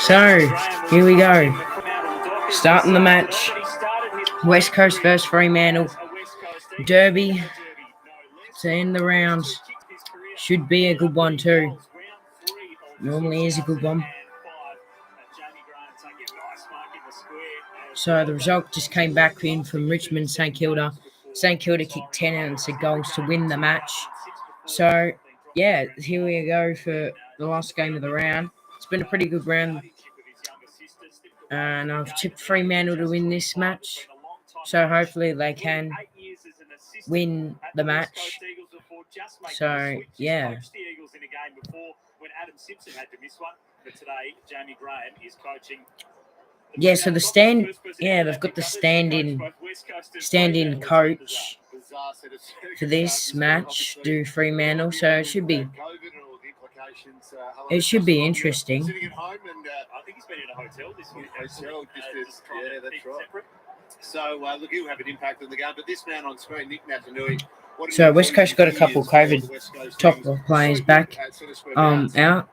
So, here we go. Starting the match. West Coast versus Fremantle. Derby to end the round. Should be a good one too. Normally is a good one. So the result just came back in from Richmond St Kilda. St Kilda kicked 10 unanswered goals to win the match. So, yeah, here we go for the last game of the round. It's been a pretty good round. And I've tipped Fremantle to win this match. So hopefully they can win the match. So, yeah. Yeah, so they've got the stand-in coach for this match, do Fremantle, so it should be interesting. Sitting at home, and I think he's been in a hotel this week. That's right. So look, he'll have an impact on the game. But this man on screen, Nick Natanui. So West Coast got a couple of COVID top players back, out.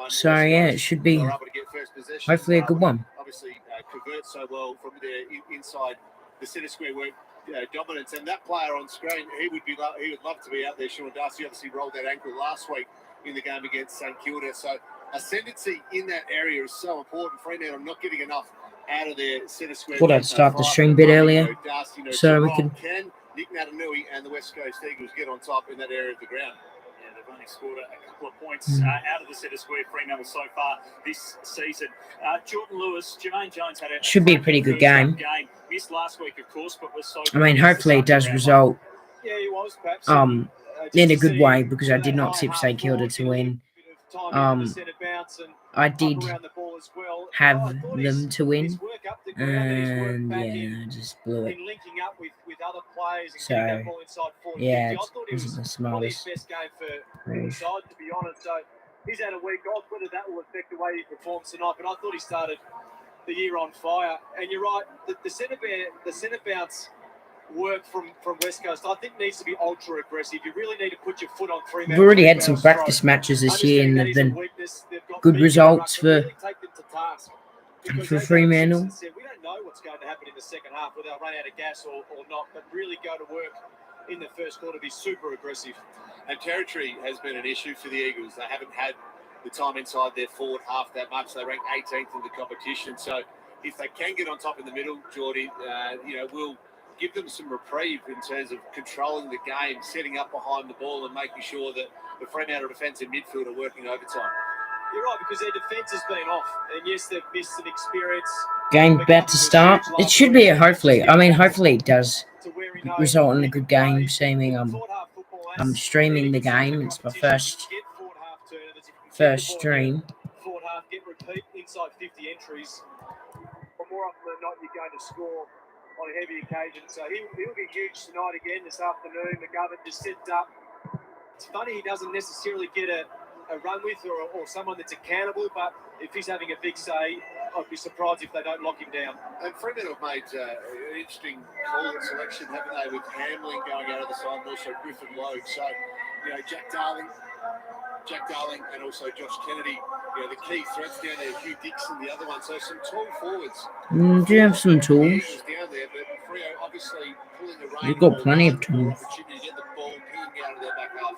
So yeah, it should be hopefully a good one. Obviously, convert so well from the inside the centre square work dominance, and that player on screen, he would love to be out there. Sean Darcy obviously rolled that ankle last week in the game against St Kilda. So ascendancy in that area is so important. Fremantle not getting enough out of their centre square. Thought I'd start the stream a bit earlier, so we can. Can Nick Natanui and the West Coast Eagles get on top in that area of the ground? Yeah, they've only scored a couple of points out of the centre square Fremantle so far this season. Jordan Lewis, Jermaine Jones had a should be a pretty good game. Missed last week, of course, but was so. I mean, hopefully it does result. Yeah, he was perhaps. In a good way, because I did not tip St Kilda to win. I did have them to win, and yeah, I just blew it. So yeah, it wasn't the smartest move. To be honest, so he's had a week off. Whether that will affect the way he performs tonight, but I thought he started the year on fire. And you're right, the centre bounce work from West Coast, I think, needs to be ultra aggressive. You really need to put your foot on 3 men. We've already had some practice matches this year, and they've been good results for Fremantle. We don't know what's going to happen in the second half, whether they'll run out of gas or not, but really go to work in the first quarter, be super aggressive. And territory has been an issue for the Eagles. They haven't had the time inside their forward half that much. They rank 18th in the competition. So if they can get on top in the middle, Geordie, we'll give them some reprieve in terms of controlling the game, setting up behind the ball and making sure that the Fremantle defence and midfield are working overtime. You're right, because their defence has been off. And yes, they've missed some experience. Game about to start. It should be hopefully it does result in a good game. Seeming I'm streaming the game. It's my first stream. Forward half get repeat inside 50 entries. But more often than not, you're going to score on a heavy occasion. So he'll be huge tonight again this afternoon. McGovern just set up. It's funny he doesn't necessarily get a run with or someone that's accountable, but if he's having a big say, I'd be surprised if they don't lock him down. And Fremantle have made an interesting call and selection, haven't they, with Hamlin going out of the side and also Griffin Logue. So, Jack Darling and also Josh Kennedy, the key threats down there. Hugh Dixon, the other one. So some tall forwards. Do you have some tools? Down there, but Freo obviously pulling the rein. You've got plenty of tools. Opportunity to get the ball pinging out of their back half.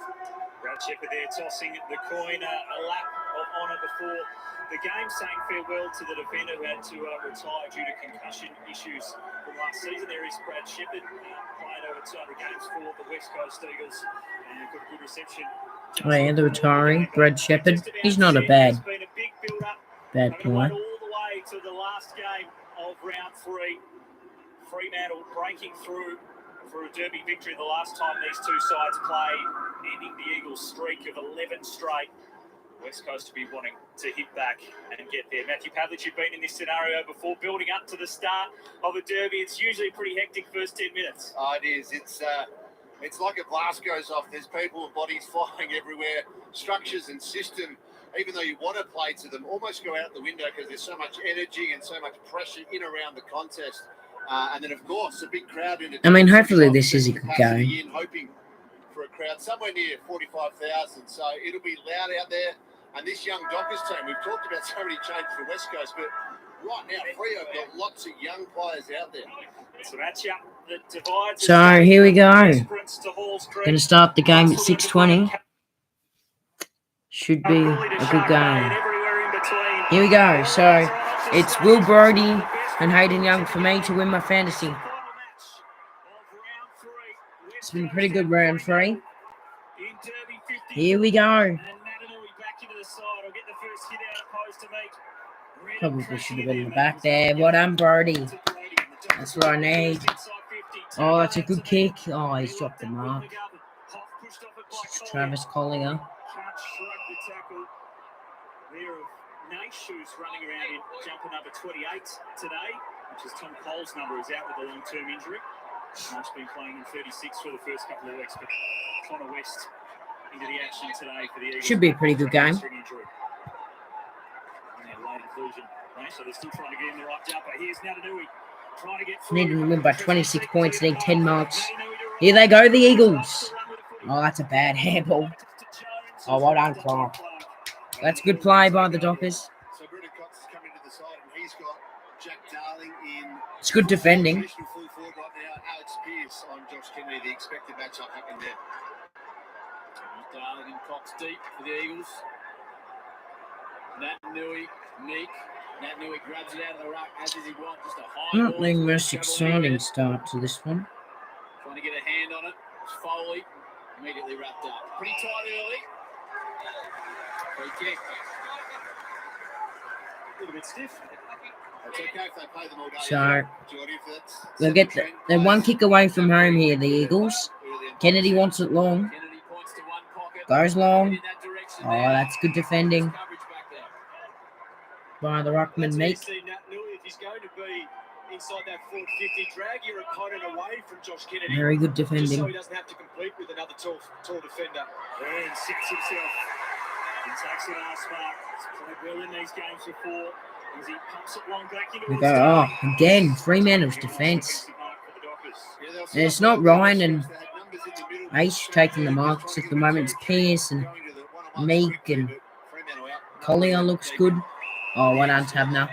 Brad Shepherd there tossing the coin a lap of honour before the game, saying farewell to the defender who had to retire due to concussion issues from last season. There is Brad Shepherd, playing over 200 games for the West Coast Eagles, and got a good reception. Oh yeah, the retiree, Brad Shepherd. He's not a bad player. All the way to the last game of round 3. Fremantle breaking through for a derby victory the last time these two sides played, ending the Eagles' streak of 11 straight. West Coast to be wanting to hit back and get there. Matthew Pavlich, you've been in this scenario before, building up to the start of a derby. It's usually a pretty hectic first 10 minutes. Oh, it is. It's like a blast goes off. There's people with bodies flying everywhere, structures and system, even though you want to play to them, almost go out the window because there's so much energy and so much pressure in around the contest. And then, of course, a big crowd in I mean, hopefully this is a good game. Hoping for a crowd somewhere near 45,000. So it'll be loud out there. And this young Dockers team, we've talked about so many changes for West Coast, but right now, Freo have got lots of young players out there. So that's that divides. So here we go. Going to start the game at 6:20. Should be a good game. Here we go. So it's Will Brodie and Hayden Young for me to win my fantasy. It's been a pretty good round 3. Here we go. Probably should have been in the back there. Well done, Brodie. That's what I need. Oh, that's a good kick. Oh, he's dropped the mark. Travis Collier. Nash, who's running around in jumper number 28 today, which is Tom Cole's number, is out with a long-term injury. Nash been playing in 36 for the first couple of weeks, but Connor West into the action today for the Eagles. Should be a pretty good game. So they're still trying to get in the right jumper. Here's Natanui trying to get through. Need to win by 26 points, need 10 marks. Here they go, the Eagles. Oh, that's a bad handball. Oh, well done, Clark. That's good play by the Dockers. So Brendan Cox has come into the side and he's got Jack Darling in. It's good defending. Full forward right now. Alex Pearce on Josh Kennedy. The expected matchup happened there. Darling and Cox deep for the Eagles. Natanui, Meek. Natanui grabs it out of the ruck as does he want. Just a high Not ball. the most exciting start to this one. Trying to get a hand on it. It's Foley immediately wrapped up. Pretty tight early. Free kick. A little bit stiff. It's okay if they play them all day. So Jordy, if that's they'll get they're one kick away from home here, the Eagles. Kennedy wants it long. Kennedy points to one pocket. Goes long. In that direction Oh, there. that's good defending Coverage back there. by the ruckman, Meek. If he's going to be inside that 450, drag your opponent away from Josh Kennedy. Very good Just so defending. he doesn't have to compete with another tall defender. Burns sits himself. He takes an arse mark. He's played well in these games before. As he pumps it long back into We his go, team. oh, again, Fremantle's defence. And it's not Ryan and Ace taking the marks at the moment. It's Pearce and Meek and Collier looks good. Oh, well done, Tabner.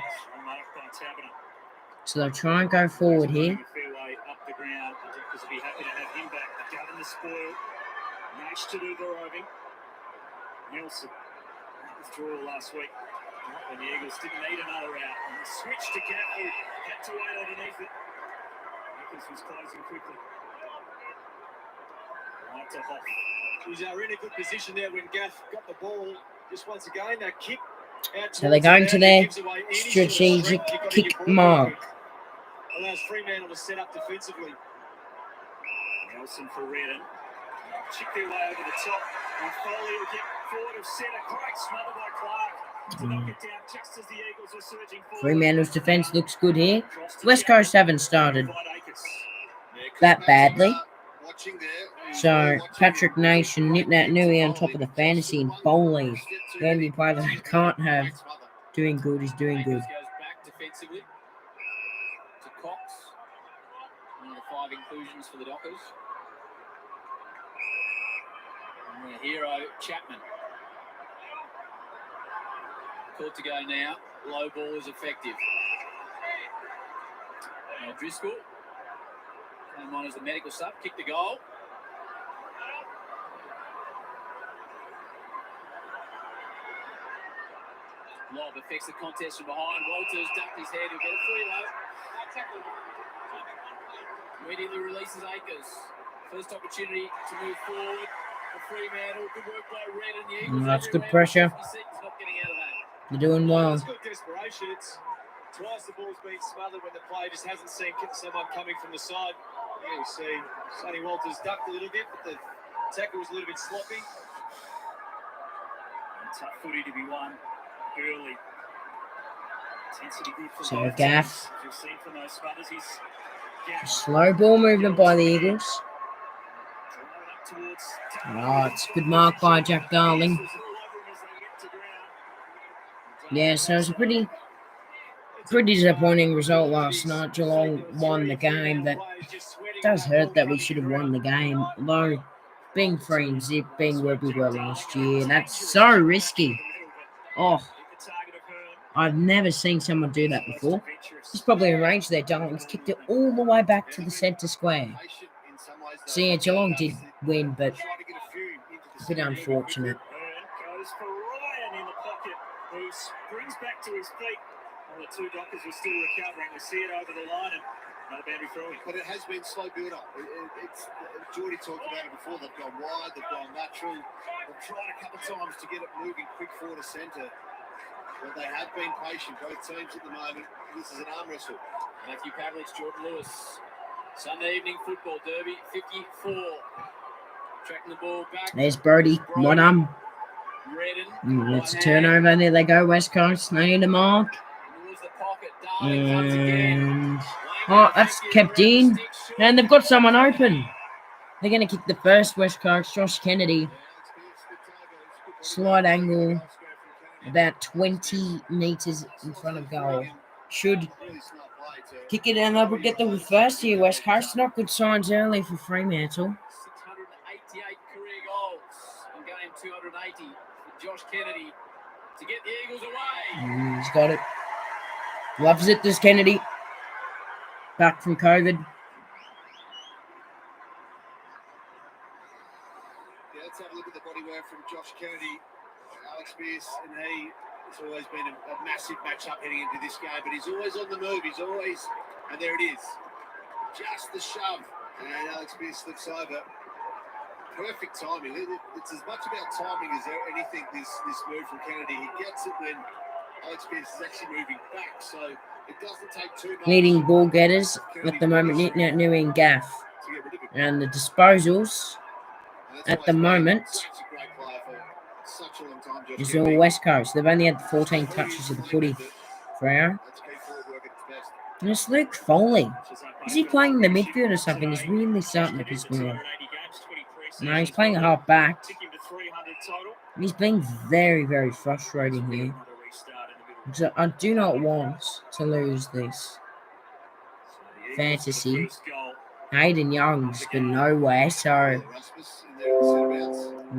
So they'll try and go forward here. Nash to do the roving. Nelson withdrawal last week. And the Eagles didn't need another out. And the switch to Gaffney. Had to wait underneath it. Nichols was closing quickly. Right to Hoff. He's in a good position there when Gaff got the ball. Just once again, that kick. So they're going to their strategic kick mark. Allows Fremantle to set up defensively. Nelson for Redden. Chick their way over the top. And Foley will get forward of centre. Great smother by Clark. To knock it down just as the Eagles are surging forward. Fremantle's defence looks good here. West Coast haven't started that badly. So Patrick Nash and Natanui on top of the fantasy and Foley. The only player that I can't have doing good is doing good. Goes back defensively to Cox. One of the 5 inclusions for the Dockers. And their hero, Chapman. Caught to go now. Low ball is effective. Now Driscoll. Came on as the medical sub. Kick the goal. Lob affects the contest from behind. Walters ducked his head. He'll get a free low. Immediately releases Akers. First opportunity to move forward for Fremantle. Good work by Red and the Eagles. That's good pressure. Not getting out of that. They're doing well. It's good desperation. It's twice the ball's been smothered when the player just hasn't seen someone coming from the side. Yeah, you see Sonny Walters ducked a little bit, but the tackle was a little bit sloppy. And tough footy to be won early. Intensity good for So Gaff. You've seen from those smothers, he's Slow ball movement by the Eagles. Oh, it's a good mark by Jack Darling. Yeah, so it was a pretty disappointing result last night. Geelong won the game. That does hurt that we should have won the game. Although being 3-0, being where we were last year, that's so risky. Oh, Hit the target of Hearn. I've never seen someone do that before. He's probably arranged their darlings, kicked it all the way back to the centre square. Patient in some ways, though. So yeah, Geelong did win, but Try to get a few into the a bit centre. unfortunate. Hearn goes for Ryan in the pocket, who springs back to his feet. Well, the two Dockers were still recovering. We see it over the line, and another boundary throw in. But it has been slow build-up. It's Geordie talked about it before. They've gone wide, they've gone natural. They've tried a couple of times to get it moving quick forward to centre. But they have been patient, both teams at the moment. This is an arm wrestle. Matthew Pavlich, Jordan Lewis. Sunday evening football derby, 54. Tracking the ball back. There's Brody. One Redden. It's a turnover. There they go, West Coast. They need a mark. Towards the pocket. Darling once again. And oh, that's kept in. And they've got someone open. They're going to kick the first, West Coast. Josh Kennedy. Slide angle. About 20 metres in front of goal. Should kick it and they'll get the first here, West Coast. Not good signs early for Fremantle. 688 career goals in game 280 for Josh Kennedy to get the Eagles away. He's got it. Loves it, this Kennedy. Back from COVID. Yeah, let's have a look at the body wear from Josh Kennedy. Alex Pearce and he, it's always been a massive match-up heading into this game, but he's always on the move. He's always, and there it is. Just the shove. And Alex Pearce slips over. Perfect timing. It's as much about timing as anything, this move from Kennedy. He gets it when Alex Pearce is actually moving back, so it doesn't take too much. Leading ball getters at the moment, New and Gaff. And the disposals at the moment is all West Coast. They've only had 14 touches of the footy for Aaron. And it's Luke Foley. Is he playing the midfield or something? He's really starting to piss me off. No, he's playing a half back. He's been very, very frustrating here. So I do not want to lose this fantasy. Hayden Young's been nowhere, so I'm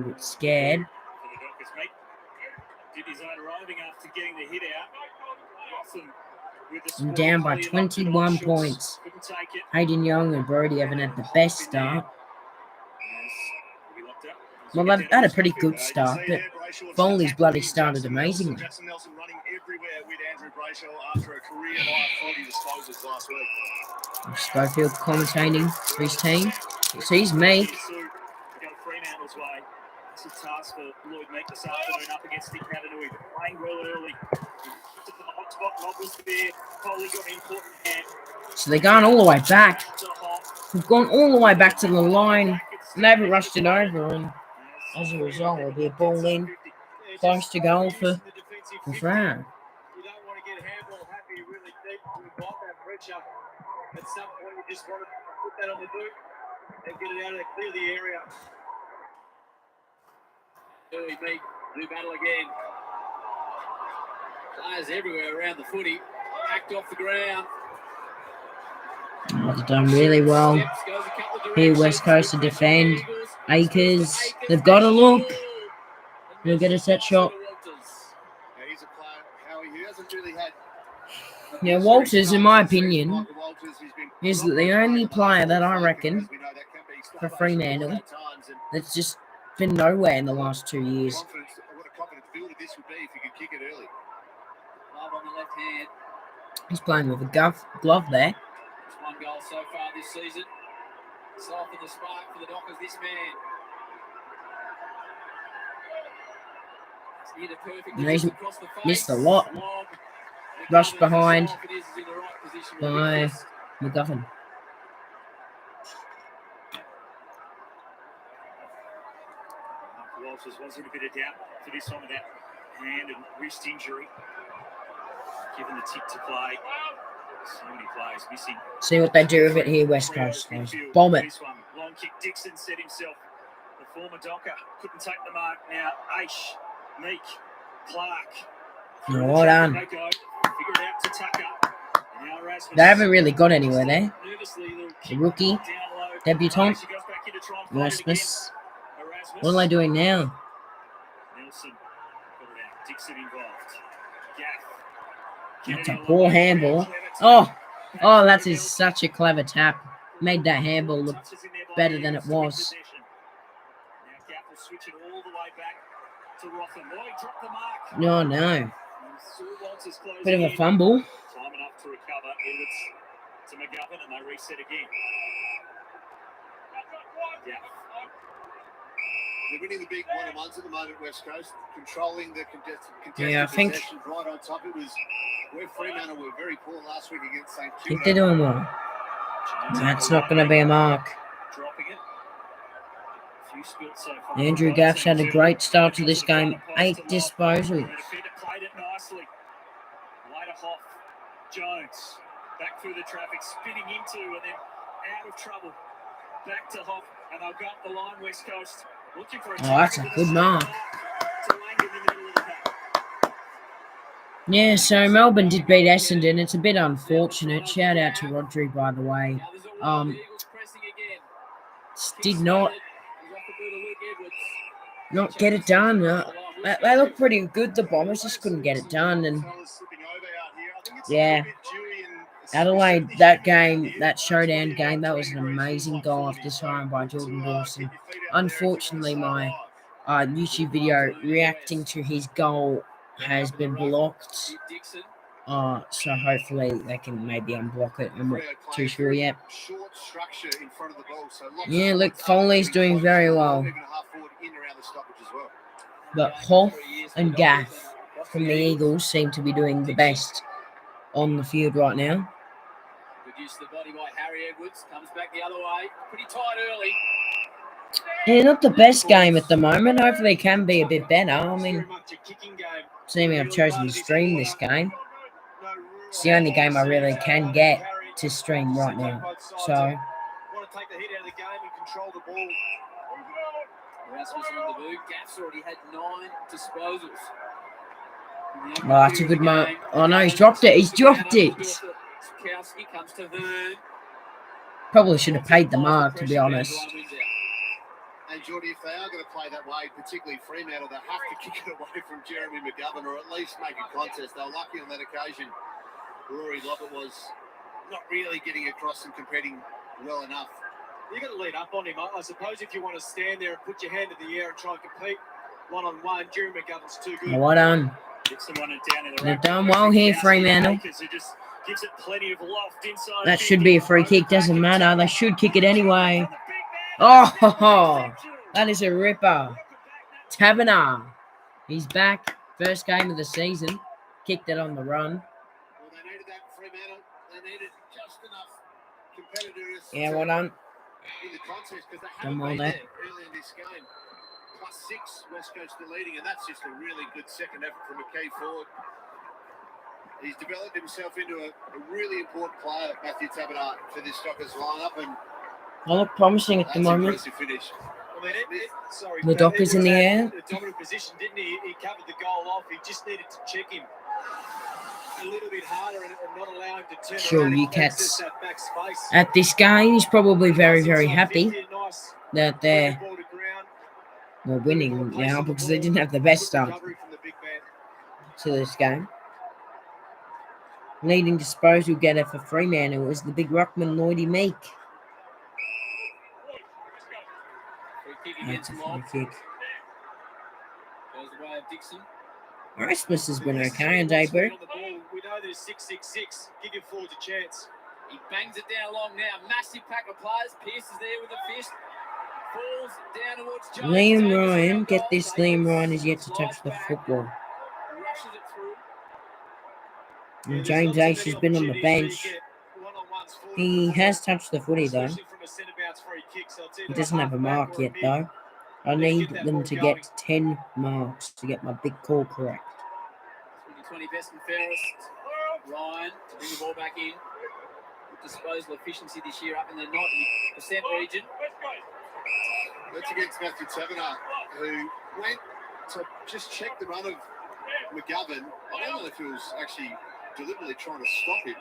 a bit scared. I'm down by 21 points. Hayden Young and Brody haven't had the best start. Well, they've had a pretty good start, but Foley's bloody started amazingly. Schofield commentating for his team. So he's me. Fremantle's way. It's a task for Lloyd Meek this afternoon up against Nick Natanui. Playing well early. To the hot spot, Rob was there. Foley got an important hand. So they're going all the way back. They've gone all the way back to the line. And they haven't rushed it over. And as a result, there'll be a ball in. Close to goal for Fran. You don't want to get handball happy really deep. You've got that pressure. At some point, you just want to put that on the boot and get it out of there, clear the area. Early Meek, new battle again. Players everywhere around the footy. Hacked off the ground. They've done really well. Here, West Coast to defend. Akers, they've got to look. We'll get a set shot. Yeah, Walters, in my opinion, is the only player that I reckon for Fremantle that's just been nowhere in the last 2 years. What a confident fielder this would be if he could kick it early. Love on the left hand. He's playing with a glove there. Just one goal so far this season. Soften the spark for the Dockers, this man. He's perfect. No, he's missed a lot. Rushed behind by McGuffin. Walters was in a bit of doubt for this one with that hand and wrist injury. Given the tick to play. So many players missing. See what they do with it here, West Coast. Bomb it. Long kick, Dixon set himself. The former Docker couldn't take the mark. Now, Aish, Meek, Clark. Oh, well done. Figure it out to Tucker. They haven't really got anywhere there. The rookie, debutant, Erasmus. What are they doing now? Nelson Dixon involved. That's a poor handball. Oh, that is such a clever tap. Made that handball look better than it was. Now Gaff will switch it all the way back to Rotham. Oh, he dropped the mark. Oh, no. Saul Walters closing Bit of a in. fumble. Time enough to recover. Edwards to McGovern, and they reset again. Yeah. They're winning the big one-on-ones at the moment, West Coast, controlling the contested Yeah, I think possession right on top. It was where Fremantle were very poor last week against St I Kilda. think they're doing well. That's not going to be a mark. Dropping it. Few spilled so far. Andrew Gaff's had a great start to this game. 8 disposals. The defender played it nicely. Later Hoff. Jones. Back through the traffic, spinning into and then out of trouble. Back to Hoff, and they've got the line, West Coast. Looking for a that's a good mark. Yeah, so Melbourne did beat Essendon. It's a bit unfortunate. Shout out to Rodri, by the way. Did not get it done. They look pretty good. The Bombers just couldn't get it done. And yeah, Adelaide, that game, that showdown game, that was an amazing goal off this time by Jordan Dawson. Unfortunately, my YouTube video reacting to his goal has been blocked. So hopefully they can maybe unblock it. I'm not too sure yet. Yeah, look, Foley's doing very well. But Hoff and Gaff from the Eagles seem to be doing the best on the field right now. Reduced the body by Harry Edwards. Comes back the other way. Pretty tight early. Yeah, not the best game at the moment. Hopefully it can be a bit better. I mean, seeming I've chosen to stream this game. It's the only game I really can get to stream right now. So, want to take the hit out of the game and control the ball. Erasmus on the move. Gaff's already had 9 disposals. That's a good mark. Oh no, he's dropped it. He's dropped it. Comes to Hearn. Probably should have paid the mark, to be honest. And Jordy, if they are going to play that way, particularly Fremantle, they have to kick it away from Jeremy McGovern or at least make a contest. They were lucky on that occasion. Rory Lockett was not really getting across and competing well enough. You've got to lead up on him. I suppose if you want to stand there and put your hand in the air and try and compete one-on-one, Jeremy McGovern's too good. Well done. They've done well here, Fremantle. That should be a free kick. Doesn't matter. They should kick it anyway. Oh, that is a ripper. Taberner. He's back. First game of the season. Kicked it on the run. Well, they needed that Fremantle. They needed just enough competitors. Yeah, well done. In the contest because they haven't been there early in this game. +6, West Coast are leading, and that's just a really good second effort from McKee Ford. He's developed himself into a really important player, Matthew Taberner, for this Dockers lineup, and they look promising at the moment. Finish. I mean, the Dockers in the air. A dominant position, didn't he? He covered the goal off. He just needed to check him a little bit harder and not allow him to turn sure, around you cats at this game. He's probably very, very happy that they're winning now because they didn't have the best start to this game. Leading disposal getter for Fremantle was the big ruckman Lloydie Meek. That's a free kick. Erasmus has been okay on debut. We know there's 6-6-6. Give your forwards a chance. He bangs it down long now. Massive pack of players. Pierce is there with a fist. Falls down towards Jones. Liam Ryan, get this. Liam Ryan is yet to touch the football. Rushes it through. And James H has been on the bench. He has touched the footy though. He doesn't have a mark yet though. I need them to get 10 marks to get my big call correct. 20 best and fairest. Ryan to bring the ball back in. Disposal efficiency this year up in the 90% region. That's against Matthew Taberner, who went to just check the run of McGovern. I don't know if he was actually deliberately trying to stop him.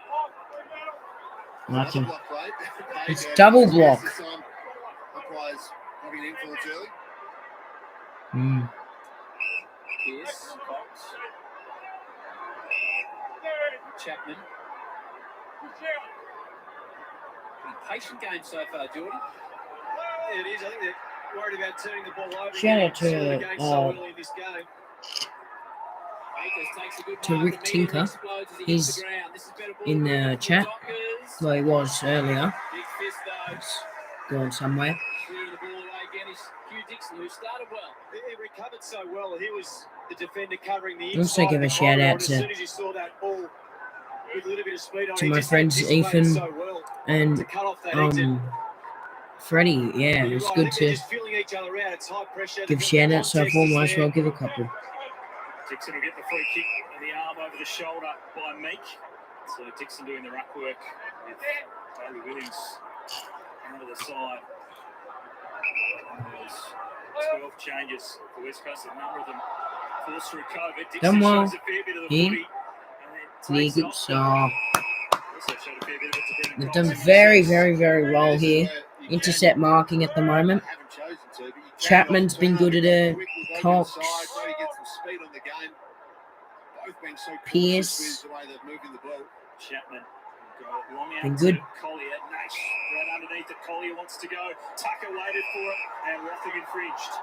It's double block. Umpires having an influence early. Pierce Chapman. Patient game so far, Jordan. Yeah, it is. I think they're worried about turning the ball over. Shout out So early in this game. to Rick Tinker. He's in the chat. Well, he was earlier. He's gone somewhere. He recovered so well. He was the defender covering the inside. Also give a shout out to my friends Ethan and Freddie. Yeah, it was good to give shout outs, so I thought might as well give a couple. Dixon will get the free kick and the arm over the shoulder by Meek. So Dixon doing the ruck work with Bailey Williams out of the side. And there's 12 changes for West Coast. A number of them forced through COVID. Dixon shows a fair bit of the footy. The Eagles are. They've done very, very, very well here. Intercept marking at the moment. Chapman's been good at it. Cox. Pierce. Chapman. Been good. Collier, Nash, right underneath it. Collier wants to go. Tucker waited for it, and Rothig infringed.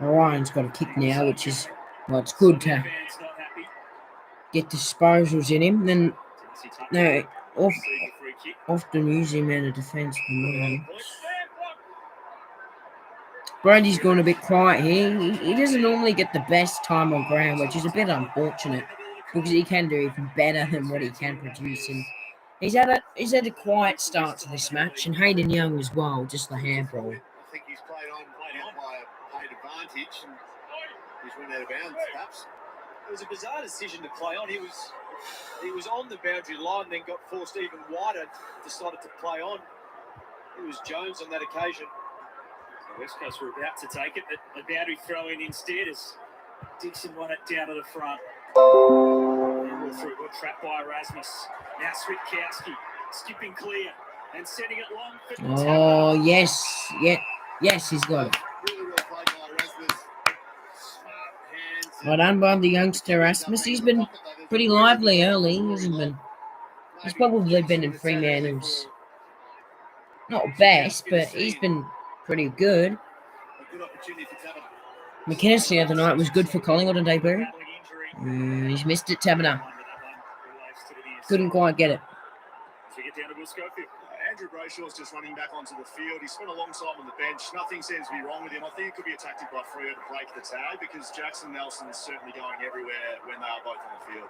Orion's got a kick now, which is, well, it's good to get disposals in him. Then, no, often usually man of defence. Brady's gone a bit quiet here. He doesn't normally get the best time on ground, which is a bit unfortunate because he can do even better than what he can produce. And he's had a quiet start to this match, and Hayden Young as well, just the handball. I think he's played on by a paid advantage, and he's run out of bounds, perhaps. It was a bizarre decision to play on. He was on the boundary line, then got forced even wider, decided to play on. It was Jones on that occasion. So West Coast were about to take it, but a boundary throw in instead as Dixon won it down to the front. And all through, got trapped by Erasmus. Now Switkowski skipping clear and sending it long for Oh, yes. Yeah. Yes, he's got it. Really well played by Erasmus. Smart hands. Well done by the youngster Erasmus. He's been pretty lively early, hasn't been? He's probably been in Fremantle's not best, but he's been pretty good. A good opportunity for Taberner. McInnes the other night was good for Collingwood on debut. He's missed it, Taberner. Couldn't quite get it. Andrew Brayshaw's just running back onto the field. He spent a long time on the bench. Nothing seems to be wrong with him. I think it could be a tactic by Freo to break the tag because Jackson Nelson is certainly going everywhere when they are both on the field.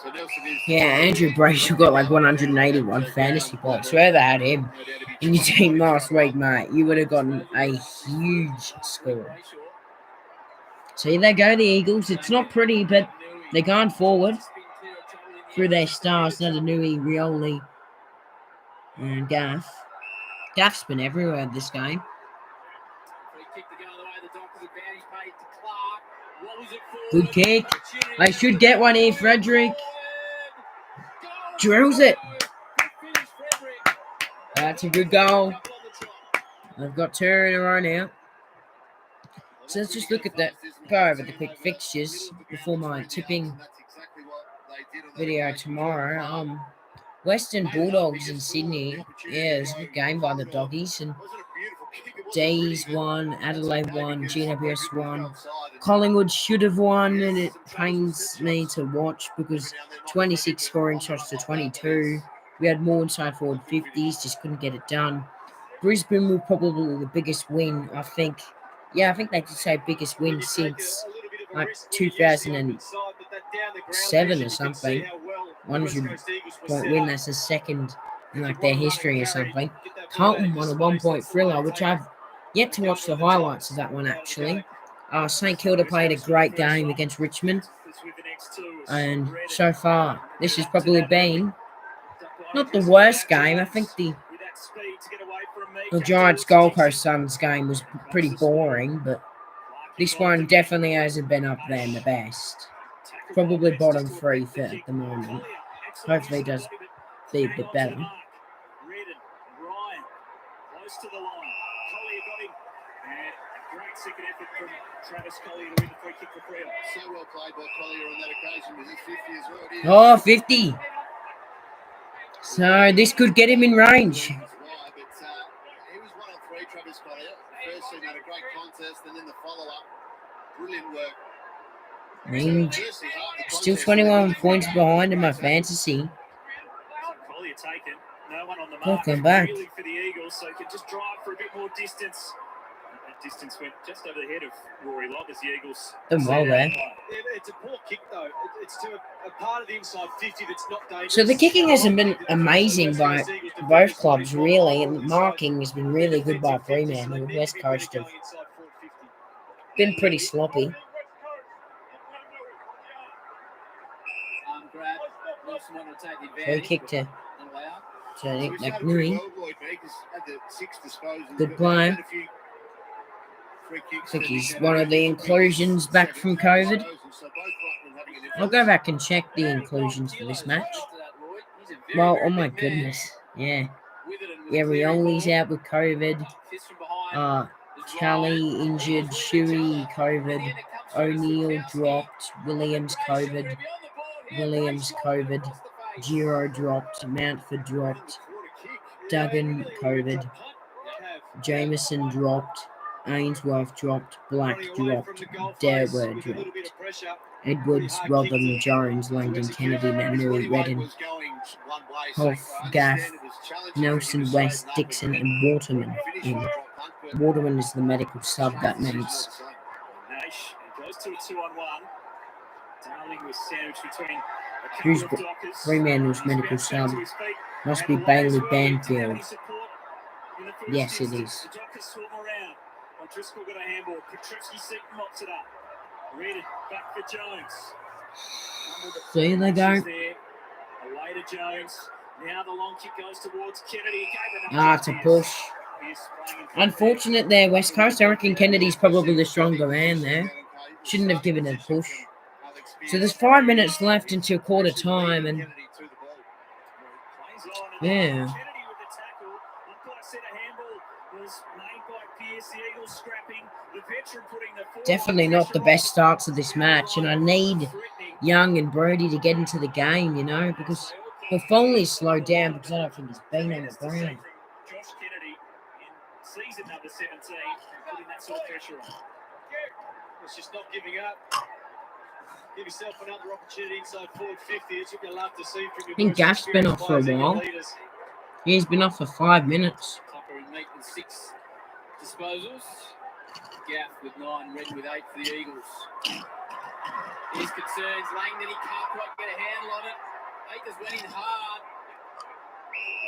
So Nelson is. Yeah, Andrew Brayshaw got like 181 fantasy points. Whoever had him in your team last week, mate, you would have gotten a huge score. So here they go, the Eagles. It's not pretty, but they're going forward through their stars. Nadanui, Rioli, and Gaff. Gaff's been everywhere this game. Good kick. They should get one here, Frederick. Drills it. That's a good goal. They've got 2 in a row now. So let's just look at that. Go over the quick fixtures before my tipping video tomorrow. Western Bulldogs in Sydney. Yeah, it's a good game by the Doggies. And D's won, Adelaide won, GWS won. Collingwood should have won, and it pains me to watch because 26 scoring shots to 22. We had more inside forward 50s, just couldn't get it done. Brisbane were probably the biggest win, I think. Yeah, I think they did say biggest win since like 2007 or something. 100-point win, that's the second in like their history or something. Carlton won a 1-point thriller, which I've yet to watch the highlights of that one actually. St Kilda played a great game against Richmond, and so far this has probably been not the worst game. I think the Giants Gold Coast Suns game was pretty boring, but this one definitely hasn't been up there in the best. Probably bottom 3 for at the moment. Hopefully it does be a bit better. Close to the line. Collier got him. And a great second effort from Travis Collier to win the free kick for Freo. So well played by Collier on that occasion with his 50 as well. It is. Oh, 50. So this could get him in range. Why, but he was 1 on 3, Travis Collier. The first team had a great contest, and then the follow-up, brilliant work. And still 21 points behind in my fantasy. Collier taken. No one on the mark. Welcome back. Really for the Eagles, so he can just drive for a bit more distance. That distance went just over the head of Rory Lobb as the Eagles. Done well there. It's a poor kick, though. It's to a part of the inside 50 that's not dangerous. So the kicking hasn't been amazing by both clubs, really, and the marking has been really good by Fremantle. West Coast have been pretty sloppy. Free kick to Nick McNewy. Good play. I think he's one of the inclusions back from COVID. I'll go back and check the inclusions for this match. Well, oh my goodness. Yeah. Yeah, Rioli's out with COVID. Kelly injured. Shuey COVID. O'Neill dropped. Williams COVID. Giro dropped. Mountford dropped. Duggan COVID. Jameson dropped. Ainsworth dropped. Black dropped. Derware dropped. Edwards, Rodham, Jones, Langdon, Kennedy, Manuri, Redden, Hoff, Gaff, Nelson, West, Dixon, and Waterman. Waterman is the medical sub, that means. Nash goes to a 2-on-1. Darling was sandwiched between Who's Fremantle's medical sub? Must be Bailey Banfield. Yes, it is. Driscoll got a handball. Petrucci mops it up. Read it back for Jones. See, they go. Away to Jones. Now the long kick goes towards Kennedy. It's a push. Unfortunate there, West Coast. I reckon Kennedy's probably the stronger man there. Shouldn't have given it a push. So there's 5 minutes left until quarter time, and yeah. Definitely not the best starts of this match, and I need Young and Brody to get into the game, you know, because Foley's slowed down because I don't think he's been on the ground. Josh Kennedy in season number 17, putting that sort of pressure on. It's just not giving up. Give yourself another opportunity inside forward 50. It's what you love to see from your. I think Gaff's been off for a while. He's been off for 5 minutes. Tucker and Meek with 6 disposals. Gaff with 9, Redden with 8 for the Eagles. His concerns, Langdon, he can't quite get a handle on it. Akers went in hard.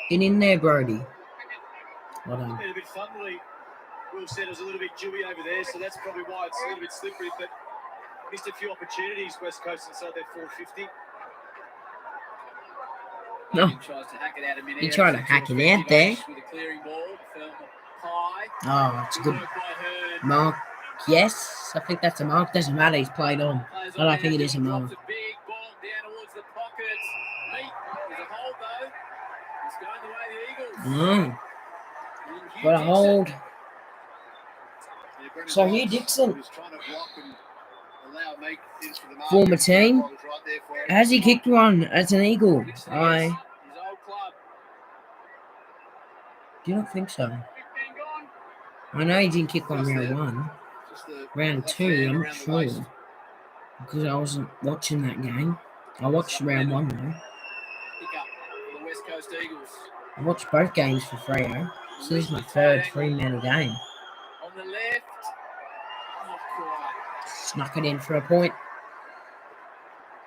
Get in there, Brody. Well done. Been a bit fumbly. Will said it was a little bit dewy over there, so that's probably why it's a little bit slippery, but missed a few opportunities, West Coast inside their 450. No. He tried to hack it out there. Oh, it's a good mark. Yes, I think that's a mark. Doesn't matter, he's played on. I don't think it is a mark. Got a hold. So here, Dixon, former team, has he kicked one as an Eagle? I do not think so. I know he didn't kick one round 1. Round 2, I'm not sure, because I wasn't watching that game. I watched round 1 though. I watched both games for Freo, so this is my third Fremantle game. On the left, Snuck it in for a point.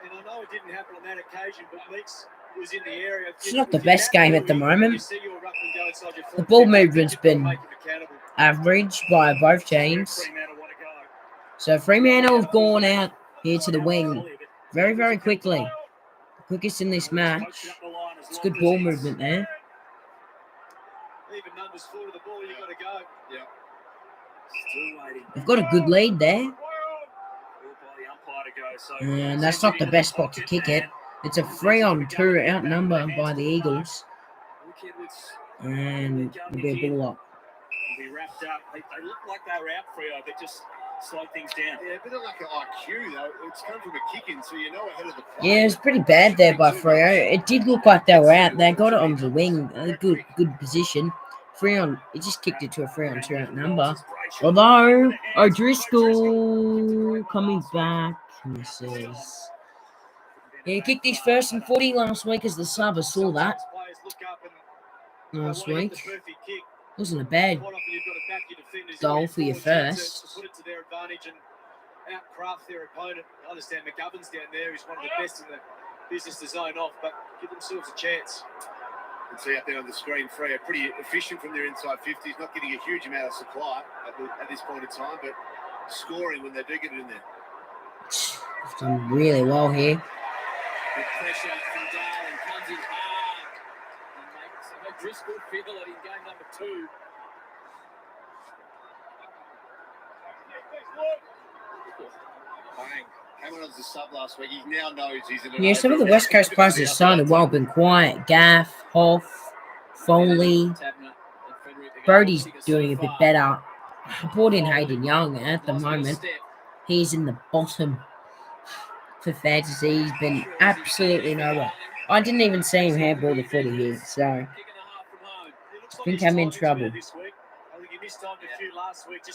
and I know it didn't happen on that occasion, but Meeks was in the area. It's not the best game at the moment. The ball movement's been average by both teams. So Fremantle have gone out here to the wing very, very quickly. The quickest in this match. It's good ball movement there. Even numbers 4 to the ball, you got to go. Yeah. Still waiting. They've got a good lead there. So And that's not the best spot to kick it. It's a 3-on-2 outnumber by the Eagles. And it'll be a ball up. Be wrapped up. They look like they were out Freo, but just slow things down. Yeah, a bit of like an IQ though. It's come from a kick-in, so you know ahead of the play. Yeah, it was pretty bad there by Freo. It did look like they were out. They got it on the wing. A good position. Freo, it just kicked it to a 3-on-2 outnumber. Although O'Driscoll coming back misses. He kicked his first and 40 last week as the sub. I saw that last week. Wasn't a bad goal for your first. Put it to their advantage and outcraft their opponent. I understand McGovern's down there. He's one of the best in the business to zone off, but give themselves a chance. You can see up there on the screen, Freo pretty efficient from their inside 50s, not getting a huge amount of supply at this point in time, but scoring when they do get it in there. He's done really well here. The pressure from Darling comes in hard and makes O'Driscoll feel it in game number 2. Bang. Came on as a sub last week. He now knows he's in. Yeah, some of the West Coast players have started well, been quiet. Gaff, Hoff, Foley. Brody's doing a bit better. I brought in Hayden Young at the moment. He's in the bottom for fantasy. He's been absolutely nowhere. I didn't even see him handball the footy here, so I think I'm in trouble.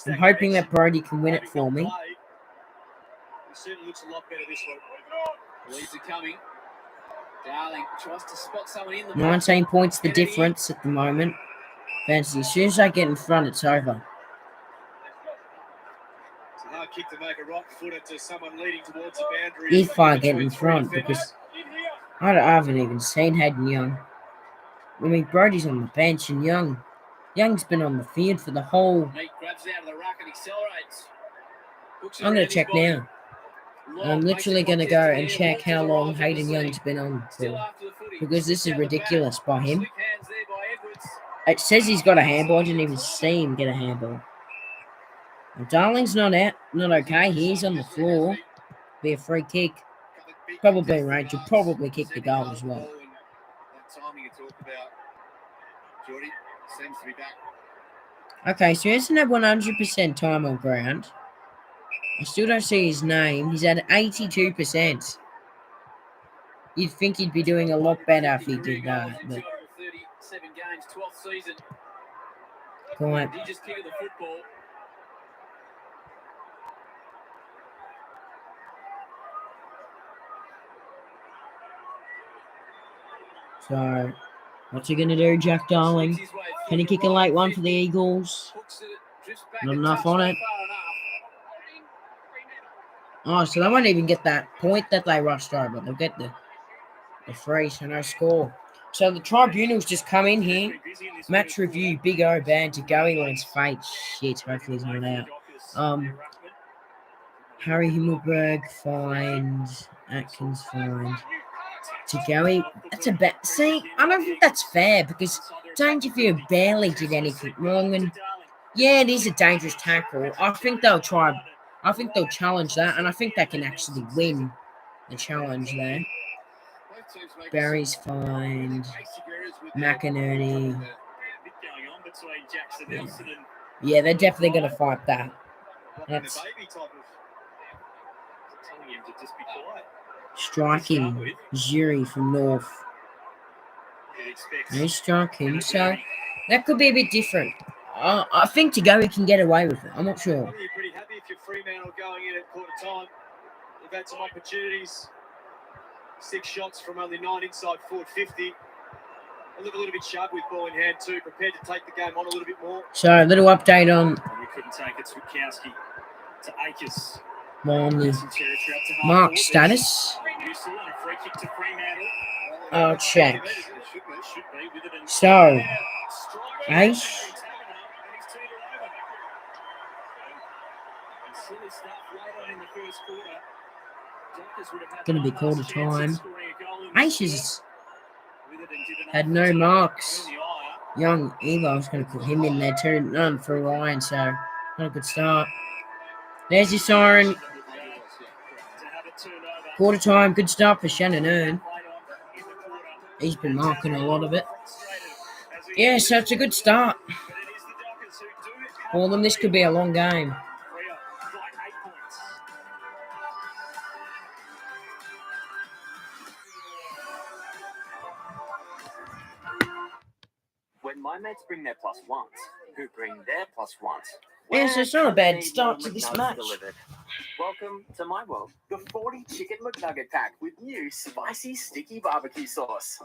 I'm hoping that Brody can win it for me. It certainly looks a lot better this week. Leads are coming. Darling tries to spot someone in the 19 points the difference at the moment. Fantasy, as soon as I get in front, it's over. It's a hard kick to make a right footer to someone leading towards the boundary. If I get in front, because I haven't even seen Hayden Young. I mean, Brody's on the bench and Young's been on the field for the whole. Meat grabs out of the ruck and accelerates. I'm going to check now. I'm literally going to go and check how long Hayden Young's been on for, because this is ridiculous by him. It says he's got a handball. I didn't even see him get a handball. Well, Darling's not okay. He's on the floor. Be a free kick. Probably Rachel. Probably kick the goal as well. Okay, so he hasn't had 100% time on ground. I still don't see his name. He's at 82%. You'd think he'd be doing a lot better if he did that. But 37 games, 12th season. Quite. He just kicked the football. So, what's he going to do, Jack Darling? Can he kick a late one for the Eagles? Not enough on it. Oh, so they won't even get that point that they rushed over. They'll get the free, so no score. So the tribunals just come in here. Match review, Big O banned to go. He wins fate. Shit, hopefully he's not out. Harry Himmelberg fined. Atkins fined. Tagawi, that's a bet. See, I don't think that's fair, because Dangerfield barely did anything wrong, and yeah, it is a dangerous tackle. I think they'll challenge that, and I think they can actually win the challenge there. Barry's fined. McInerney. Yeah, they're definitely going to fight that. That's striking. Zuri from North. No striking, so that could be a bit different. I think Tagawi can get away with it. I'm not sure. You're pretty happy if you're Fremantle going in at quarter time. They've had some opportunities. 6 shots from only 9 inside forward 50. They look a little bit sharp with ball in hand too. Prepared to take the game on a little bit more. So a little update on. We couldn't take it. Switkowski to Akers. On the mark status. I'll check. So, Ace. Going to be quarter time. Aces had no marks. Young Eva was going to put him in there too. None for Ryan, so not a good start. There's your siren. Quarter time, good start for Shannon Earn. He's been marking a lot of it. Yeah, so it's a good start. For them, this could be a long game. my mates bring their plus ones, who bring their plus ones. Yes, it's not a bad start to this match. Welcome to my world. The 40 chicken McNugget pack with new spicy sticky barbecue sauce.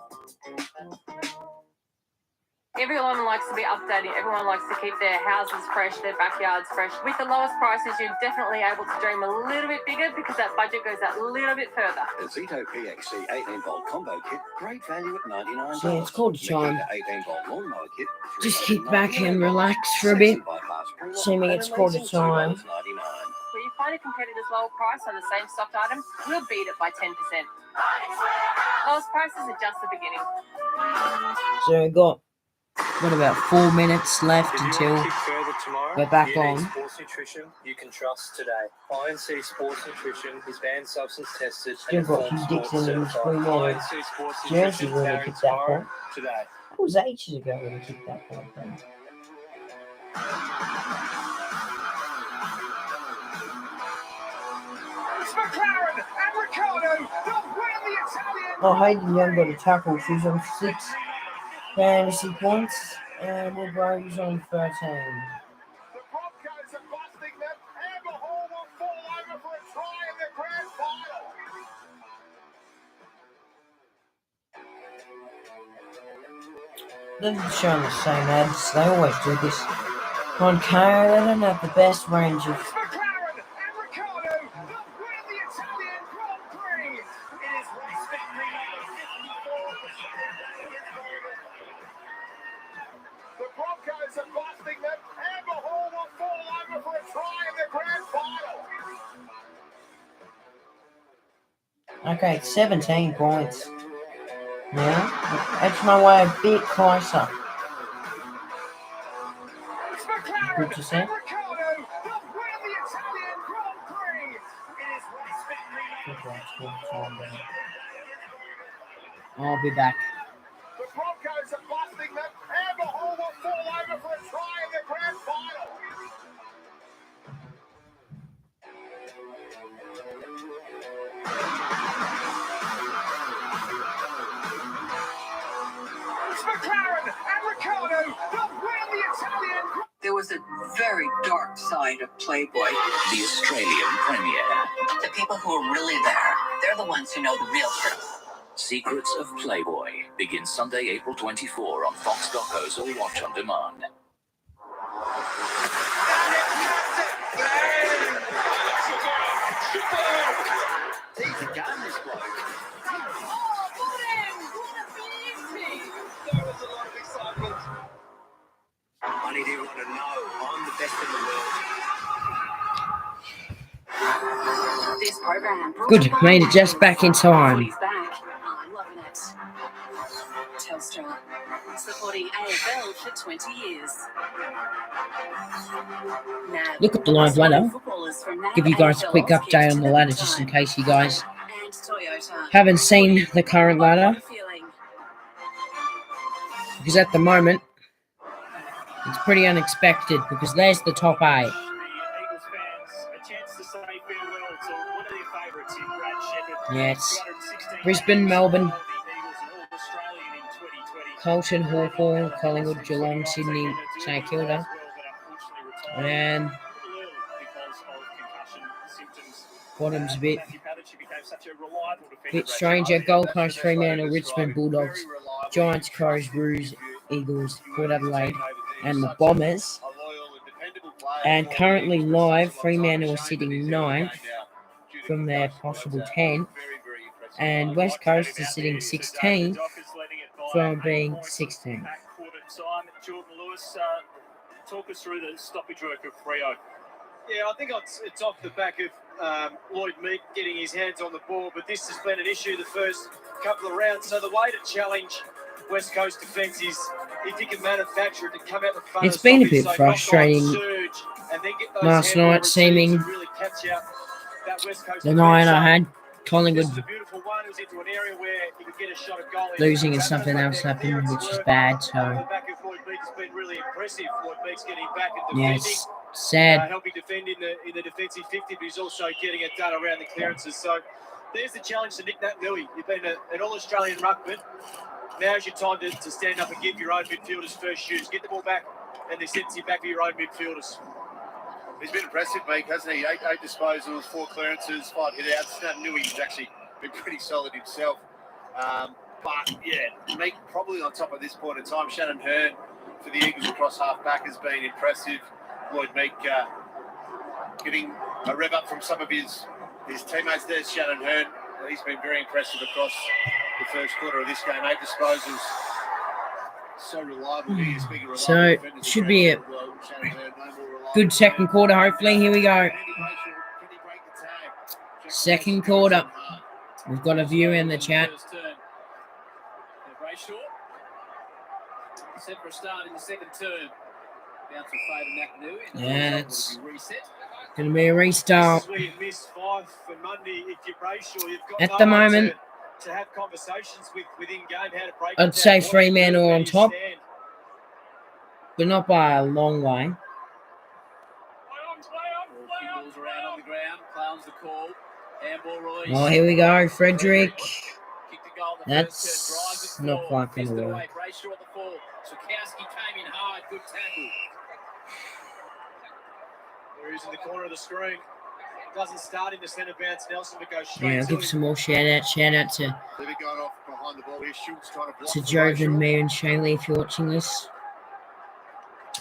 Everyone likes to be updating. Everyone likes to keep their houses fresh, their backyards fresh. With the lowest prices, you're definitely able to dream a little bit bigger because that budget goes that little bit further. The Zito PXC 18-volt combo kit, great value at $99. So it's called time. 18-volt lawnmower kit, Just kick back and relax for a bit, assuming it's quarter time. Where you find a competitor's lower price on the same stocked item, we'll beat it by 10%. Lowest prices are just the beginning. So we've got about 4 minutes left until we're back on. Sports nutrition you can trust today. INC Sports Nutrition is banned substance tested. Still got Hugh Dixon in his Fremantle jersey when he kicked that point. Today. That was ages ago when he kicked that point. McLaren and Ricciardo will win the Italian. Oh, Hayden Young got a tackle. She's on 6 fantasy points, and Woodrow on 13. The Broncos are busting them. Amber Hall will fall over for a try in the grand final. They're showing the same ads. They always do this. On KO, they don't have the best range of. McLaren and Ricciardo will win the Italian Grand Prix. It is race victory number 54. The Broncos are busting them. Amber Hall will fall over for a try in the grand final. Okay, 17 points. Now, edge my way a bit closer. Good to see. I'll be back. The Broncos are busting them. Amber Hall will fall over for a try in the grand final. It's McLaren and Ricciardo will win the Italian. There was a very dark side of Playboy. The Australian premiere. The people who are really there, they're the ones who know the real truth. Secrets of Playboy begins Sunday, April 24 on Fox Docos or watch on demand. He's a gun, this bloke. I need everyone to know I'm the best in the world. This program. Good, made it just back in time. He's back. I'm loving it. Telstra, supporting AFL for 20 years. Now, Look at the live ladder. footballers from NAB Give you guys a quick AFL update on the ladder kept just in time. case you guys And Toyota. haven't seen the current ladder. What feeling? Because at the moment, it's pretty unexpected because there's the top 8. Eagles fans a chance to say farewell to one of their favourites in Brad Shepherd. Yeah, it's 216 Brisbane, Melbourne, of the Eagles and All-Australian in 2020. Colton, Hawthorn, Collingwood, Geelong, Sydney, St Kilda, and bottom's a bit stranger. Gold Coast, Fremantle, Richmond, Bulldogs, Giants, Crows, Roos, Eagles, Port Adelaide, and the Bombers. And currently live, Fremantle are sitting 9th from their possible 10th, and West Coast is sitting 16th from being 16th. Jordan Lewis, talk us through the stoppage work of Freo. Yeah, I think it's off the back of Lloyd Meek getting his hands on the ball, but this has been an issue the first couple of rounds. So the way to challenge West Coast defence is if you can manufacture it to come out the front. It's been a bit frustrating last night, seeming the night I had Collingwood losing and something else happened, which is bad. So yeah, it's sad. Helping defend in the defensive 50, but he's also getting it done around the clearances. So there's the challenge to Nick Nat Louis. You've been an All-Australian ruckman. now's your time to stand up and give your own midfielders first shoots. Get the ball back and they're sentencing back for your own midfielders. He's been impressive, Meek, hasn't he? Eight disposals, 4 clearances, 5 hit-outs. Nui's actually been pretty solid himself. But, yeah, Meek probably on top of this point in time. Shannon Hearn for the Eagles across half-back has been impressive. Lloyd Meek getting a rev up from some of his teammates. There's Shannon Hearn. He's been very impressive across the first quarter of this game. 8 disposals. So reliable. So, should be a good second quarter, hopefully. Here we go. Second quarter. We've got a view in the chat. Set for a start in the second term. Bounce will favour McNewy. Yeah, it's going to be a restart. This is where you miss 5 for Monday. If you're Brayshaw, you've got At the moment, to have conversations within game how to break. I'd say Fremantle on top, but not by a long way. Balls around on the ground. Clowns the call. Handball release. Oh, here we go, Frederick. Kicked the goal in the That's first turn. Drives it not forward. quite going Fist to it work. away. Brayshaw at the fall. Sukowski came in hard. Good tackle. There he is in the corner of the screen. Doesn't start in the centre bounce. Nelson would go straight Yeah, I'll to give him. some more shout-out. Shout-out to They've been going off behind the ball here. Schultz trying to block to for Joven, Brayshaw. me and Shaylee if you're watching this.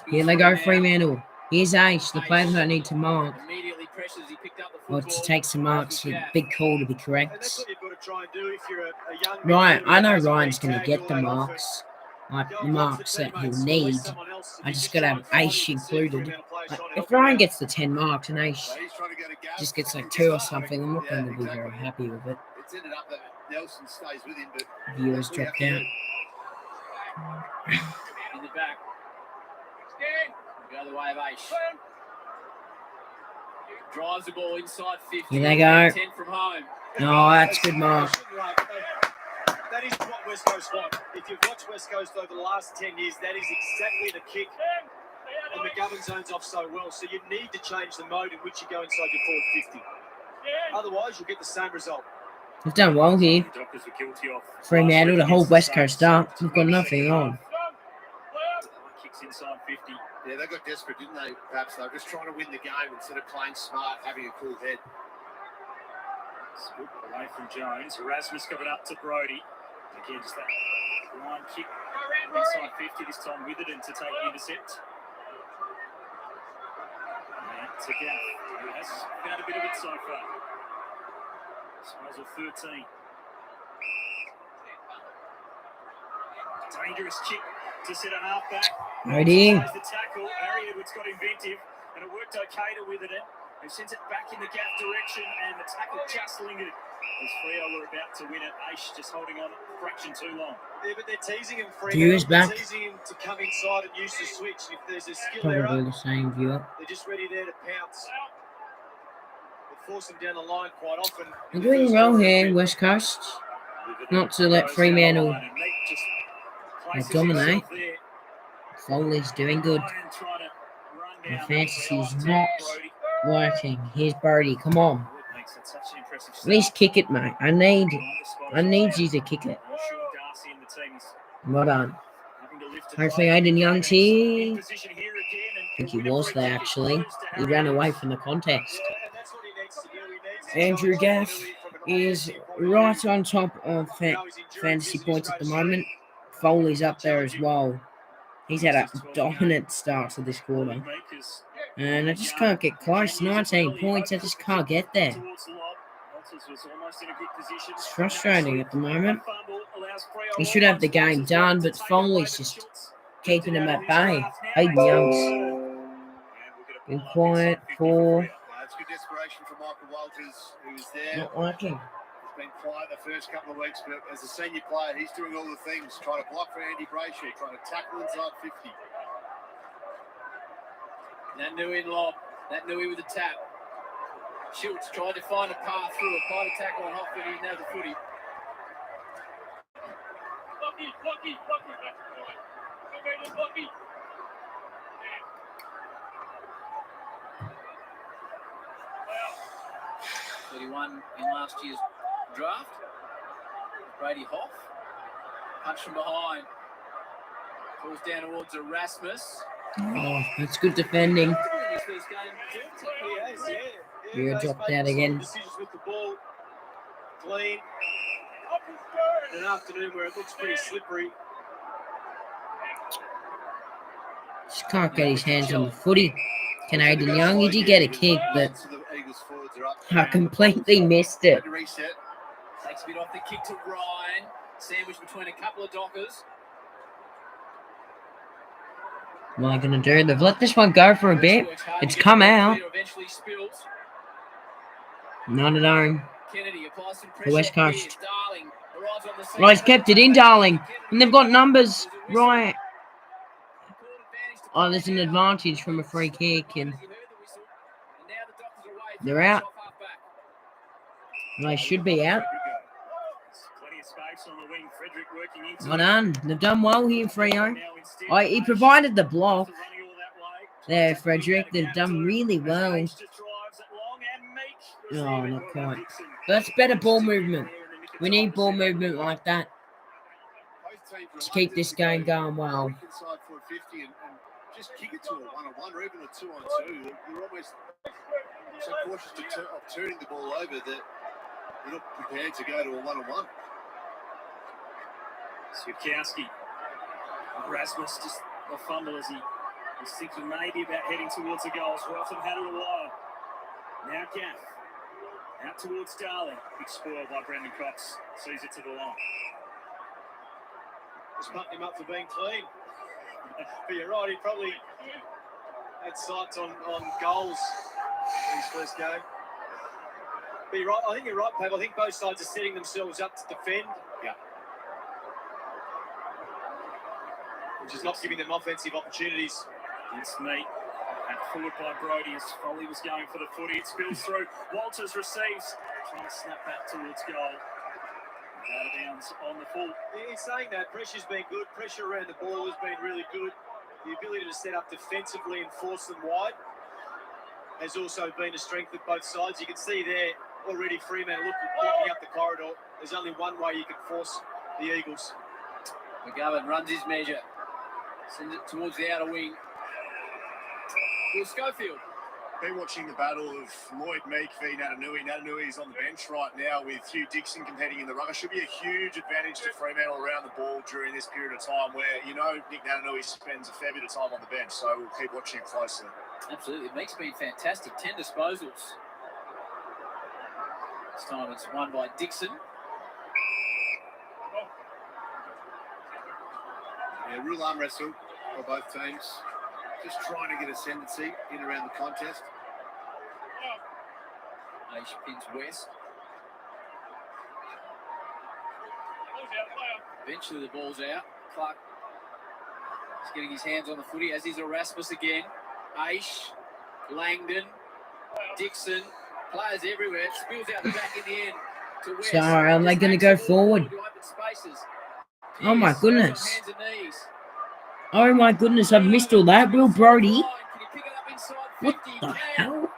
Here they go, Fremantle. Here's Ace, the player that I need to mark. Immediately pressures. He picked up the Or football. to take some marks. A big call to be And that's correct. what you've got to try and do if you're a young Right, midfielder I know that hasn't Ryan's been going to tagged get the all that often. marks. Like Go the and watch marks the that he'll teammates, need. always someone else. If I you just got to try have and find Ace it, see included. Fremantle players Like, trying to if help you Ryan out. gets the 10 marks and Ace So he's trying to go to Gav. just gets like 2 or something, I'm not going to be exactly. very happy with it. It's ended up that Nelson stays with him, but Viewers that's what dropped you have out. to do. In the back. Go the way of Aish. Drives the ball inside 50. Here they go. 10 from home. Oh, that's good mark. That is what West Coast want. If you've watched West Coast over the last 10 years, that is exactly the kick. And McGovern zones off so well. So you need to change the mode in which you go inside your forward 50. Otherwise, you'll get the same result. We've done well here. Doctors were guilty of Fremantle, the whole West Coast up. We've got nothing on. Kicks inside 50. Yeah, they got desperate, didn't they? Perhaps they were just trying to win the game instead of playing smart, having a cool head. Scoop away from Jones. Erasmus coming up to Brody. Again, just that line kick inside 50. This time Witherden to take the intercept. And to Gaff, who has found a bit of it so far. Disposal 13. Dangerous kick to set a half-back. Ready? The tackle. Harry Edwards got inventive, and it worked okay to Witherden. Who sends it back in the Gaff direction, and the tackle just lingered. As Freo were about to win it, Aish just holding on a fraction too long. Yeah, but they're teasing him for Viewers back. They're teasing him to come inside and use the switch. If there's a skill Probably error, the same viewer. they're just ready there to pounce. They force him down the line quite often. We're doing well here, West Coast. Not to let Fremantle dominate. Foley's doing good. The fantasy's not working. Here's Brody. Come on. At least kick it, mate. I need you to kick it. Well done. Hopefully Aiden Young's here. I think he was there actually. He ran away from the contest. Andrew Gaff is right on top of fantasy points at the moment. Foley's up there as well. He's had a dominant start to this quarter. And I just can't get close. 19 points, I just can't get there. It's frustrating at the moment. He should have the game done, but Foley's just keeping him at bay. Aiden Young's been quiet for... It's good desperation from Michael Walters, who's there. Not working. He's been quiet the first couple of weeks, but as a senior player, he's doing all the things. Trying to block for Andy Brayshaw, trying to tackle inside 50. That Nui in lob. That Nui with a tap. Schultz tried to find a path through. Applied a tackle on Hoffman. He didn't have the footy. Lucky. 31 in last year's draft. Brady Hoff. Punch from behind. Falls down towards Erasmus. Oh, that's good defending. In his first game. He has, yeah. You're He's dropped making out some again. Decisions with the ball. Clean. In an afternoon where it looks pretty slippery. Just can't get his hands on the footy. Canadian Young, he did get a kick, but Lots of the Eagles forwards are up. I completely missed it. Had to reset. Takes a bit off the kick to Ryan. Sandwich between a couple of Dockers. What am I going to do? They've let this one go for a bit. It's come out. Eventually spills. Not at home. Kennedy applies some The pressure. West Coast. Darling arrives on the scene. Right, he's kept it in, Darling. And they've got numbers. Right. Oh, there's an advantage from a free kick, and they're out. They should be out. Plenty of space on the wing. Frederick working into Well done. They've done well here, Freo. He provided the block. There, Frederick. They've done really well. Oh, not quite. That's better ball movement. We need ball movement like that to keep this game going well. Inside for a 50 and just kick it to a 1-on-1 or even a 2-on-2. You're always so cautious of turning the ball over that you're not prepared to go to a 1-on-1. Switkowski. Rasmus just a fumble as he was thinking maybe about heading towards the goals. Welton had it a while. Now Gaff. Out towards Darling. Big spoil by Brendan Cox. Sees it to the line. Just putting him up for being clean. But you're right, he probably had sights on goals in his first game. But you're right, I think you're right, Pav. I think both sides are setting themselves up to defend. Yeah. Which is not giving them offensive opportunities. It's neat. And forward by Brody as Foley was going for the footy. It spills through. Walters receives. Trying to snap back towards goal. Out of bounds on the full. He's saying that pressure's been good. Pressure around the ball has been really good. The ability to set up defensively and force them wide has also been a strength of both sides. You can see there already Fremantle looking up the corridor. There's only one way you can force the Eagles. McGovern runs his measure. Sends it towards the outer wing. Will Schofield. Been watching the battle of Lloyd Meek v Natanui. Natanui is on the bench right now with Hugh Dixon competing in the ruck. It should be a huge advantage to Fremantle around the ball during this period of time where, Nick Natanui spends a fair bit of time on the bench, so we'll keep watching it closely. Absolutely. Meek's been fantastic. 10 disposals. This time it's won by Dixon. Yeah, real arm wrestle for both teams. Just trying to get ascendancy in around the contest. Aish pins West. Eventually the ball's out. Clark is getting his hands on the footy, as is Erasmus again. Aish, Langdon, Dixon, players everywhere. It spills out the back in the end to West. Sorry, am I going to go forward? Oh my goodness. Hands and knees. Oh my goodness, I've missed all that. Will Brody. What the hell?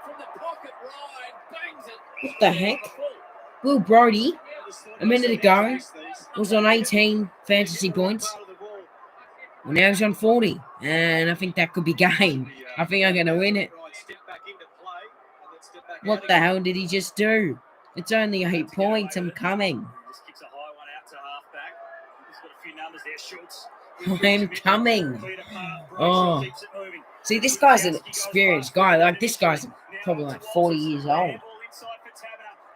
What the heck? Will Brody, a minute ago, was on 18 fantasy points. Well, now he's on 40. And I think that could be game. I think I'm going to win it. What the hell did he just do? It's only 8 points. I'm coming. Just kicks a high one out to halfback. He's got a few numbers there. Schultz. I'm coming. Oh. See, this guy's an experienced guy. Like, this guy's probably like 40 years old.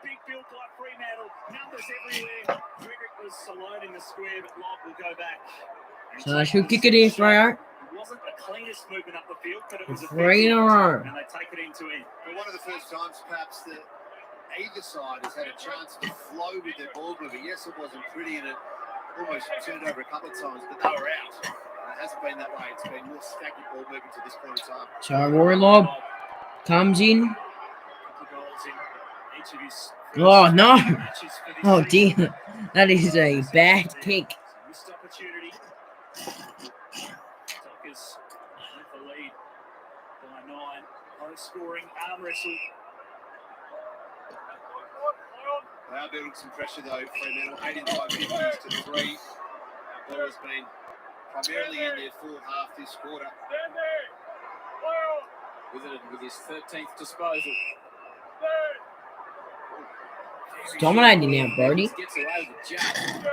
Big build by Fremantle. Numbers everywhere. Frederick was alone in the square, but Lobb will go back. So I should kick it in, Freo. It wasn't the cleanest movement up the field, but it was a 3 in a row. And they take it into end. But one of the first times, perhaps, that either side has had a chance to flow with their ball movement. Yes, it wasn't pretty, and it almost turned over a couple of times, but they were out. It hasn't been that way. It's been more stagnant ball movement to this point in time. So Rory Lobb comes in. Oh no! Oh dear, that is a bad kick. Missed opportunity. Dockers with the lead by 9. Low scoring arm wrestle. They are building some pressure though, Fremantle. 8 inside 50s to 3. ball has been primarily in their full half this quarter. With his 13th disposal. He's dominating now, Brody. Gets away with the jab. I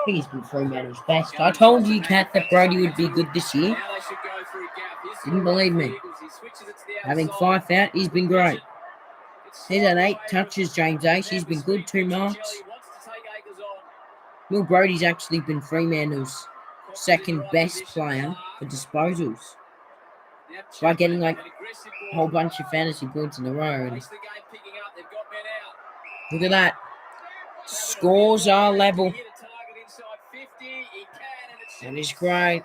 think he's been Fremantle's best. I told you, Kat, that Brody would be good this year. Now they should go through a gap. Here's Didn't believe me. Eagles. He switches it to the Having outside. Fife out, he's been great. It's He's had 8 away. touches, James Ace. He's been good, 2 marks. Jelly wants to take Akers on. Will Brody's actually been Fremantle's second best player for disposals Now by getting like an aggressive a ball. whole bunch of fantasy points in a row. And Makes the game picking up. They've got men out. look at that. Scores are level. Hit a target inside 50. He can, and it's That is great.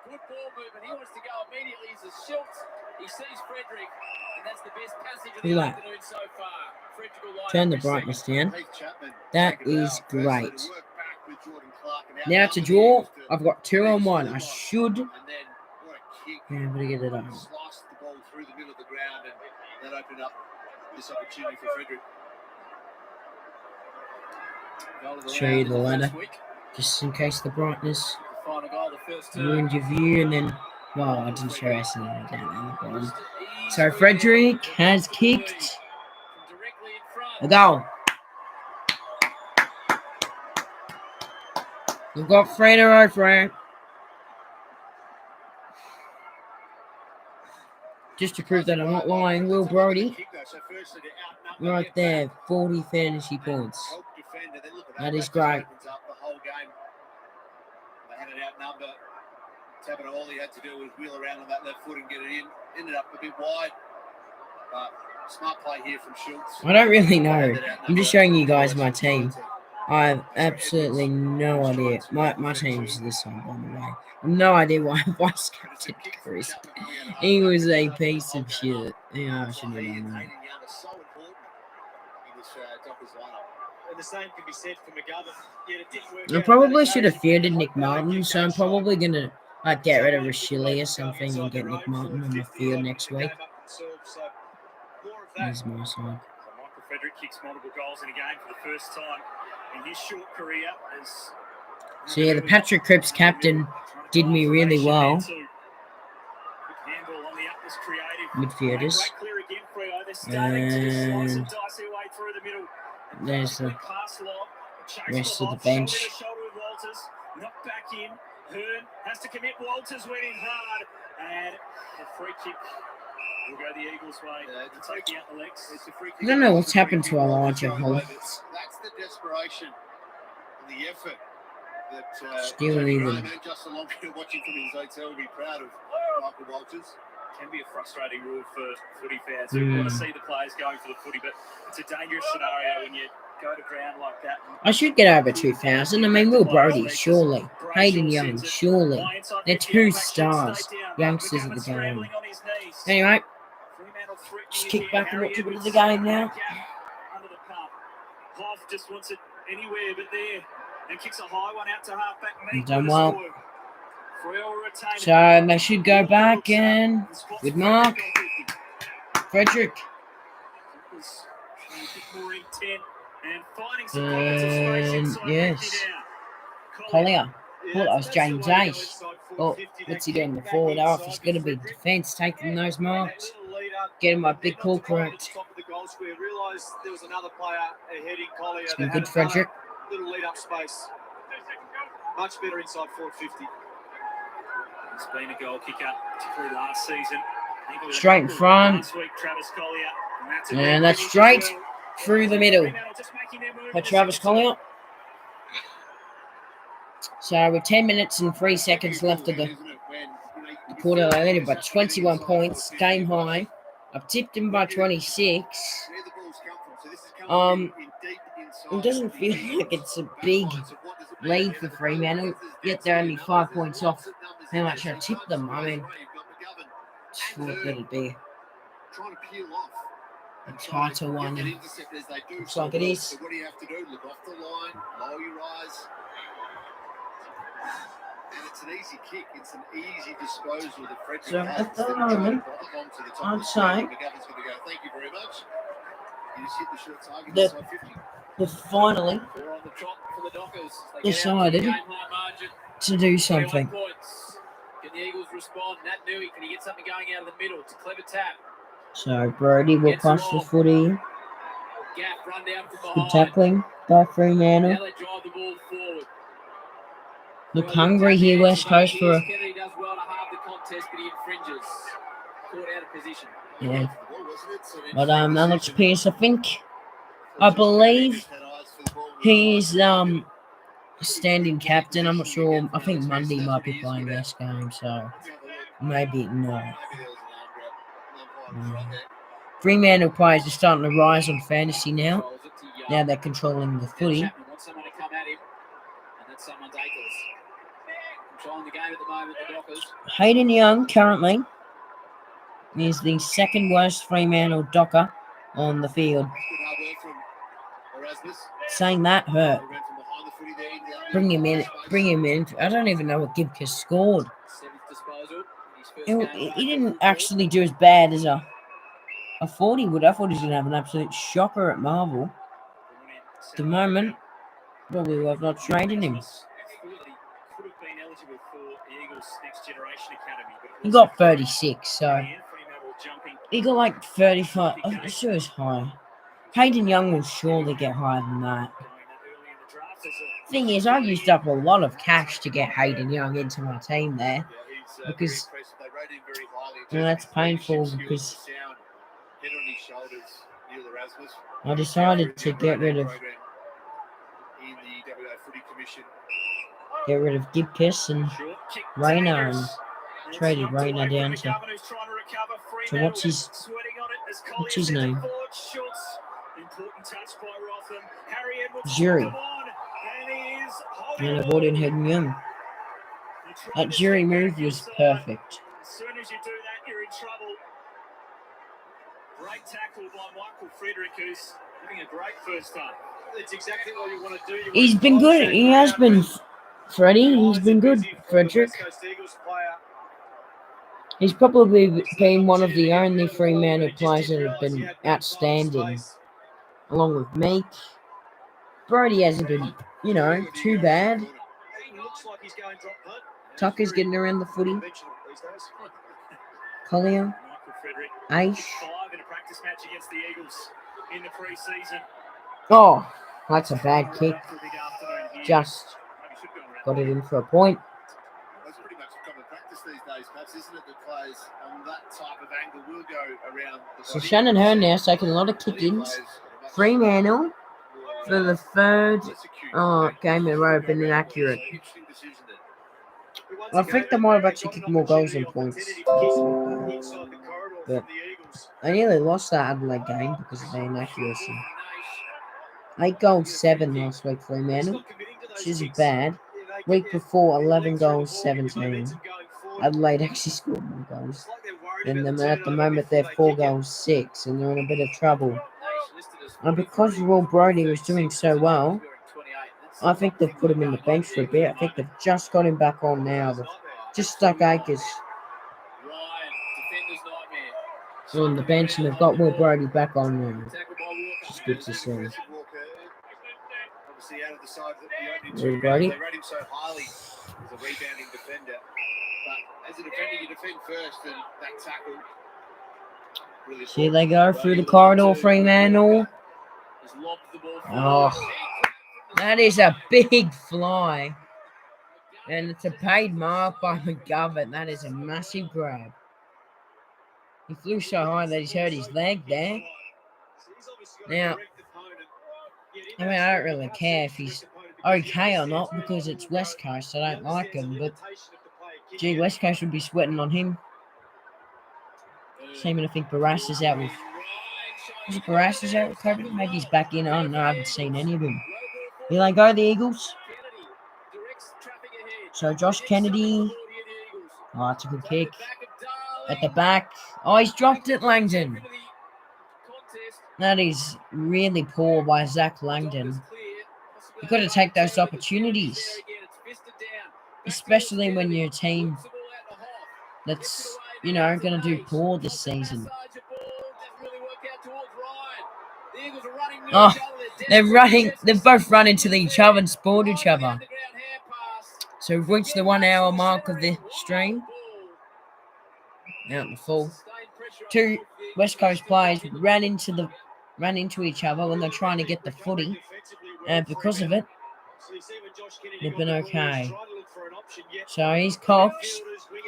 good ball movement. He wants to go immediately. He's a Schultz. He sees Frederick, and that's the best passage of the Look at that. afternoon so far. Frederick will line Turn up the for second. brightness down. Heath Chapman That taken it is out. great. Firstly, to work back with Jordan Clark and Now to outnumber draw. the Eagles to I've got 2 on 1. I score. should. And then what a kick. Yeah, I'm going to get it over. Sliced the ball through the middle of the ground, and that opened up this opportunity for Frederick. Goal of the Show round you in the ladder. first week. Just in case the brightness The final goal, the first term. ruined your view. And then, well, I didn't show us down there at the bottom. Just So easily Frederick there. has From directly kicked in front. a goal. We've got 3 in a row for him. Just to prove that I'm not lying, Will Brody, right there, 40 fantasy points. That is great. Opens up the whole game. They had it outnumber. Tapping all he had to do was wheel around on that left foot and get it in. Ended up a bit wide. But smart play here from Schultz. I don't really know. I'm just showing you guys my team. I have absolutely no idea. My team's this one, by the way. I have no idea why I vice captain Chris. He was a piece of shit. Yeah, I shouldn't have done that. And the same can be said for McGovern. Yet it didn't work I out. probably should have fielded Nick Martin, so I'm probably going to get rid of Rashili or something and get Nick Martin on the field next week. Here's my side. So Michael Frederick kicks multiple goals in a game for the first time in his short career. As So yeah, the Patrick Cripps captain did me really well. Midfielders. And there's the rest of the bench. Not back in. Hearn has to commit. Walters went in hard. And the free kick will go the Eagles' way. Taking out the legs. It's a free kick. I don't know what's happened to Elijah Hall. That's the desperation and the effort that Still Tony even. Graham and Justin Longfield watching from his hotel will be proud of Michael Walters. Can be a frustrating rule for footy fans who want to see the players going for the footy, but it's a dangerous scenario when you go to ground like that. I should get over 2,000. I mean, Will Brody, surely. Hayden Young, surely. They're 2 stars. Youngsters of the game. Anyway, just kick back and look to the game now. Under the pump. Hoff just wants it anywhere but there. And kicks a high one out to halfback. You've done well. So they should go back and with Mark, Frederick, and yes, Collier. Well, that was James Ace. Oh, what's he doing? The forward off. He's going to be defence taking those marks. Getting my big call correct. It's been good, Frederick. Little lead up space. Much better inside 450. It's been a goal kicker, particularly last season. Straight in front. Last week, Travis Collier. And that's straight through the middle by Travis Collier. So with 10 minutes and 3 seconds left of the quarter, they led by 21 points, game high. I've tipped him by 26. It doesn't feel like it's a big lead for Fremantle, yet they're only 5 points off how much I tipped them. I mean, what could it be? A tighter one. Looks like it is. What do you have to do? Look off the line, lower your eyes. And it's an easy kick. It's an easy disposal that Frederick So has. at the moment, I'd say McGovern's going to go, thank you very much. You just hit the short target inside 50. they've finally They're on the trot for the Dockers. They get out to the decided game high margin. to do 21 something. points. Can the Eagles respond? Nat Nui, can he get something going out of the middle? It's a clever tap. So Brody will cross the footy. Gaff run down from Good behind. tackling by Fremantle. Now they drive the ball forward. Look hungry here, West Coast, for a... Kennedy does well to halve the contest, but he infringes. Caught out of position. Yeah. But that looks Pierce, I think. I believe he's standing captain. I'm not sure. I think Monday might be playing this game, so maybe no. Fremantle players are starting to rise on fantasy now. Now they're controlling the footy. Chapman wants someone to come at him, and that's someone's ankles. Controlling the game at the moment, the Dockers. Hayden Young currently is the second worst Fremantle Docker on the field. Saying that hurt. Bring him in. Bring him in. I don't even know what Gibcus scored. He didn't actually do as bad as a 40 would. I thought he was going to have an absolute shocker at Marvel. At the moment, probably would have not traded him. He got 36, so he got like 35. I'm sure it's high. Hayden Young will surely get higher than that. Thing is, I used up a lot of cash to get Hayden Young into my team there, because that's painful, because I decided to get rid of Gibcus and Rayner, and traded Rayner down to what's his name? Jury. And I brought in Hayden Young. That Jury move was perfect. As soon as you do that, you're in trouble. Great tackle by Michael Frederick, who's having a great first half. That's exactly what you want to do. He's been good. He has been, Freddie. He's been good, Frederick. He's probably been one of the only Fremantle players that have been outstanding, along with Meek. Brody hasn't been, too bad. Tucker's getting around the footy. Collier, Aish. Oh, that's a bad kick. Just got it in for a point. That's pretty much a common practice these days, perhaps, isn't it? That players on that type of angle will go around the So Shannon Hearn now is taking a lot of kick-ins. Fremantle for the third game in a row have been inaccurate. I think they might have actually kicked more goals than points. But they nearly lost that Adelaide game because of their inaccuracy. 8 goals, 7 last week for Fremantle, which isn't bad. Week before, 11 goals, 17. Adelaide actually scored more goals than them. At the moment, they're 4 goals, 6, and they're in a bit of trouble. And because Will Brody was doing so well, I think they've put him in the bench for a bit. I think they've just got him back on now. They've just stuck Akers on the bench, and they've got Will Brody back on now. It's good to see. Will Brody. They rate him so highly as a rebounding defender. But as a defender, you defend first, and that tackle really. Here they go through the corridor, Fremantle. Oh, that is a big fly. And it's a paid mark by McGovern. That is a massive grab. He flew so high that he's hurt his leg there. Now, I don't really care if he's okay or not, because it's West Coast. I don't like him, but gee, West Coast would be sweating on him. Same, I think Barras is out with. Is it Barras is out with COVID? Maybe he's back in. I don't know. I haven't seen any of him. Here they go, the Eagles. So Josh Kennedy. Oh, that's a good kick. At the back. Oh, he's dropped it, Langdon. That is really poor by Zach Langdon. You've got to take those opportunities. Especially when you're a team that's, going to do poor this season. Oh, they're both run into each other and spawned each other. So we've reached the 1 hour mark of the stream. Out in the full. Two West Coast players ran into each other when they're trying to get the footy. And because of it, they've been okay. So he's Cox.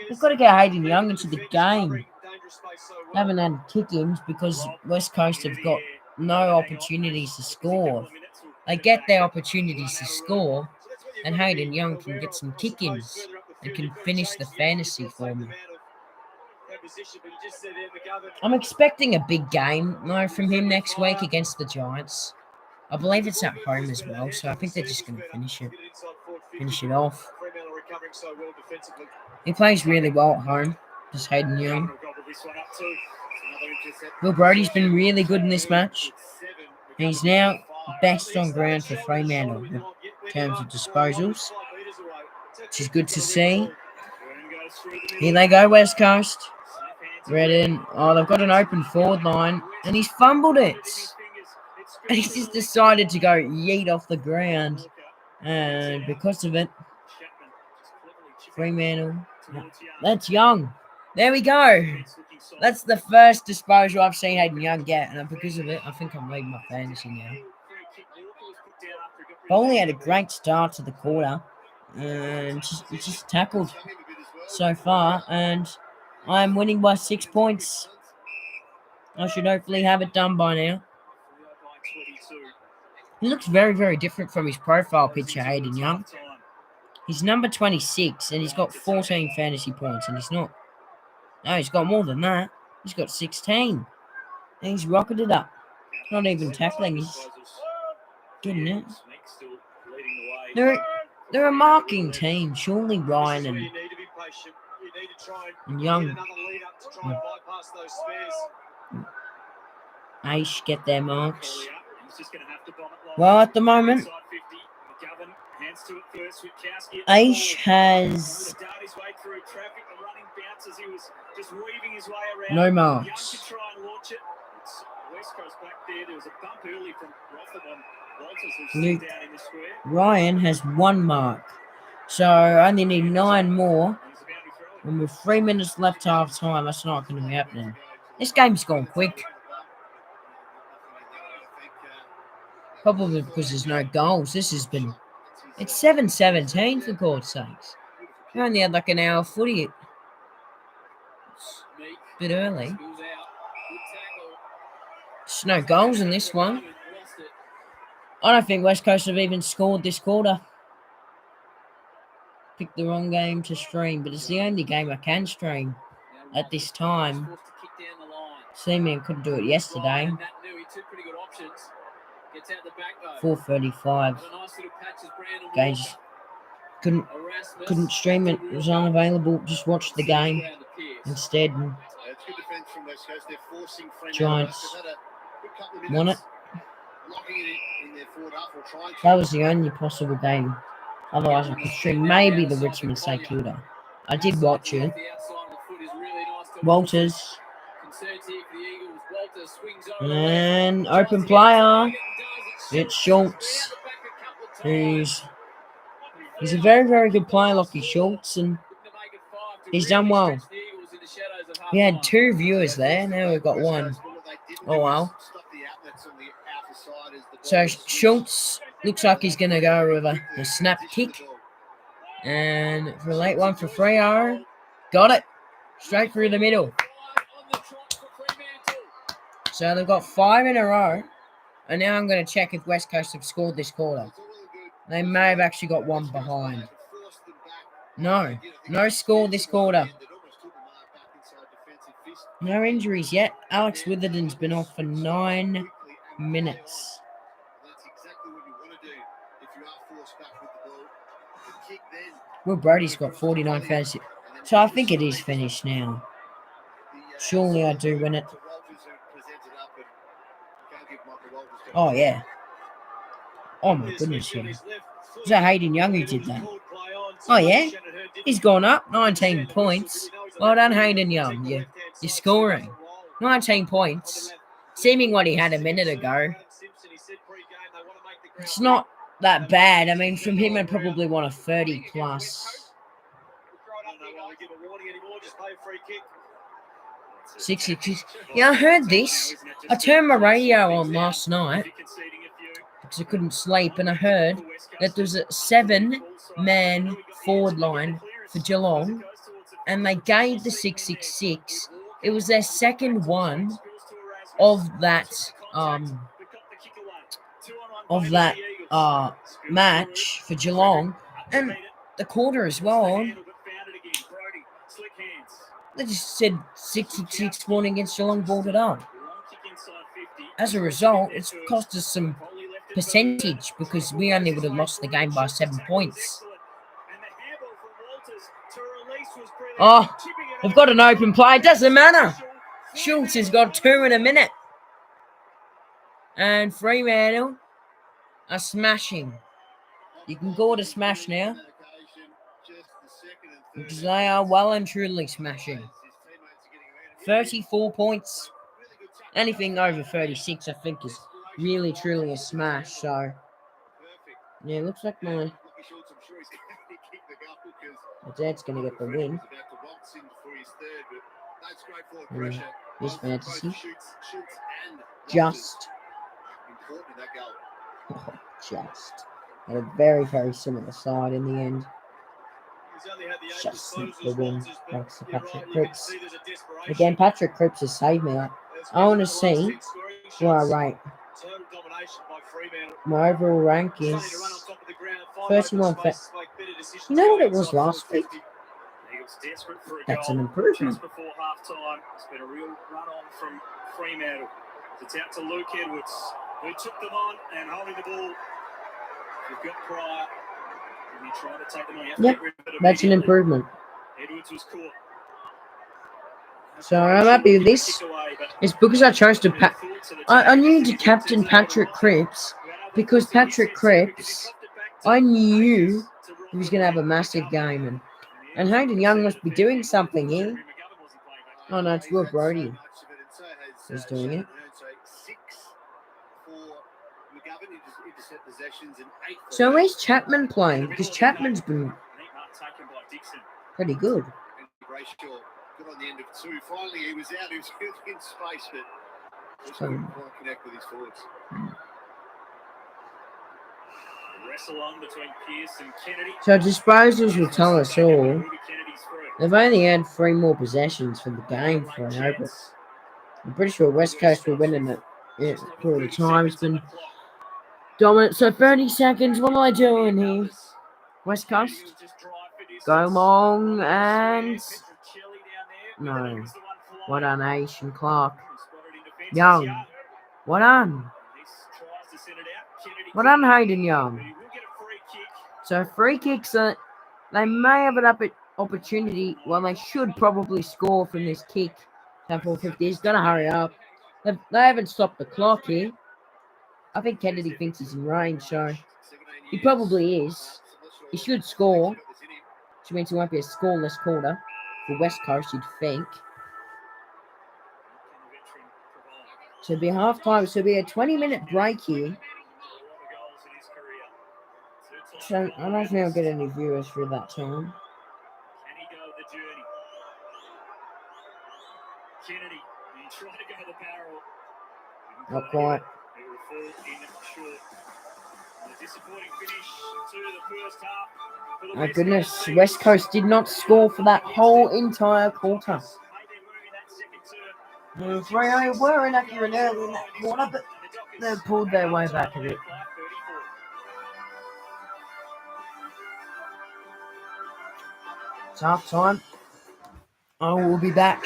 We've got to get Hayden Young into the game. They haven't had kick-ins because West Coast have got no opportunities to score. They get their opportunities to score, and Hayden Young can get some kick-ins and can finish the fantasy for me. I'm expecting a big game from him next week against the Giants. I believe it's at home as well, so I think they're just going to finish it off. He plays really well at home, just Hayden Young. Will Brodie's been really good in this match. He's now best on ground for Fremantle in terms of disposals, which is good to see. Here they go, West Coast. Redden. Oh, they've got an open forward line, and he's fumbled it. And he's just decided to go yeet off the ground. And because of it, Fremantle. That's Young. There we go. That's the first disposal I've seen Hayden Young get. And because of it, I think I'm leading my fantasy now. Bowley had a great start to the quarter. And just tackled so far. And I'm winning by 6 points. I should hopefully have it done by now. He looks very, very different from his profile picture, Hayden Young. He's number 26, and he's got 14 fantasy points, and he's not... No, he's got more than that. He's got 16. And he's rocketed up. Not even tackling, he's getting it. They're a marking team. Surely Ryan and Young... Aish get their marks. Well, at the moment, Aish has no marks. Ryan has 1 mark. So I only need 9 more. And with 3 minutes left half time, that's not going to be happening. This game's gone quick. Probably because there's no goals. It's 7-17 for God's sakes. We only had like an hour footy. It's a bit early. There's no goals in this one. I don't think West Coast have even scored this quarter. Picked the wrong game to stream, but it's the only game I can stream at this time. Seaman couldn't do it yesterday. 4:35. Guys, couldn't stream it. It was unavailable. Just watched the game instead. Giants won it. That was the only possible game. Otherwise, I could stream maybe the Richmond St Kilda. I did watch it. Walters. And open player. It's Schultz. He's a very, very good player, Lockie Schultz, and he's done well. We had 2 viewers there, now we've got 1. Oh well. So Schultz looks like he's going to go with a snap kick. And for a late one for Freo. Got it. Straight through the middle. So they've got 5 in a row. And now I'm going to check if West Coast have scored this quarter. They may have actually got 1 behind. No score this quarter. No injuries yet. Alex Witherden's been off for 9 minutes. Will Brodie's got 49 fantasy. So I think it is finished now. Surely I do win it. Oh, yeah. Oh, my goodness, yeah. Was that Hayden Young who did that? Oh, yeah? He's gone up. 19 points. Well done, Hayden Young. You're scoring. 19 points. Seeming what he had a minute ago. It's not that bad. I mean, from him, I'd probably want a 30 plus. Don't know why we give a warning anymore. Just play a free kick. 66. Yeah, I heard this. I turned my radio on last night because I couldn't sleep, and I heard that there's a 7-man forward line for Geelong, and they gave the 666. It was their second one of that match for Geelong, and the quarter as well. They just said 666 won against Geelong, balled it up. As a result, it's cost us some percentage because we only would have lost the game by 7 points. Oh, we've got an open play. It doesn't matter. Schultz has got 2 in a minute. And Fremantle are smashing. You can call it a smash now, because they are well and truly smashing. 34 points. Anything over 36, I think, is really, truly a smash. So, yeah, it looks like my dad's going to get the win. This fantasy. Just. At a very, very similar side in the end. Just the win thanks to Patrick Cripps. Again, Patrick Cripps has saved me. I want to see where I rate. My overall rank is 31. You know what it was last week? That's an improvement. Just before half time, it's been a real run on from Fremantle. It's out to Luke Edwards, who took them on and holding the ball. You've got Pryor. And you try to take them on. Yep, that's an improvement. Edwards was caught. So I'm happy with this. It's because I chose to I knew to captain Patrick Cripps because Patrick Cripps, I knew he was going to have a massive game, and Hayden Young must be doing something here. Oh no, it's Will Brody who's doing it. So where's Chapman playing? Because Chapman's been pretty good. Good on the end of 2. Finally, he was out. He was in space, but just couldn't quite connect with his forwards. Wrestle on between Pearce and Kennedy. So disposals will tell us all. They've only had 3 more possessions for the game for an open. I'm pretty sure West Coast were winning it for the time. It's been dominant. So 30 seconds. What am I doing here? West Coast. Go long and no. What on Aish and Clark? Young. What on? What on Hayden Young? So free kicks are, they may have an opportunity. Well, they should probably score from this kick. 10-4-50. He's got to hurry up. They haven't stopped the clock here. I think Kennedy thinks he's in range, so he probably is. He should score, which means it won't be a scoreless quarter for West Coast, you'd think. So it'll be half time. So it'll be a 20-minute break here. So I don't think I'll get any viewers for that time. Can he go the journey? Kennedy, he tried to go the barrel. Not quite. It will fall in short. A disappointing finish to the first half. For the My goodness, West Coast did not score for that whole entire quarter. They were inaccurate early in that quarter, but they pulled their way back a bit. It's half time. I will be back.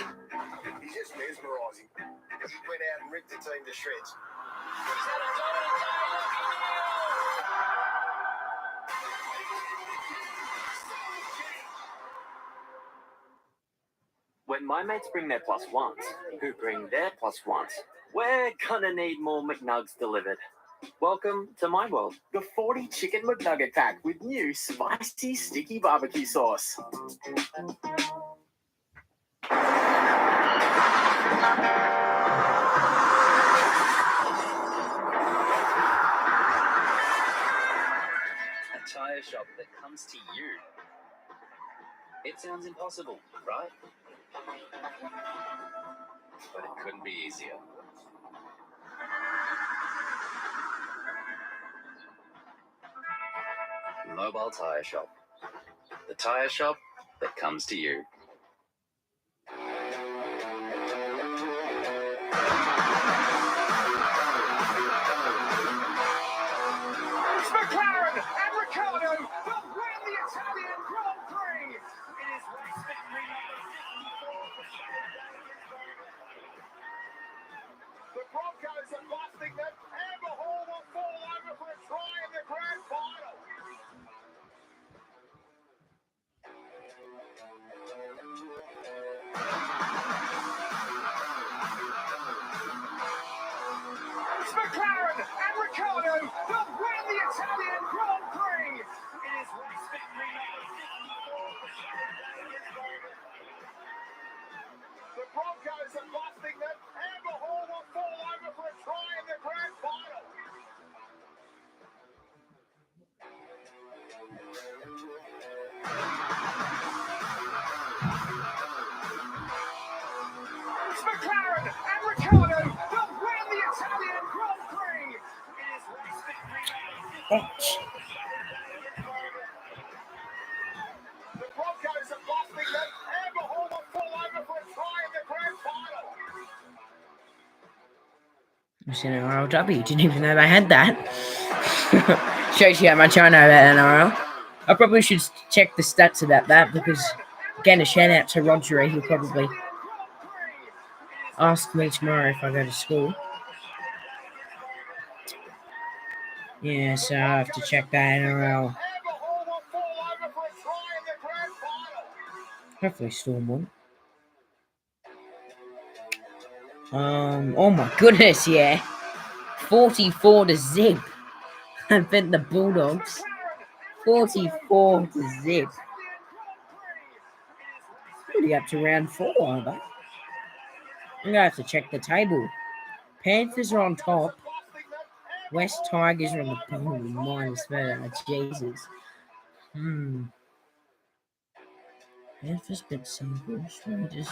He's just mesmerising. He went out and ripped the team to shreds. When my mates bring their plus ones, who bring their plus ones, we're gonna need more McNugs delivered. Welcome to my world. The 40 chicken McNugget pack with new spicy sticky barbecue sauce. tyre shop that comes to you. It sounds impossible, right? But it couldn't be easier. Mobile Tyre Shop. The tyre shop that comes to you. It's McLaren and Ricciardo will win the Italian Grand Prix. It is race victory number 54 for the Broncos are busting them. Amber Hall will fall over for a try in the grand final. It's McLaren and Ricciardo will win the Italian Grand Prix. It is race victory number 54 the Broncos are busting them. Amber Hall will fall over for a try in the grand final. It's McLaren and Ricciardo will win the Italian Grand Prix. It is race victory number 54 the Broncos are busting them. Amber Hall will fall over for a try in the grand final. It's an NRLW. Didn't even know they had that. Shows you how much I know about NRL. I probably should check the stats about that because, again, a shout out to Roger. He'll probably ask me tomorrow if I go to school. Yeah, so I have to check that NRL. Hopefully Storm won. Oh my goodness, yeah. 44-0. I bet the Bulldogs. 44-0. Pretty up to round 4, aren't they? I'm gonna have to check the table. Panthers are on top. West Tigers are on the bottom. Minus that. Jesus. Panthers bit simple. Strangers.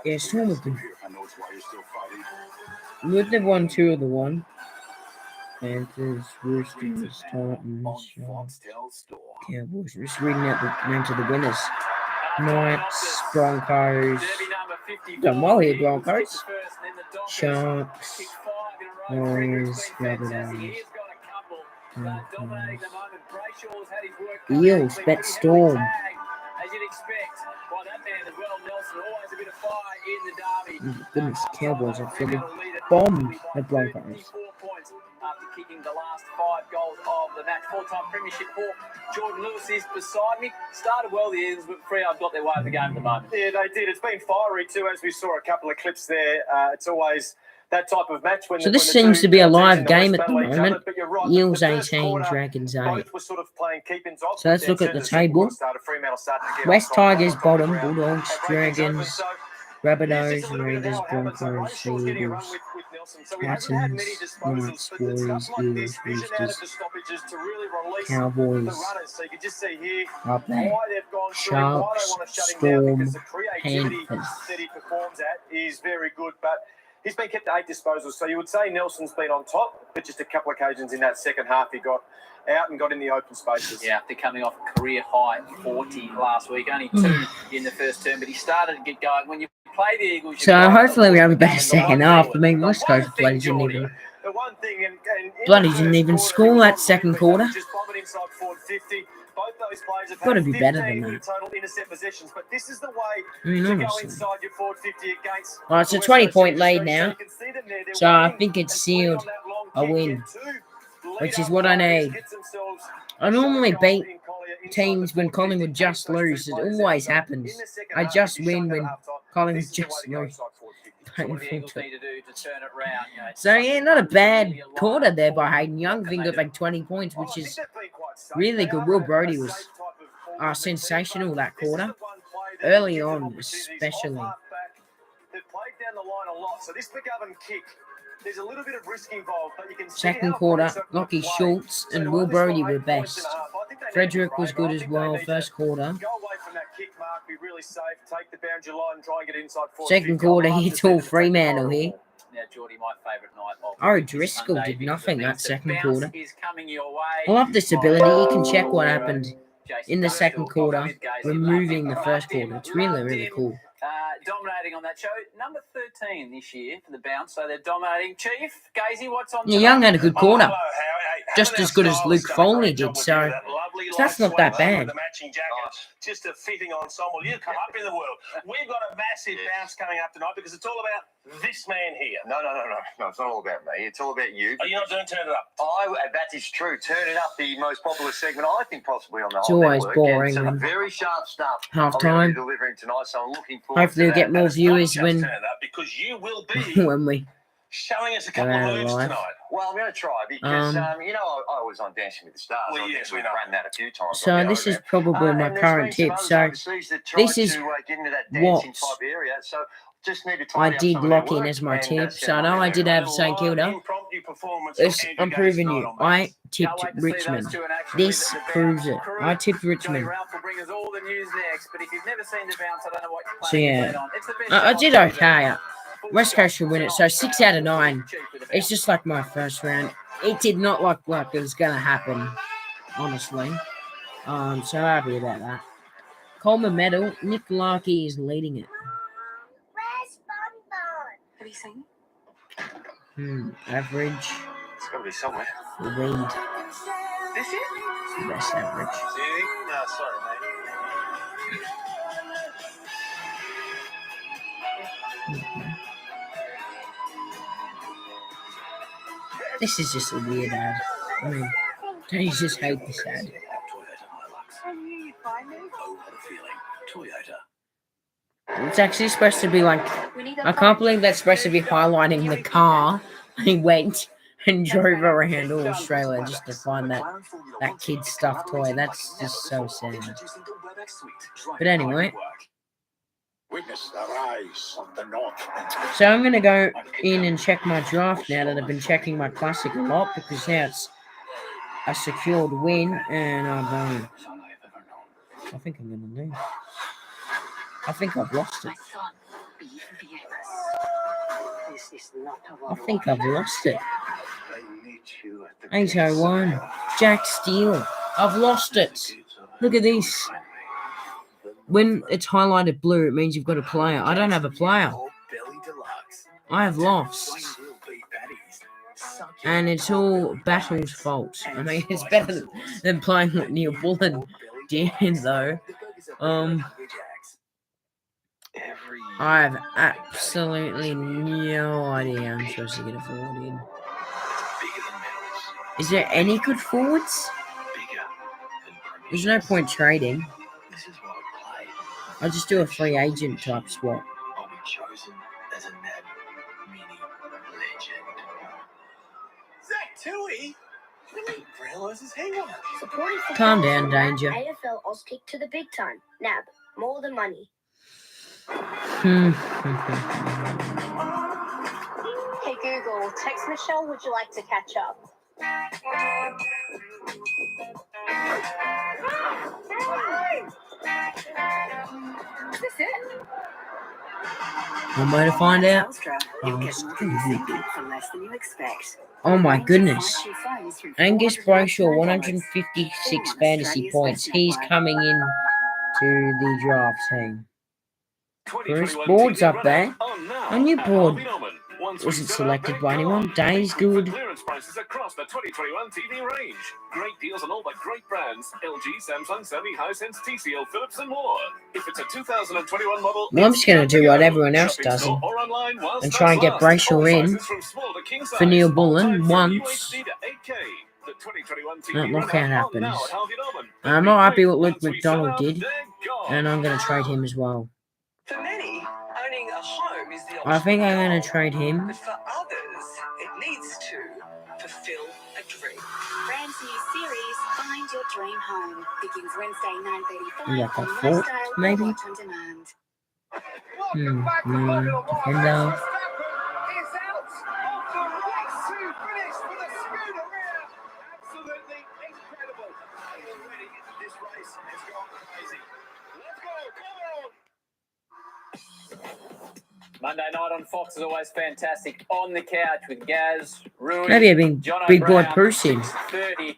Yeah, Storm have been. Would have won 2 of the 1. Panthers, Roosters, Titans, Cowboys. We're just reading out the names of the winners. Knights, Broncos. Done well here, Broncos. Sharks, Warriors, Rabbitohs. Eels, bet Storm. As you'd expect, by that man as well, Nelson. Always a bit of fire in the derby. Oh my goodness, Cowboys have really bombed the Broncos. 4 points after kicking the last 5 goals of the match. 4-time premiership hawk Jordan Lewis is beside me. Started well the Eagles, but Freo got their way of the game at the moment. Yeah, they did. It's been fiery too, as we saw a couple of clips there. It's always that type of match when. So this seems to be a live game at the moment. Eels 18, Dragons 8. Sort of playing keep-ins off. So let's look at the table. West Tigers bottom, Bulldogs, Dragons, Rabbitohs, Raiders, Broncos, Eagles, Titans, Knights, Warriors, Eagles, Roosters, Cowboys, up there, Sharks, Storm, Panthers. That he performs at is very good, but he's been kept to 8 disposals, so you would say Nelson's been on top, but just a couple of occasions in that second half he got out and got in the open spaces. Yeah, they're coming off a career high 40 last week, only 2 in the first term, but he started to get going. When you play the Eagles, so hopefully we have a better second half. I mean, West Coast bloody didn't even score that second quarter. Got to be better than that. I mean, honestly. Well, it's a 20-point lead now, so I think it's sealed a win, which is what I need. I normally beat teams when Collingwood just lose. It always happens. I just win when Collingwood just lose. So yeah, not a bad quarter there by Hayden Young. I think got like 20 points, which is really good. Will Brodie was sensational that quarter. Early on, especially. run a lot. So this McGovern kick, there's a little bit of risk involved, but you can see Second how quarter, close Lockie play. Schultz So and to Will run this Brodie by were 8 points and best. a half, I think they need Frederick to was break, good but I as think they well, need to first quarter. go away from that kick mark, be really safe, take the boundary line, and try and get inside 40. Second quarter, he tore Fremantle here. Now, Geordie, my favourite night of Oh, the Driscoll Sunday, did because nothing it that means the second bounce quarter. is coming your way. I love this ability. You can check what happened Jason in the Dunstall, second quarter, with Gazy, removing the loved first him, quarter. It's really, loved really him. cool. Dominating on that show. Number 13 this year for the bounce, so they're dominating. Chief, Gazy, what's on Yeah, tonight? Young had a good quarter. Hello, Howie. Hey, Just haven't as our good as stylists Luke done a Foley great did, job with so you with that lovely that's light not that sweater bad. with the matching jacket. Just a fitting ensemble. You come up in the world. We've got a massive bounce coming up tonight because it's all about this man here. No, it's not all about me. It's all about you. Are you not doing Turn It Up? That is true. Turn It Up, the most popular segment, I think, possibly on the It's whole always network. boring And when some very sharp stuff. halftime. Delivering tonight, so I'm looking forward Hopefully to we'll get that. more viewers when Turn It Up because you will be when we showing us a go couple out of of moves live. tonight. Well, I'm going to try because, I was on Dancing with the Stars. Well, I think yes, we we've know. run that a few times. So this is probably my current tip. So this is what just need to I did lock in as my tip. So I know I did have St Kilda. I'm proving you. I tipped Richmond. This proves it. I tipped Richmond. Ralph will bring us all the news next, but if you've never seen the bounce, I don't know what you're So planning to yeah, bet on. It's the best I show did on okay. West Coast should win it. So 6 out of 9. It's just like my first round. It did not look like it was going to happen, honestly. So happy about that. Coleman medal. Nick Larkey is leading it. Where's Bonbon? Have you seen it? Average. It's got to be somewhere. Lead. This it? It's the best average. No, sorry, mate. This is just a weird ad. I mean, don't you just hate this ad? It's actually supposed to be like, I can't believe that's supposed to be highlighting the car he went and drove around all Australia just to find that kid's stuffed toy. That's just so sad. But anyway. So I'm going to go in and check my draft now that I've been checking my classic a lot because now it's a secured win and I think I'm going to lose. I think I've lost it. I think I've lost it. 801. Jack Steele. I've lost it. Look at this. When it's highlighted blue, it means you've got a player. I don't have a player. I have lost. And it's all Battle's fault. I mean, it's better than playing what Neil Bullen did, though. I have absolutely no idea I'm supposed to get a forward in. Is there any good forwards? There's no point trading. I'll just do a free agent type swap. Calm down, Danger. AFL Auskick to the big time. NAB. More than money. Hey Google, text Michelle, would you like to catch up? Is this it? One way to find out. Oh my goodness. Angus Brayshaw, 156 fantasy points. He's coming in to the draft team. Bruce Board's up there. A new board. Wasn't selected by anyone. Day's good. Clearance prices across the 2021 TV range. Great deals on all the great brands. LG, Samsung, Sony, Hisense, TCL, Philips, and more. If it's a 2021 model, Well, I'm just going to do what everyone else does and try and get Brayshaw in for Neil Bullen once that lockout happens. I'm not happy what Luke McDonald did, and I'm going to trade him as well. For many, owning a home is the I think I'm going to trade him. But for others, it needs to fulfill a dream. Brand new series, Find Your Dream Home, begins Wednesday 9:35 Yeah, on Fort, Lifestyle maybe. or Watch on Demand. No. Defender. race has gone crazy. Let's go, come on! Monday night on Fox is always fantastic. On the couch with Gaz, Rui, Maybe having John Big Boy O'Brien, Bruce in. 6:30.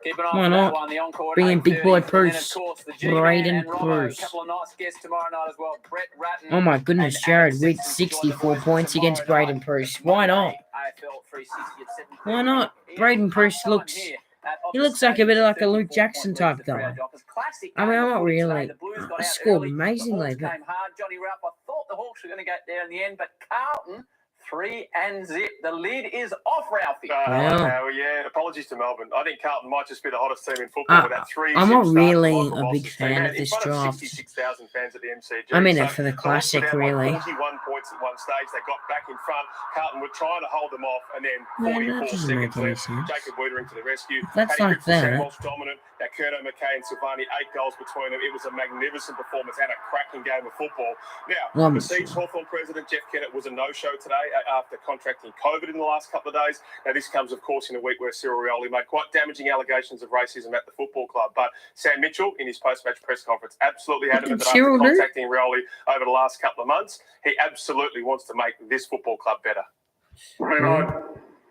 Keep an eye Why for not? that one. The encore at Bring in Big Boy 8:30. And then, of Bruce. course, the G-Man Braden and Robbo. Bruce. A couple of nice guests tomorrow night as well. Brett Ratton. Oh my goodness, and Jared Alex with Simpson to join the 64 boys points tomorrow against Braden night. Bruce. It's Why not? Monday, AFL 360 at 7:30. Why not? It is Braden Bruce half-time looks... here at He Optus looks like a Stadium. bit like a Luke 34 Jackson point lead type to the Freo guy. Dockers. Classic I mean, game I'm of not footy today. really. The Blues got I out scored early. amazingly, The Hawks came hard. Johnny Ralph, I thought the Hawks were going to get there in the end, but Carlton 3 and zip. The lid is off, Ralphie. Yeah, apologies to Melbourne. I think Carlton might just be the hottest team in football with that 3 I'm zip not start to really Michael a big Boss's fan team. of In this front of draft. 66,000 fans at the MCG. I'm in So it for the the Hawks were classic, down by really. 41 points at one stage. They got back in front. Carlton were trying to hold them off, and then Yeah, 44 that doesn't make seconds any left. sense. Jacob Wiedering to the rescue. That's Paddy like Cripps and Sam that. Walsh dominant. Now, Curto, McKay and Silvani, 8 goals between them. It was a magnificent performance and a cracking game of football. Now, Besieged Hawthorn president Jeff Kennett was a no-show today after contracting COVID in the last couple of days. Now, this comes, of course, in a week where Cyril Rioli made quite damaging allegations of racism at the football club. But Sam Mitchell, in his post-match press conference, absolutely adamant that after contacting Rioli over the last couple of months, he absolutely wants to make this football club better.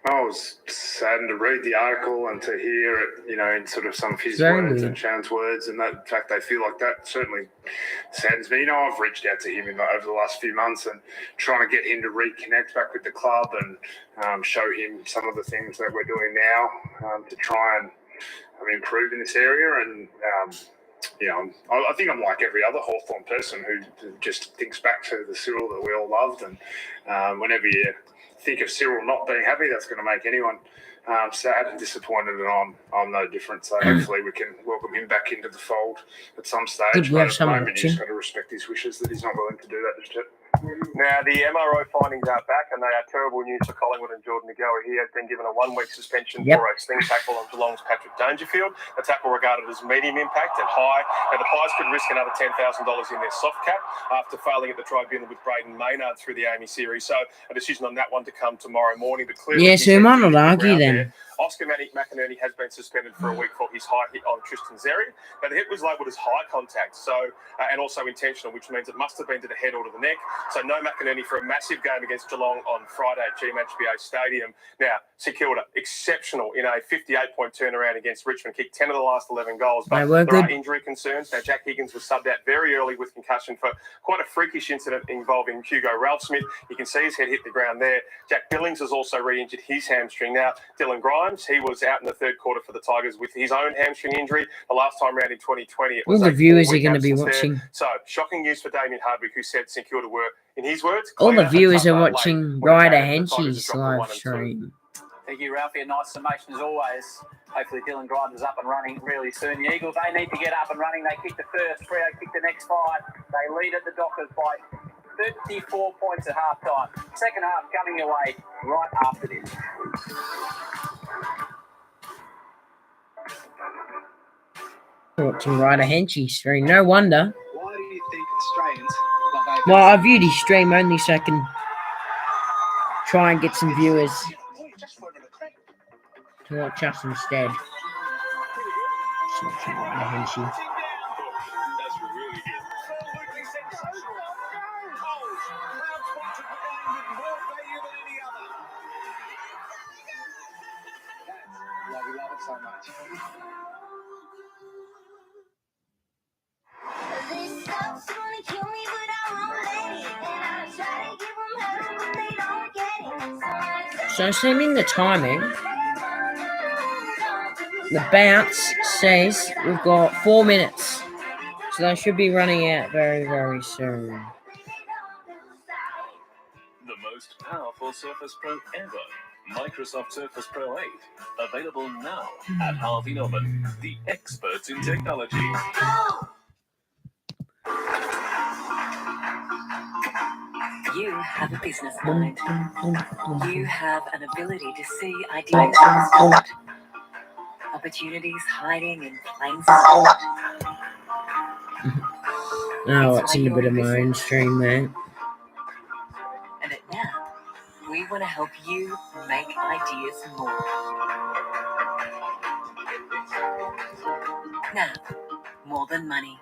I was saddened to read the article and to hear it, in sort of some of his words and Shannon's words, and that in fact they feel like that certainly saddens me. I've reached out to him over the last few months and trying to get him to reconnect back with the club and show him some of the things that we're doing now to try and improve in this area. And I think I'm like every other Hawthorn person who just thinks back to the Cyril that we all loved, and whenever you think of Cyril not being happy, that's going to make anyone sad and disappointed, and I'm no different. So hopefully we can welcome him back into the fold at some stage. Good, we but have at the moment, option. he's got to respect his wishes that he's not willing to do that just yet. Now, the MRO findings are back, and they are terrible news for Collingwood and Jordan Nagoa. He has been given a 1-week suspension for a sling tackle on Geelong's Patrick Dangerfield. A tackle regarded as medium impact and high. And the Pies could risk another $10,000 in their soft cap after failing at the tribunal with Braden Maynard through the AAMI series. So a decision on that one to come tomorrow morning. But clearly, so we might not argue then. Oscar McInerney has been suspended for a week for his high hit on Tristan Xerri. But the hit was labelled as high contact, and also intentional, which means it must have been to the head or to the neck. So no McInerney for a massive game against Geelong on Friday at GMHBA Stadium. Now, St Kilda, exceptional in a 58-point turnaround against Richmond, kicked 10 of the last 11 goals. But there are injury concerns. Now, Jack Higgins was subbed out very early with concussion for quite a freakish incident involving Hugo Ralphsmith. You can see his head hit the ground there. Jack Billings has also re-injured his hamstring. Now, Dylan Grimes, he was out in the third quarter for the Tigers with his own hamstring injury. The last time round in 2020, it was all the viewers are going to be watching. So, shocking news for Damien Hardwick, who said St Kilda were, in his words, all the viewers are watching Ryder Henschy's live stream. Thank you, Ralphie. A nice summation as always. Hopefully Dylan Grimes is up and running really soon. The Eagles, they need to get up and running. They kick the first, Freo kick the next 5. They lead at the Dockers by 34 points at half-time. Second half coming away right after this. Watching Ryder Henschy's stream. No wonder. Why do you think Australians... Well, I viewed his stream only so I can try and get some viewers to watch us instead. Watching Ryder Henschy. We love it so much. So assuming the timing, the bounce says we've got 4 minutes. So they should be running out very, very soon. The most powerful Surface Pro ever. Microsoft Surface Pro 8. Available now at Harvey Norman, the experts in technology. You have a business mind. You have an ability to see ideas from sport. Opportunities hiding in plain sport. Oh, watching a bit of my own stream there. And at NAP, we want to help you make ideas more. Snap. More than money.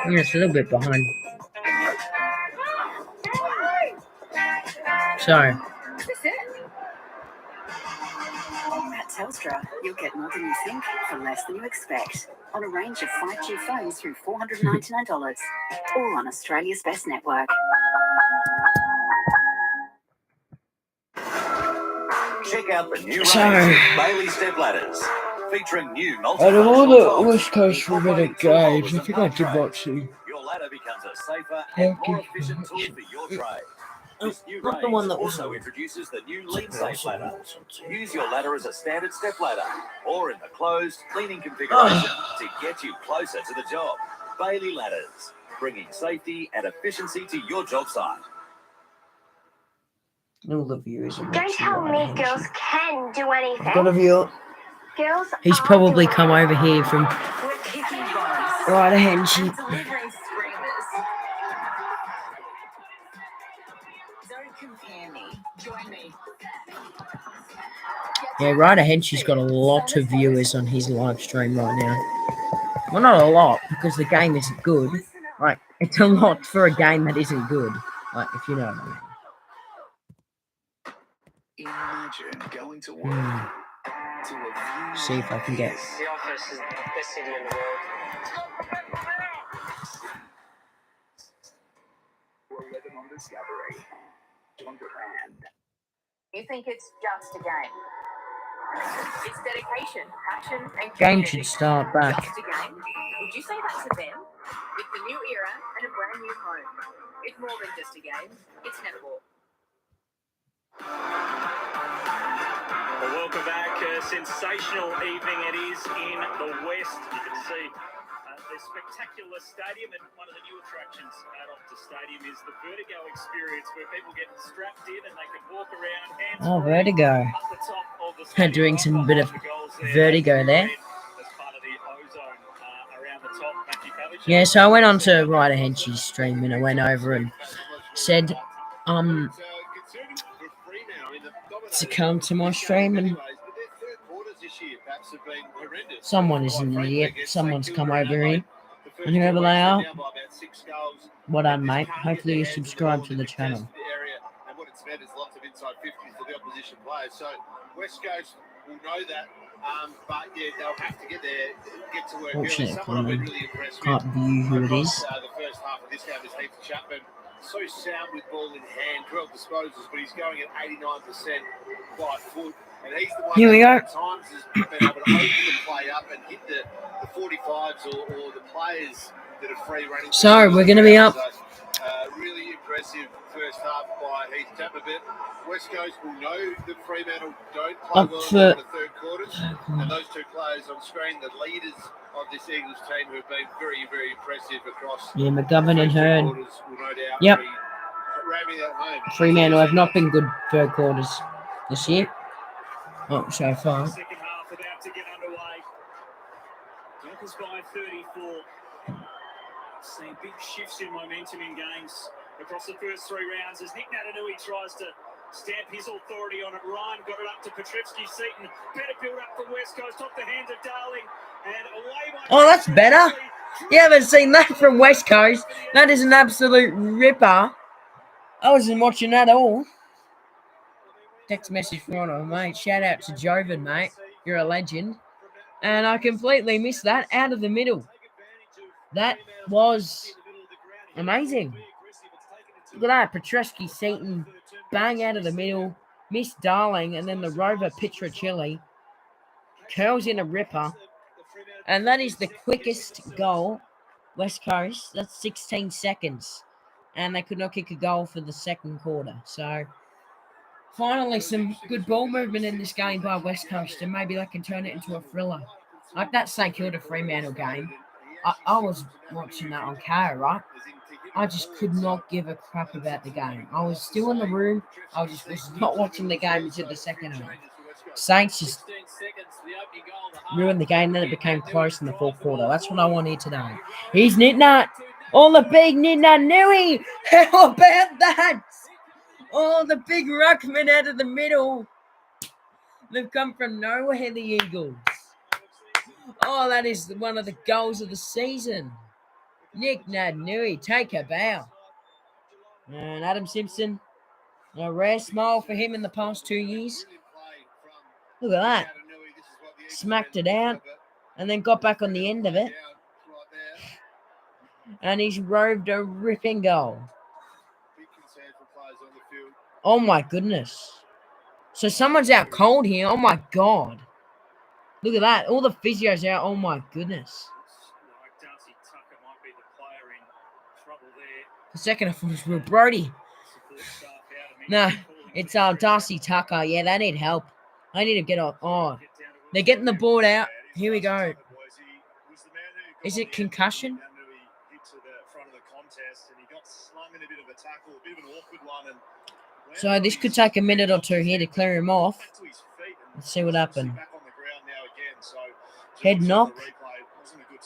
Yeah, it's a little bit behind. Sorry. Is this it? At Telstra, you'll get more than you think for less than you expect. On a range of 5G phones through $499. All on Australia's best network. Check out the new range Sorry. of Bailey step ladders, featuring new Out of all multifunctional the tops. West Coast Fremantle games, I think I did watch the Your ladder becomes a safer and more efficient tool for your trade. This new not the range one that was also introduces the new Lean Safe ladder. Use your ladder as a standard step ladder or in the closed cleaning configuration to get you closer to the job. Bailey Ladders, bringing safety and efficiency to your job site. all the viewers. Don't tell me girls can do anything. Got a viewer. Girls He's are probably doing come over here from We're kicking bums. right a hand sheet. And delivering screamers. Don't compare me. Join me. Yeah, right ahead. She's got a lot of viewers on his live stream right now. Well, not a lot because the game isn't good. Like, it's a lot for a game that isn't good. Like, if you know what I mean. Imagine going to work to a view. See if I can get. The office is the best city in the world. We're living on Discovery. Wonderland. You think it's just a game? It's dedication, passion, and Game community. should start back. Just a game? Would you say that to them? It's a new era and a brand new home. It's more than just a game. It's netball. Well, welcome back. A sensational evening it is in the West. You can see the spectacular stadium, and one of the new attractions at Optus Stadium is the Vertigo experience, where people get strapped in and they can walk around hands Oh, Vertigo. up the top of the stadium. Doing some bit of Vertigo there. As part of the ozone around the top. Matthew Pavlich. Yeah, so I went on to Ryder Hensch's stream and I went over and said, to come to my stream, and someone is an idiot. Someone's come over here, and whoever they are, well done, mate. Hopefully you subscribe to the channel. And what it's meant is lots of inside 50s for the opposition players. So West Coast will know that, but yeah, they'll have to get to work early. Someone I've been really impressed with. Can't view who it is. The first half of this game is Heath Chapman. So sound with ball in hand, 12 disposals, but he's going at 89% by foot. And he's the one Here we go. at times has been able to open the play up and hit the 45s or the players that are free running. So we're going to be up. Really impressive first half by Heath Chapman. West Coast will know that Fremantle don't play Up well for- in the third quarters. And those two players on screen, the leaders of this Eagles team, who have been very, very impressive across. Yeah, McGovern and Hearn. Will no doubt Yep. be ramming that home. Fremantle have not been good third quarters this year. Oh, so far. Second half about to get underway. Dockers by 34. Seeing big shifts in momentum in games across the first three rounds as Nick Natanui tries to stamp his authority on it. Ryan got it up to Petrevsky. Seaton, better build up from West Coast, off the hands of Darling, and away by... Oh, that's better. You haven't seen that from West Coast. That is an absolute ripper. I wasn't watching that at all. Text message from one of them, mate. Shout out to Joven, mate. You're a legend. And I completely missed that out of the middle. That was amazing. Look at that. Petrescu, Seaton, bang out of the middle. Miss Darling, and then the rover Pietrachilli curls in a ripper. And that is the quickest goal, West Coast. That's 16 seconds. And they could not kick a goal for the second quarter. So, finally, some good ball movement in this game by West Coast, and maybe they can turn it into a thriller. Like that St Kilda Fremantle game, I was watching that on Kara, right? I just could not give a crap about the game. I was still in the room. I just was not watching the game until the second half. Saints just ruined the game, then it became close in the fourth quarter. That's what I want here today. He's Nitnut. All the big Nitnut Nui. How about that? Oh, the big ruckman out of the middle. They've come from nowhere, the Eagles. Oh, that is one of the goals of the season. Nick Naitanui, take a bow. And Adam Simpson, a rare smile for him in the past 2 years. Look at that. Smacked it out and then got back on the end of it. And he's roved a ripping goal. Oh my goodness. So someone's out cold here. Oh my God. Look at that. All the physios out. Oh my goodness. The second I thought was Will Brody. No, it's Darcy Tucker. Yeah, they need help. I need to get off. Oh, they're getting the board out. Here we go. Is it concussion? So this could take a minute or two here to clear him off. Let's see what happened. Head knock.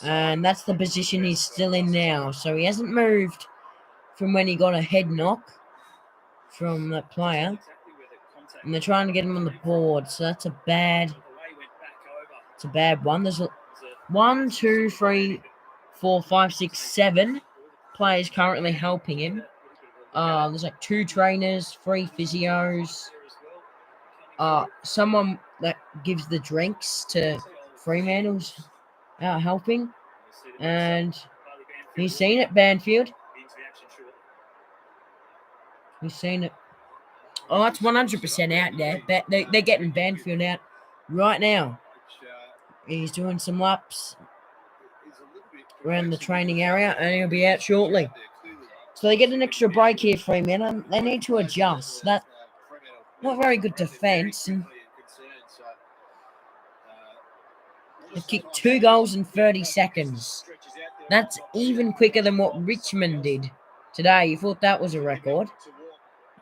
And that's the position he's still in now. So he hasn't moved from when he got a head knock from that player. And they're trying to get him on the board. So that's a bad one. There's 1, 2, 3, 4, 5, 6, 7 players currently helping him. There's like 2 trainers, 3 physios. Someone that gives the drinks to Fremantle's helping. And he's seen it, Banfield. He's seen it. Oh, it's 100% out there. They're getting Banfield out right now. He's doing some laps around the training area, and he'll be out shortly. So they get an extra break here, Fremantle. They need to adjust. That not very good defence. And they kicked 2 goals in 30 seconds. That's even quicker than what Richmond did today. You thought that was a record.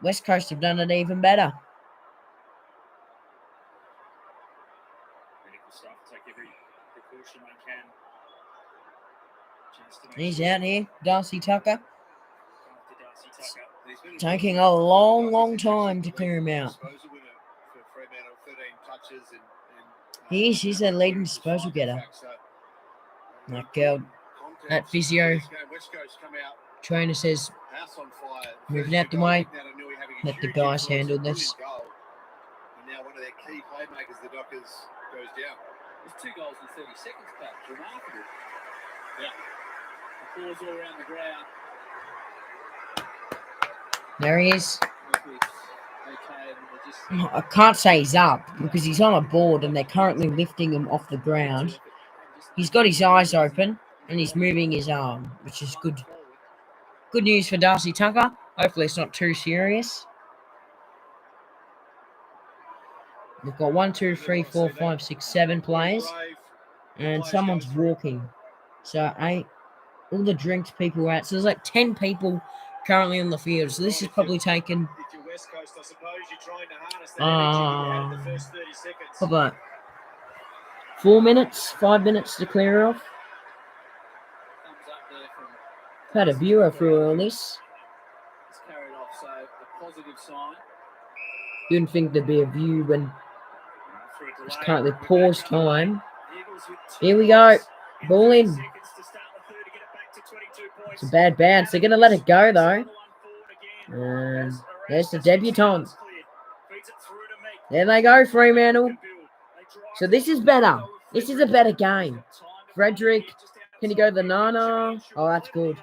West Coast have done it even better. He's out here, Darcy Tucker. It's taking a long, long time to clear him out. She's a leading disposal getter. That girl, that physio trainer says, moving out the way, let the guys handle this. Now one of their key playmakers, the Dockers, goes down. There's 2 goals in 30 seconds back. Remarkable. Yeah. Applause all around the ground. There he is. I can't say he's up because he's on a board and they're currently lifting him off the ground. He's got his eyes open and he's moving his arm, which is good. Good news for Darcy Tucker. Hopefully it's not too serious. We've got 1, 2, 3, 4, 5, 6, 7 players. And someone's walking. So 8. All the drinks people are out. So there's like 10 people currently on the field. So this is probably taken about 4 minutes, 5 minutes to clear off. Had a viewer through all this. Didn't think there'd be a view when it's currently pause time. Here we go. Ball in. It's a bad bounce. They're going to let it go, though. And there's the debutant. There they go, Fremantle. So this is better. This is a better game. Frederick, can he go to the Nana? Oh, that's good.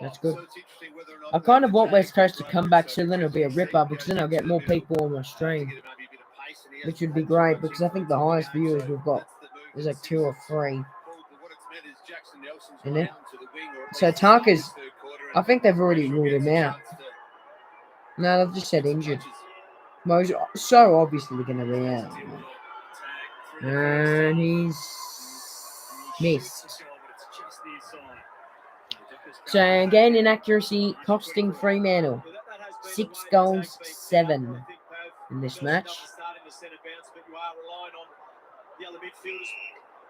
That's good. I kind of want West Coast to come back soon, then it'll be a ripper, because then I'll get more people on my stream, which would be great, because I think the highest viewers we've got is like 2 or 3 in it. So Tarka's, I think they've already ruled him out. No, they've just said injured. Well, so obviously going to be out. And he's missed. So again, inaccuracy costing Fremantle 6 goals, 7 in this match.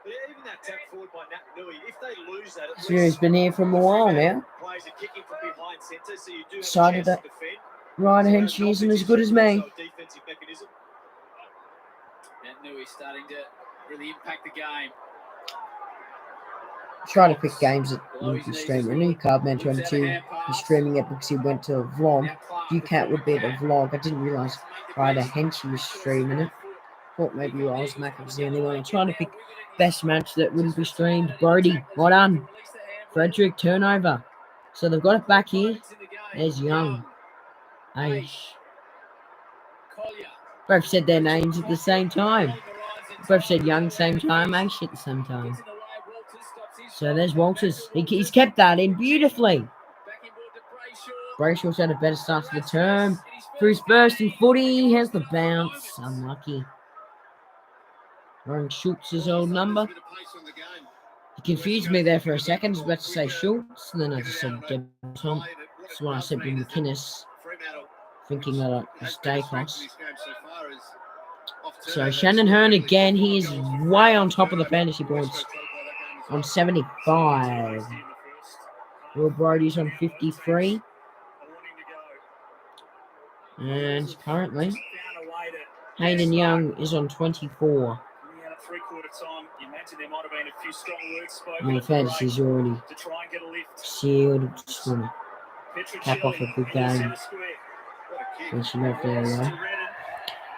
But even that tap forward by Nat Nui, if they lose that, at He's been here for a while now. players are kicking from behind centre, so you do have Decided a chance that to defend. Ryder Henchy isn't as good as me. So defensive mechanism. Nat Nui starting to really impact the game. Trying to pick games that would be streaming. New Cardman 22 is streaming it because he went to a vlog. UCAT would be the vlog. I didn't realise Ryder Henchy was streaming it. Thought maybe I was Mac was the only one. I'm trying to pick best match that wouldn't be streamed. Brody, well done. Frederick, turnover. So they've got it back here. There's Young. Aish. Both said their names at the same time. Both said Young same time, Aish at the same time. So there's Walters. He's kept that in beautifully. Brayshaw's had a better start to the term. Bruce bursting footy. Has the bounce. Unlucky. Aaron Schultz's old number. He confused me there for a second. I was about to say Schultz, and then I just said Debton. That's why I said McInnes, thinking that it was Dacos. So Shannon Hearn again. He is way on top of the fantasy points on 75. Will Brody's on 53. And currently, Hayden Young is on 24. My fantasy's already sealed. Just want to cap off a good game.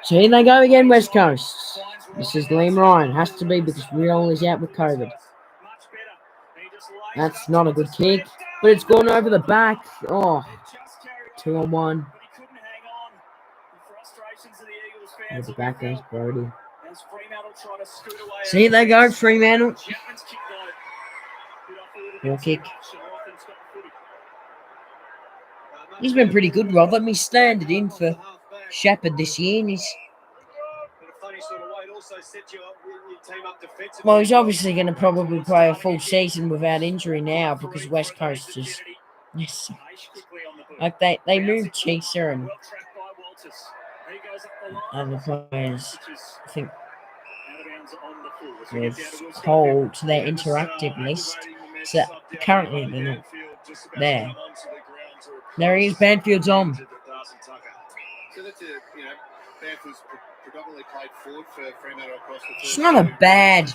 So here they go again, West Coast. This is Liam Ryan. Has to be because Riol is out with COVID. That's not a good kick, but it's gone over the back. Oh, 2-on-1. Over the back goes Brody. See, they go, Fremantle. Ball kick. He's been pretty good, Rob. Let me stand it in for Shepherd this year. And he's obviously going to probably play a full season without injury now because West Coast is... Yes. Like they moved Chaser and other players. I think with Cole to their interactive list. So currently they're not there. There he is, Banfield's on. So that's Banfield's predominantly played forward for Fremantle across the It's not a bad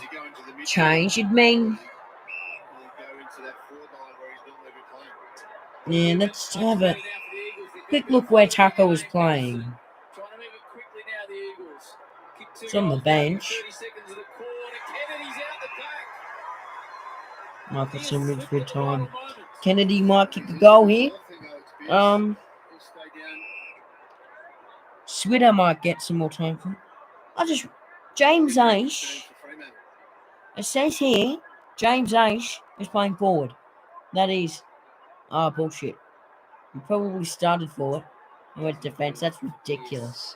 change. You'd mean. Yeah, let's have a quick look where Tucker was playing. It's on the bench. Might get some good time. Kennedy might kick the goal here. Switter might get some more time for it. James Aish. It says here, James Aish is playing forward. That is, bullshit. He probably started forward and went defense. That's ridiculous.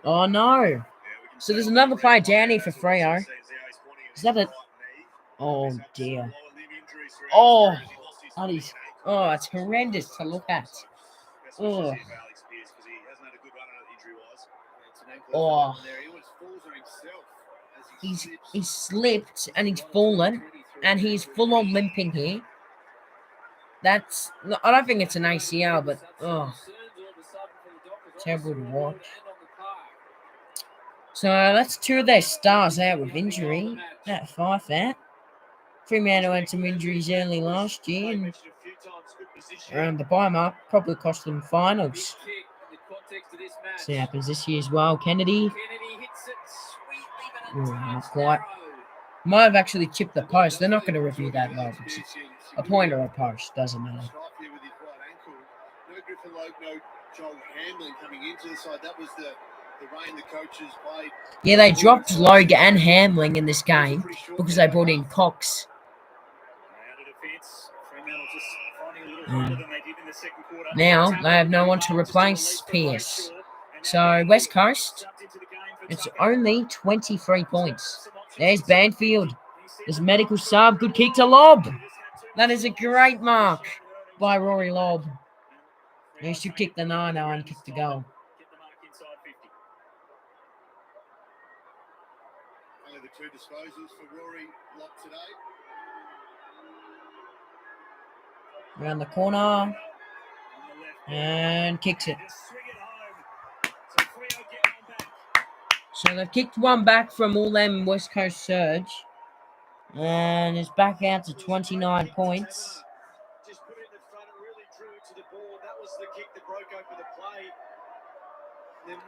Oh no. So there's another player down here for Freo. Is that it? Oh dear. Oh, that is. Oh, it's horrendous to look at. Oh. Oh. He's slipped and he's fallen and he's full on limping here. I don't think it's an ACL, but terrible to watch. So that's two of their stars out with injury. That Fife out. Fremantle had some injuries early last year, and the bye-mark probably cost them finals. See what happens this year as well. Kennedy. Not quite. Might have actually chipped the post. They're not going to review that though. A point or a post, doesn't matter. Yeah, they dropped Logue and Hamling in this game because they brought in Cox. Now they have no one to replace Pierce. So West Coast, it's only 23 points. There's Banfield. There's medical sub. Good kick to Lobb. That is a great mark by Rory Lobb. He should kick the 9 and kick the goal. Only the 2 disposals for Rory Lock today. Around the corner. And kicks it. So they've kicked one back from all them West Coast Surge. And it's back out to 29 points. Just put it in the front and really drew it to the ball. That was the kick that broke open the play.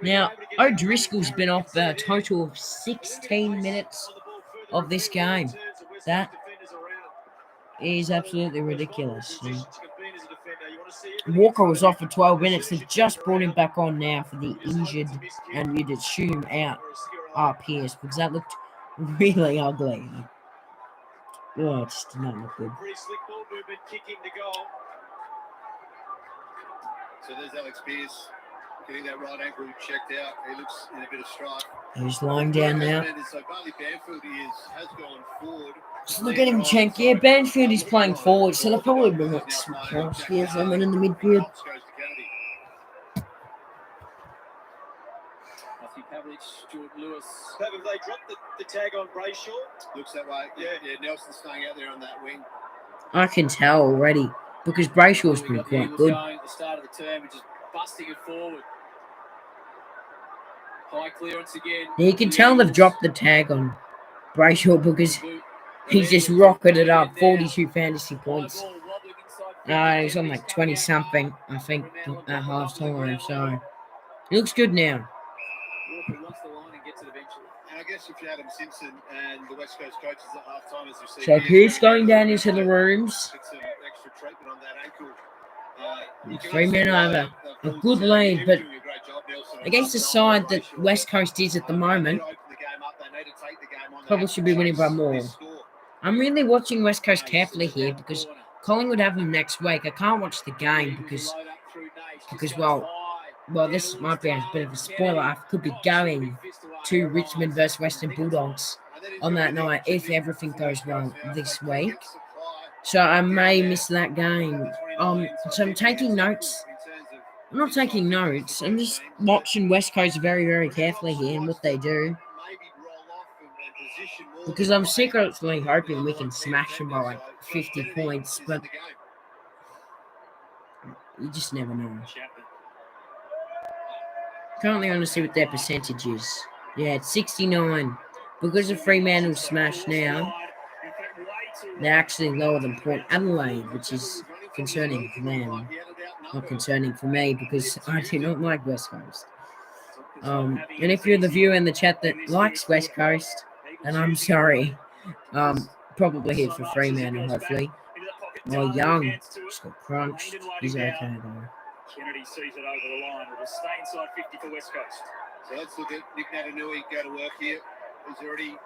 Now, O'Driscoll's been off a total of 16 minutes of this game. That is absolutely ridiculous. Walker was off for 12 minutes. They've just brought him back on now for the injured and you'd assume out Pierce because that looked really ugly. Oh, it just did not look good. Pretty slick ball movement, kicking the goal. So there's Alex Pierce getting that right ankle checked out. He looks in a bit of strife. He's lying down now. So Barley Banfield has gone forward. Look at him, Cenk. Yeah, Banfield is playing forward, so they'll probably bring up some cross here, someone in the midfield. Jordan Lewis. Have they dropped the tag on Brayshaw? Looks that way. Yeah, Nelson's staying out there on that wing. I can tell already because Brayshaw's been quite good. Going at the start of the term and just busting it forward. High clearance again. Yeah, you can tell they've dropped the tag on Brayshaw because he's just rocketed it up. 42 fantasy points. He's on like 20 something, I think, at half time. So it looks good now. And I guess if you Adam Simpson and the West Coast coaches at half time, as you see. So Pierce going down into the rooms. Some extra treatment on that ankle. Fremantle have a good lead, but against the side that West Coast is at the moment, probably should be winning by more. I'm really watching West Coast carefully here because Collingwood have them next week. I can't watch the game because well, this might be a bit of a spoiler. I could be going to Richmond versus Western Bulldogs on that night if everything goes well this week. So I may miss that game. So I'm taking notes. I'm not taking notes. I'm just watching West Coast very, very carefully here and what they do. Because I'm secretly hoping we can smash them by like 50 points, but you just never know. Currently want to see what their percentage is. Yeah, it's 69. Because of Fremantle's smash now, they're actually lower than Port Adelaide, which is concerning for them. Not concerning for me because I do not like West Coast. And if you're the viewer in the chat that likes West Coast, then I'm sorry. Probably here for Fremantle, hopefully. Well, Young just got crunched. He's okay though. Kennedy sees it over the line. It'll stay inside 50 for West Coast. So let's look at Nick Natanui go to work here. He's already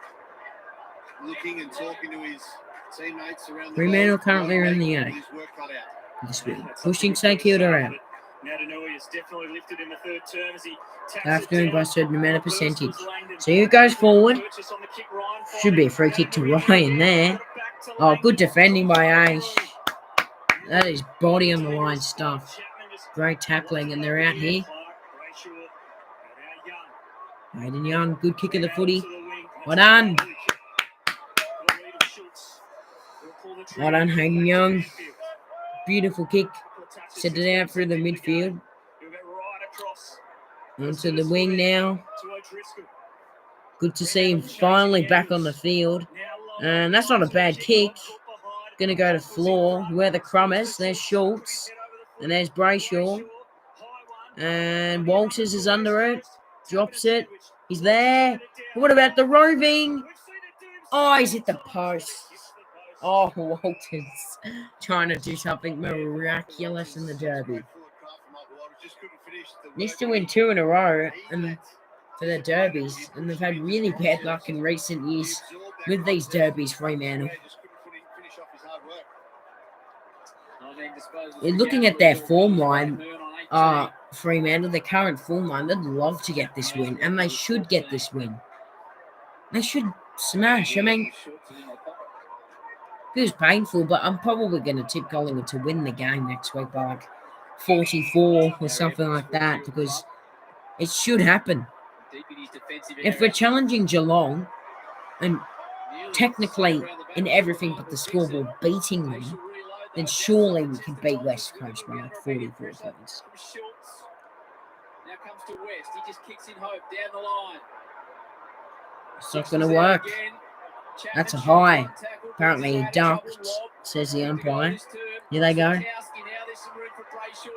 looking and talking to his teammates around the Fremantle currently are in the 8. This week, pushing St Kilda out. Natanui is definitely lifted in the third term as he after by a certain amount of percentage. So he goes forward. Should be a free kick to Ryan there. Oh, good defending by Aish. That is body on the line stuff. Great tackling, and they're out here. Hayden Young, good kick of the footy. Well done. Well done, Hayden Young. Beautiful kick. Set it out through the midfield. Onto the wing now. Good to see him finally back on the field. And that's not a bad kick. Going to go to floor where the Crummers. There's Schultz. And there's Brayshaw. And Walters is under it. Drops it. He's there. What about the roving? Oh, he's hit the post. Oh, Walters trying to do something miraculous in the derby. Needs to win 2 in a row and for the derbies. And they've had really bad luck in recent years with these derbies, Fremantle. Looking at their form line, Fremantle, their current form line, they'd love to get this win, and they should get this win. They should smash. I mean, it was painful, but I'm probably going to tip Collingwood to win the game next week by like 44 or something like that, because it should happen. If we're challenging Geelong, and technically in everything but the scoreboard beating them, then surely we can beat West Coast by like 44 points. Now comes to West. He just kicks in hope down the line. It's not going to work. That's a high. Apparently he ducked, says the umpire. Here they go.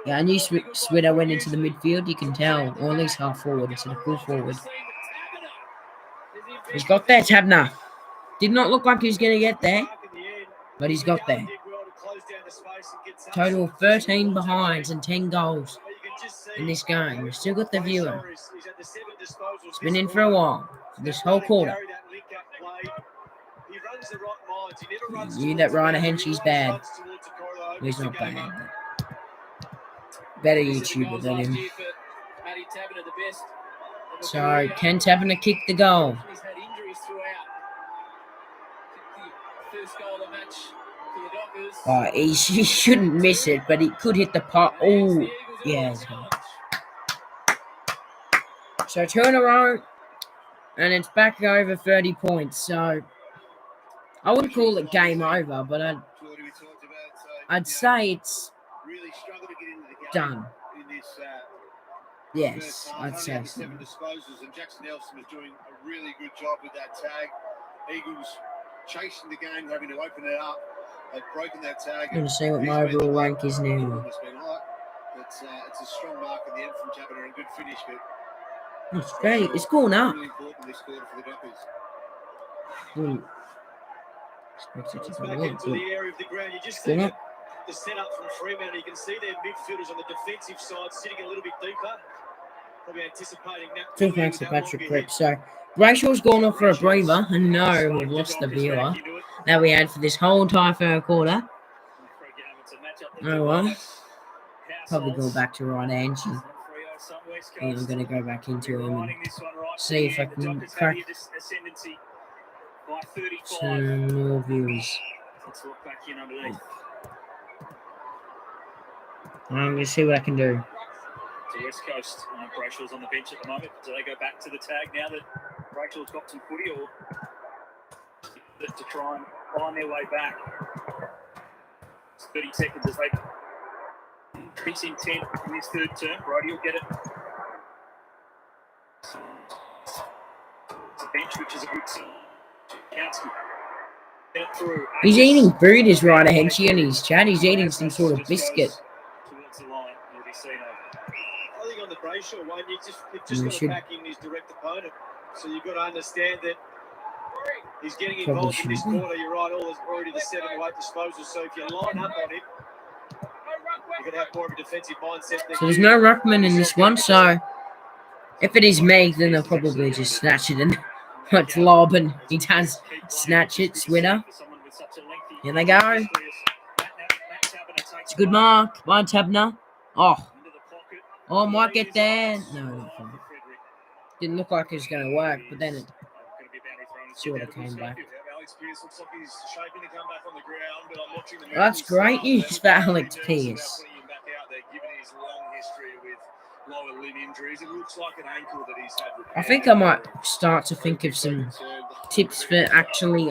Yeah, I knew Switter went into the midfield. You can tell, or at least half forward instead of full forward. He's got there, Tabner. Did not look like he was going to get there, but he's got there. Total of 13 behinds and 10 goals in this game. We've still got the viewer. It's been in for a while. This whole quarter. You that Ryder Henshey's bad. He's not bad. Better YouTuber than him. So, can Tabner kick the goal? Oh, he shouldn't miss it, but he could hit the pot. Oh, yeah. So 2 in a row, and it's back over 30 points. So I wouldn't call it game over, but I'd say it's done. Yes, I'd say so. Disposals, and Jackson Nelson was doing a really good job with that tag. Eagles chasing the game, having to open it up. They've broken that tag. I'm going to see what my overall rank is now. It's a strong mark at the end from Tabner and good finish, but It's gone up. Really important this quarter for the Dockers. It's back into the area of the ground. You just see the setup from Fremantle. You can see their midfielders on the defensive side sitting a little bit deeper. Probably anticipating that. Two thanks to Patrick Cripps. So Brayshaw's gone off for a breather, and no, we've lost the viewer that we had for this whole entire third quarter. Oh well. Probably go back to Ryder Henshey. And I'm going to go back into him and see if I can crack some more viewers. I'm going to see what I can do. To West Coast, Brayshaw's on the bench at the moment. Do they go back to the tag now that Brayshaw's got some footy, or to try and find their way back? It's 30 seconds as they increase intent in this third term. Brody will get it. It's a bench, which is a good sign. Kowski. Get it through. He's eating food, is Ryder Henshey, and his chat. He's eating some sort of biscuit. Towards the line, will be seen over. I think on the Brayshaw one, you've just got to back in his direct opponent. So you've got to understand that he's getting involved in this quarter. You're right, already the 7 or 8 disposals. So if you line up on him, you're going to have more of a defensive mindset. So there's no ruckman in this one. So if it is me, then they'll probably just snatch it and it's lob, and he does snatch it. Switter. Here they go. It's a good mark by Tabner. Oh, might get there. No, not quite. Didn't look like it was going to work, but then it sort of came back. That's great news for Alex Pearce. I think I might start to think of some tips for actually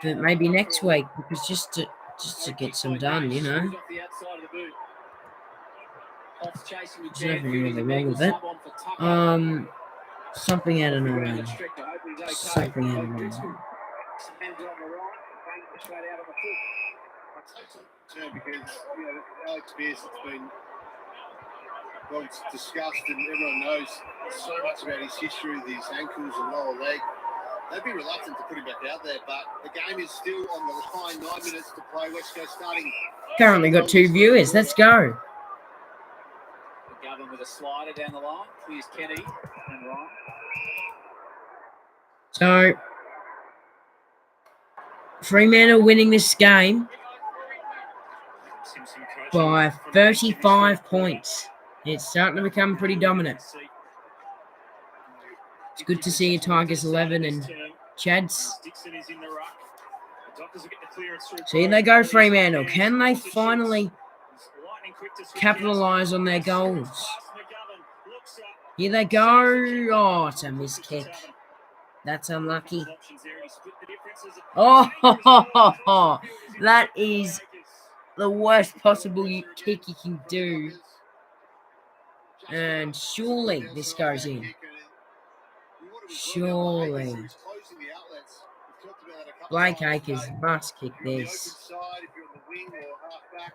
for maybe next week, because just to get some done, you know. There's nothing really wrong with it. Something out of nowhere. Something out of nowhere. Because Alex Pearce has been discussed, and everyone knows so much about his history with his ankles and lower leg. They'd be reluctant to put him back out there, but the game is still on the line. 9 minutes to play. West Coast starting. Currently got 2 viewers. Let's go. Govern with a slider down the line. Clears Kennedy and Ryan. So Fremantle winning this game by 35 points. It's starting to become pretty dominant. It's good to see Tigers 11 and Chads. So here they go, Fremantle. Can they finally capitalise on their goals? Here they go. Oh, it's a missed kick. That's unlucky. Oh, that is the worst possible kick you can do. And surely this goes in. Surely. Blake Acres must kick this. If you're on the wing or half back,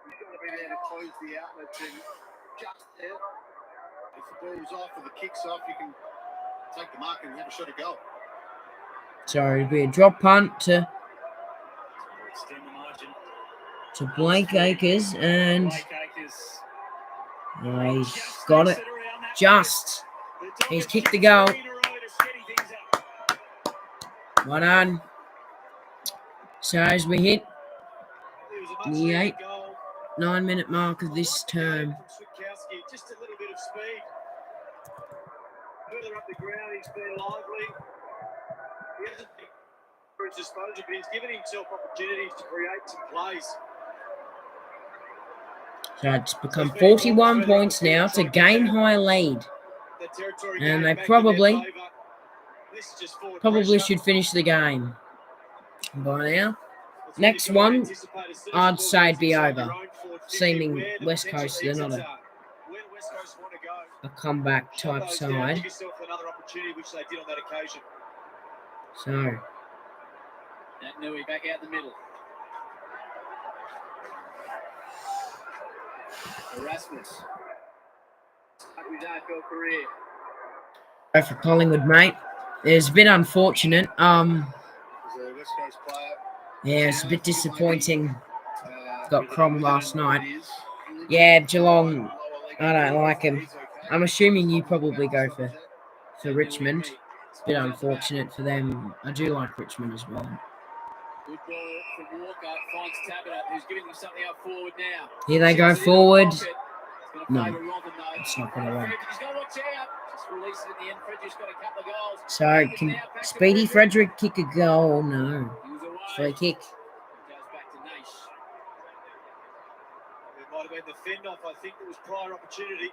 you've got to be there to close the outlets and just there. If the ball's off or the kick's off, you can take the mark and have a shot at goal. So it'll be a drop punt to Blake Acres, and he's got it. Just. He's kicked the goal. Well done. So as we hit the 9-minute mark of this term. Just a little bit of speed. Further up the ground, he's been lively. He hasn't been for his disposal, but he's given himself opportunities to create some plays. So it's become 41 points now. It's a game-high lead. And they probably should finish the game by now. Next one, I'd say it'd be over. Seeming West Coast, they're not a comeback type side. So. That Nui back out the middle. Erasmus. With AFL career. Go for Collingwood, mate. It's a bit unfortunate. Yeah, it's a bit disappointing. Got Crom last night. Yeah, Geelong. I don't like him. I'm assuming you probably go for Richmond. It's a bit unfortunate for them. I do like Richmond as well. Good ball from Walker. Finds Tabata, who's giving them something up forward now. Here they go forward. No, it's not going to work. So, can Speedy Frederick kick a goal? No. Free kick. It might have been the fend-off, I think, that was prior opportunity.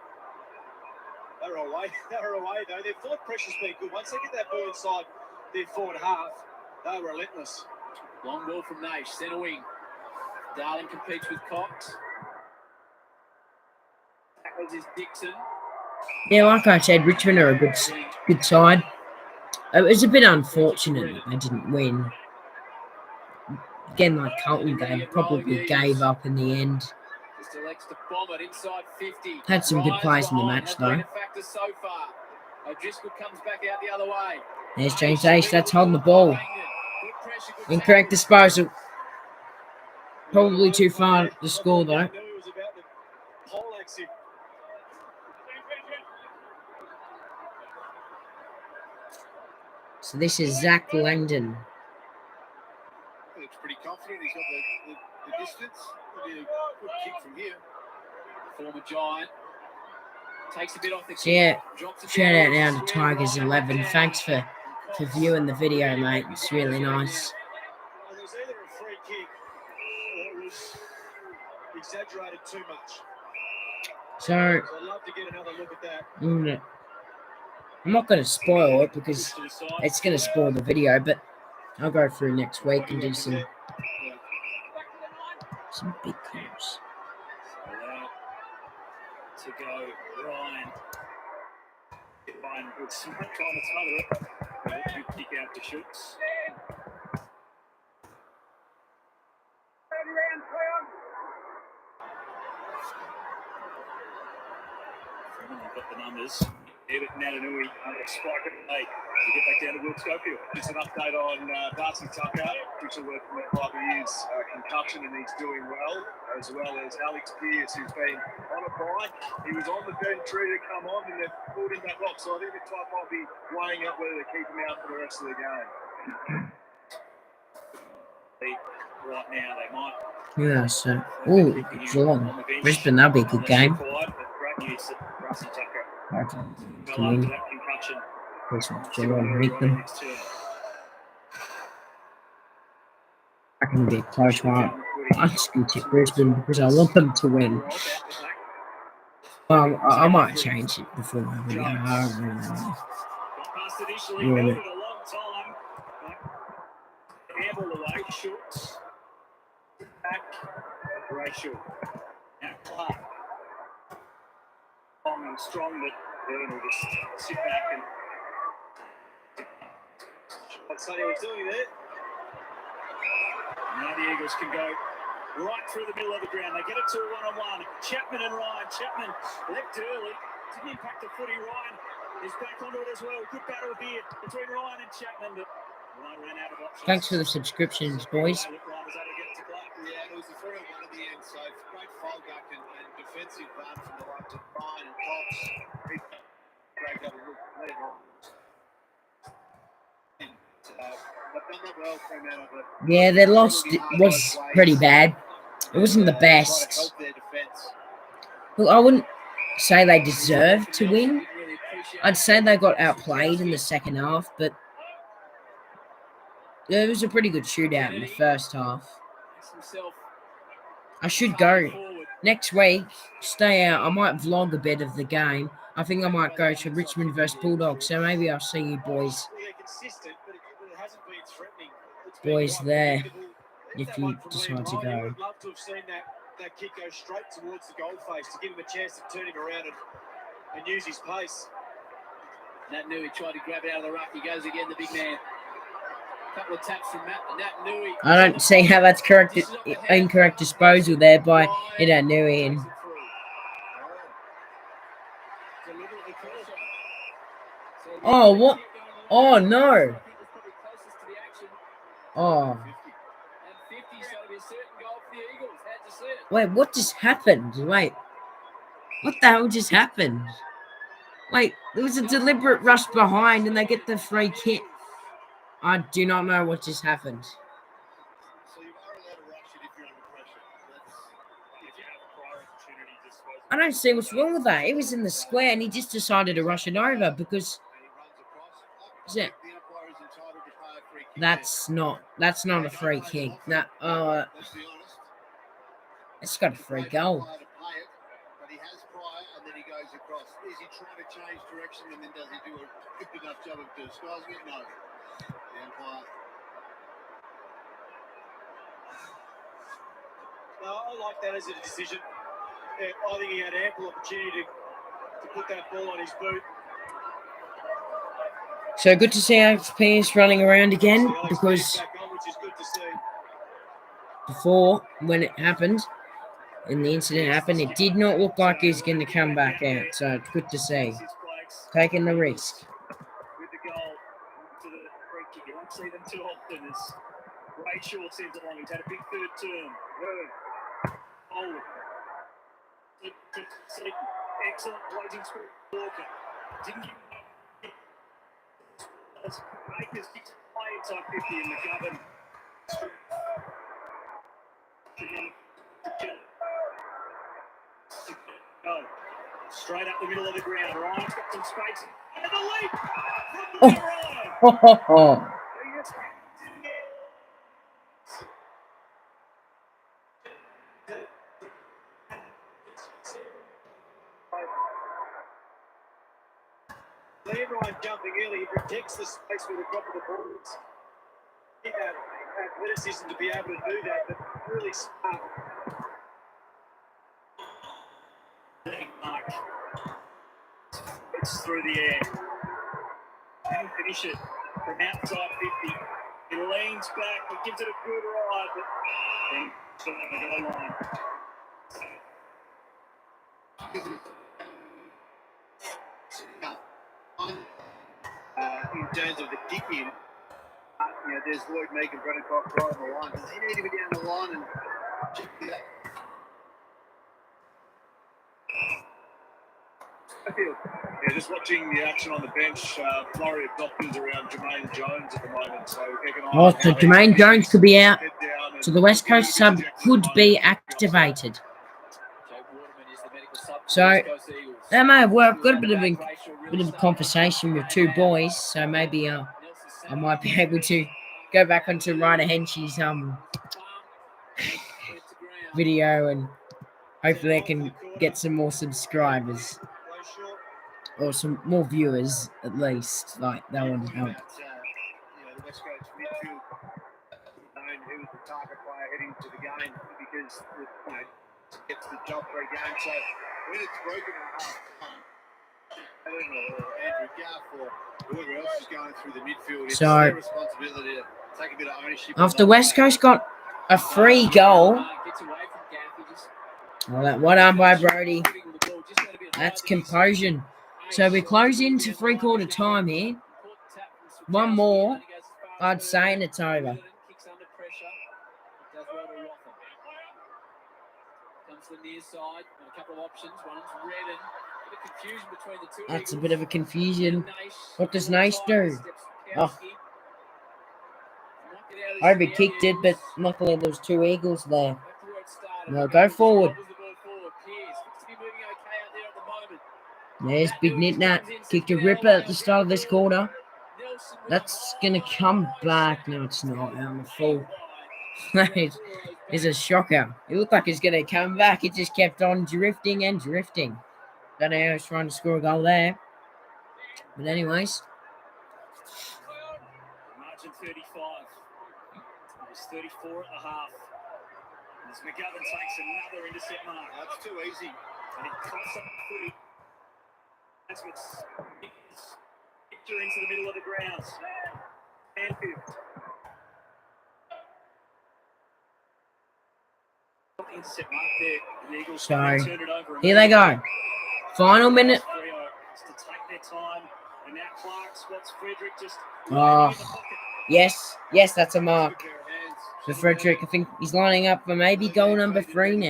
They were away. Though. Their forward pressure's been good. Once they get that ball inside their forward half, they were relentless. Long ball from Nash, centre wing. Darling competes with Cox. Tackles is Dixon. Yeah, like I said, Richmond are a good side. It was a bit unfortunate that they didn't win. Again, like Carlton, they probably gave up in the end. Had some good plays in the match, though. There's James Ace, that's holding the ball. Incorrect disposal. Probably too far to score, though. So this is Zach Langdon. He looks pretty confident. He's got the distance. It'll be a good kick from here. Former Giant. Takes a bit off the so yeah, shout out now to Tigers 11. Thanks for viewing the video, mate. It's really nice. It was either a free kick or it was exaggerated too much. So I'd love to get another look at that. I'm not going to spoil it because it's going to spoil the video, but I'll go through next week and do some big calls. To go, Ryan. Ryan with some trying to smother it. Good kick out to Schultz. Fremantle got the numbers. Everton Natanui spike it late. We get back down to Will Schofield. Just an update on Darcy Tucker, which will work for 5 years concussion, and he's doing well as Alex Pearce, who's been on a bye. He was on the bench ready to come on, and they've pulled him back off. So I think the club might be weighing up whether to keep him out for the rest of the game. Right now, they might. Yeah, so Geelong. Brisbane, that'll be a good game. Great news that Darcy Tucker. Okay. Well, after that concussion. Geelong beat them. I can be a close one. I'm just going to tip Brisbane because I want them to win. Well, I might change it before I really know. Handball away, short. Back, Rachel. Now Clark. Long and strong, but Vernon will just sit back and. What Sonny was doing there. Now the Eagles can go right through the middle of the ground. They get it to a one-on-one. Chapman and Ryan. Chapman leapt early. Didn't impact the footy. Ryan is back onto it as well. Good battle here between Ryan and Chapman. But Ryan ran out of options. Thanks for the subscriptions, boys. Yeah, it was a 3-on-1 at the end, so great foul duck and defensive run from the likes of Ryan and Cox. Dragged up a little later on. They've done that well, Fremantle, but Yeah, their loss was pretty bad. It wasn't the best. Well, I wouldn't say they deserved to win. I'd say they got outplayed in the second half, but it was a pretty good shootout in the first half. I should go next week. Stay out. I might vlog a bit of the game. I think I might go to Richmond versus Bulldogs, so maybe I'll see you boys. Boys there, if you decide to go. I'd love to have seen that kick go straight towards the goalface to give him a chance to turn him around and use his pace. Nat Nui tried to grab it out of the ruck. He goes again, the big man. A couple of taps from Nat Nui. I don't see how that's correct. Incorrect disposal there by Nat Nui. And oh, what? Oh, no. Oh. Wait, what just happened? Wait. What the hell just happened? Wait, there was a deliberate rush behind and they get the free kick. I do not know what just happened. I don't see what's wrong with that. It was in the square and he just decided to rush it over because that's not a free kick. It's got a free goal. Is he trying to change direction and then does he do a good enough job of disguising it? No. The umpire. No, I like that as a decision. Yeah, I think he had ample opportunity to put that ball on his boot. So good to see Alex Pearce running around again because before, when it happened, and the incident happened, it did not look like he was going to come back out. So it's good to see. Taking the risk. With the goal to the free kick. You won't see them too often as Rachel sends it along. He's had a big third term. Oh. Excellent closing script. Walker. Didn't give Bakers kicks play inside 50 in McGovern. Go. Straight up the middle of the ground. Ryan's got some space. And the leap from Ryan. Ryan jumping early, he protects the space with the top of the ball. He had athleticism to be able to do that, but really smart. Mark. It's through the air. Didn't finish it from outside 50. He leans back, he gives it a good ride, but then still on the goal line. In terms of the kick in, there's Lloyd Meakin, Brennan Cox right on the line. Does he need to be down the line and check that? Yeah, just watching the action on the bench, flurry of knockings around Jermaine Jones at the moment. So Jermaine Jones could be out. So the West Coast sub could be activated. So that may have worked. Got a bit of a conversation with two boys, so maybe I might be able to go back onto Ryder Henshey's video and hopefully I can get some more subscribers or some more viewers at least. Like that would help. he was the target player heading to the game because gets the job for a game. So when it's broken at half time, Andrew Gaff or whoever else is going through the midfield, it's their responsibility to take a bit of ownership. After West Coast got a free goal. Well, that one arm by Brody. That's composure. So we close into three-quarter time here. One more, I'd say, and it's over. Comes to the near side, a couple of options. One's Redden. A bit of confusion between the two. That's a bit of a confusion. What does Nice do? Oh. Obi kicked it, but luckily there was two Eagles there. No, go forward. There's Big Nitnat. Kicked a ripper at the start of this quarter. That's going to come back. No, it's not. I'm a fool. It's a shocker. It looked like it's going to come back. It just kept on drifting and drifting. Don't know how he's trying to score a goal there. But anyways. Margin 35. It was 34 at the half. As McGovern takes another intercept mark. That's too easy. And he cuts up the footy. That's what's into the middle of the ground. Anfield. Intercept mark there. The Eagles Sorry. turned it over. Here they go. Final minute. To take their time. And now Clark spots Frederick just. Oh, yes, that's a mark for Frederick. I think he's lining up for maybe goal number 3 now.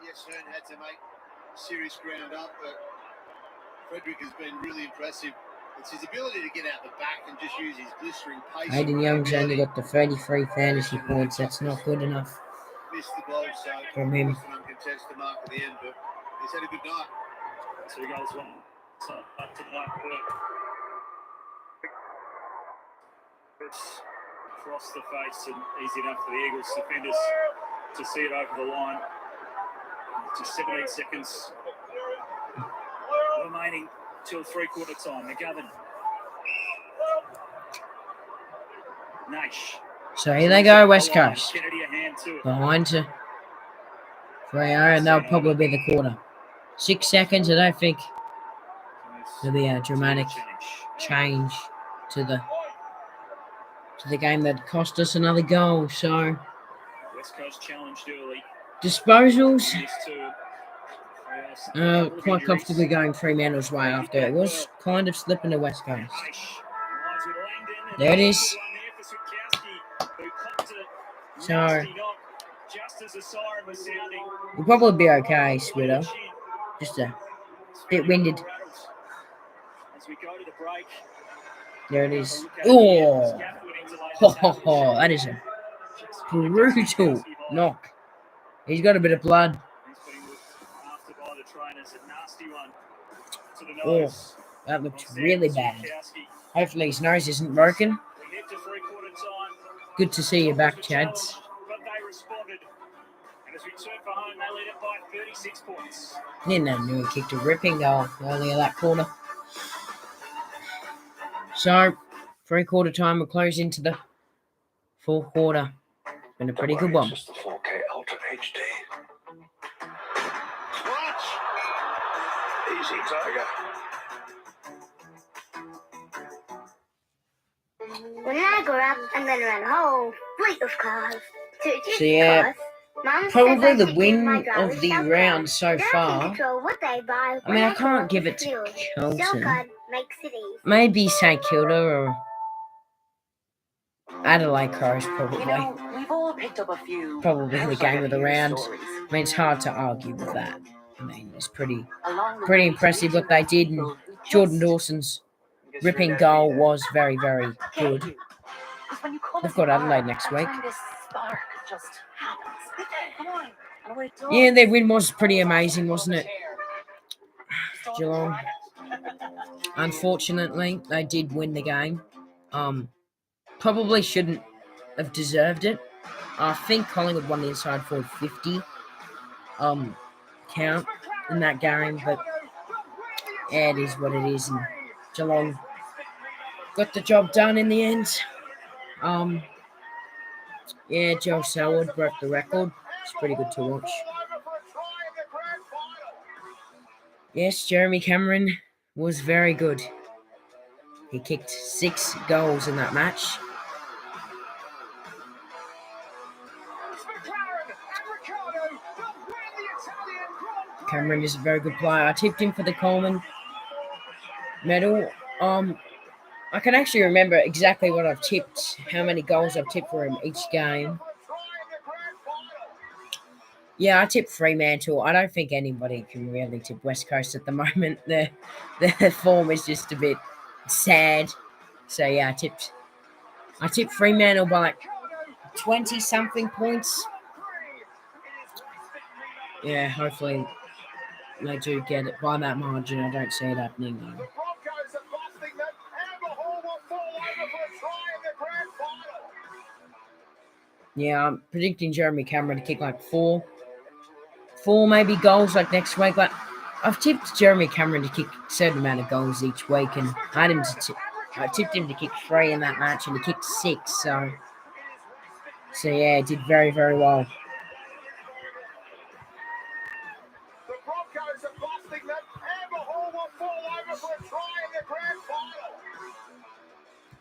Yes, Hearn had to make serious ground up, but Frederick has been really impressive. It's his ability to get out the back and just use his blistering pace. Hayden Young's only got the 33 fantasy points. That's not good enough Missed the ball, so from him. an uncontested mark at the end, but he's had a good night. 2 goals, 1. So up to the night work. It's across the face and easy enough for the Eagles defenders to see it over the line. Just 17 seconds remaining till three-quarter time. McGovern. Nash. So here they go, West Coast. Behind to Freo, and they'll probably be the quarter. 6 seconds, I don't think there'll be a dramatic change to the game that cost us another goal. So West Coast challenged early. Disposals quite comfortably going Fremantle's way after it was kind of slipping to West Coast. There it is. So we'll probably be okay, Switter. Just a bit winded. There it is. Oh, that is a brutal knock. He's got a bit of blood. Oh, that looked really bad. Hopefully his nose isn't broken. Good to see you back, Chads. Didn't know he kicked a ripping goal earlier that quarter. So, three-quarter time will close into the fourth quarter. Been a pretty good one. Just the 4K Ultra HD. Easy, Tiger. When I grew up, I'm going to run a whole fleet of cars. So yeah, probably the win of the round so far. I mean, I can't give it to Kelton. Maybe St Kilda or Adelaide Crows probably. You know, we've all picked up a few. Probably the game of the round. I mean, it's hard to argue with that. I mean, it's pretty impressive what they did. And Jordan Dawson's ripping goal was very, very good. We've got Adelaide next week. Yeah, their win was pretty amazing, wasn't it? Geelong. Unfortunately, they did win the game. Probably shouldn't have deserved it. I think Collingwood won the inside forward 50 count in that game, but yeah, it is what it is. And Geelong got the job done in the end. Yeah, Joe Selwood broke the record. It's pretty good to watch. Yes, Jeremy Cameron was very good. He kicked 6 goals in that match. Cameron is a very good player. I tipped him for the Coleman medal. I can actually remember exactly what I've tipped, how many goals I've tipped for him each game. Yeah, I tipped Fremantle. I don't think anybody can really tip West Coast at the moment. The form is just a bit sad. So yeah, I tipped Fremantle by like 20-something points. Yeah, hopefully they do get it by that margin. I don't see it happening though. Yeah, I'm predicting Jeremy Cameron to kick like four maybe goals like next week. Like I've tipped Jeremy Cameron to kick a certain amount of goals each week, and I tipped him to kick 3 in that match, and he kicked 6. So yeah, he did very, very well.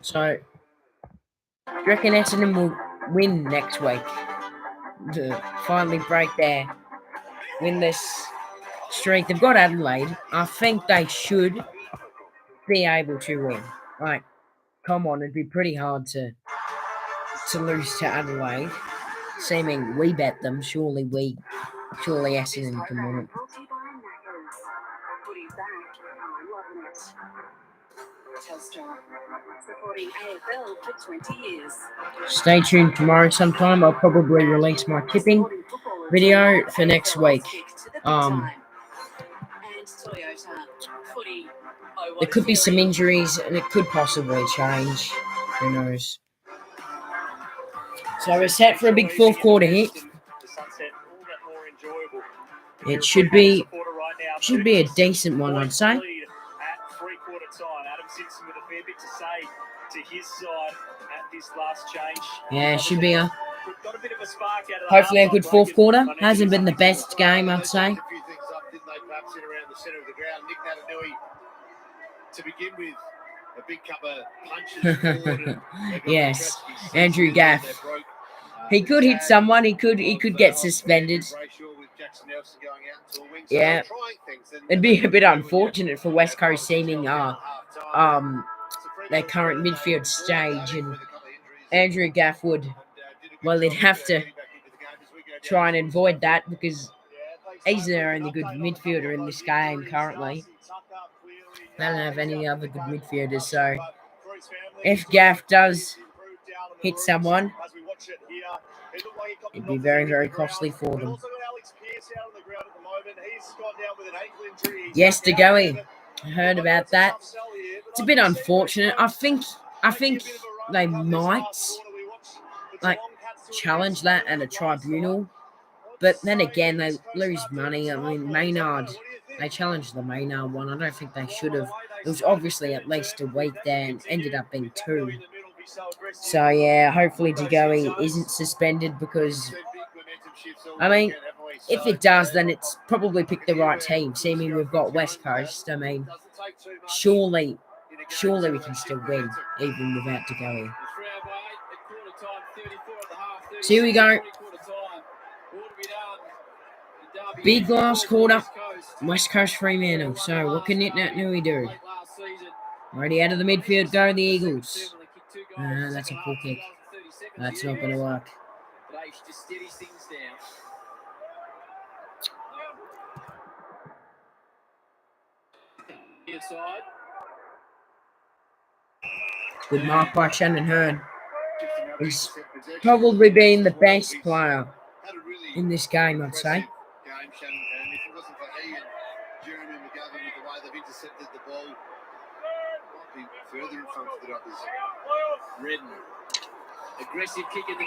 So, do you reckon Essendon will win next week to finally break win this streak? They've got Adelaide. I think they should be able to win. Like, come on, it'd be pretty hard to lose to Adelaide. Seeming we bet them, surely Essendon can win it. Stay tuned tomorrow sometime. I'll probably release my tipping video for next week. There could be some injuries and it could possibly change. Who knows? So we're set for a big fourth quarter hit. It should be a decent one, I'd say. Yeah, it should be hopefully a good fourth quarter. Hasn't been the best game, I'd say. To begin with, a big couple of punches. Yes, Andrew Gaff. He could hit someone. He could get suspended. Yeah, it'd be a bit unfortunate for West Coast seeming their current midfield stage, and Andrew Gaff he'd have to try and avoid that because he's their only good midfielder in this game currently. They don't have any other good midfielders, so if Gaff does hit someone, it'd be very, very costly for them. Yes, DeGoey. I heard about that. It's a bit unfortunate. I think they might challenge that at a tribunal, but then again they lose money. I mean, Maynard, they challenged the Maynard one. I don't think they should have. It was obviously at least a week there and ended up being 2. So yeah, hopefully DeGoey isn't suspended because, I mean, if it does, then it's probably picked the right team. Seeming we've got West Coast. I mean, surely we can still win even without DeGoey. So here we go. Big last quarter. West Coast Fremantle. So what can Nitnut do? Already out of the midfield go the Eagles. That's a poor kick. That's not going to work. Good mark by Shannon Hearn. He's probably been the best player in this game, I'd say.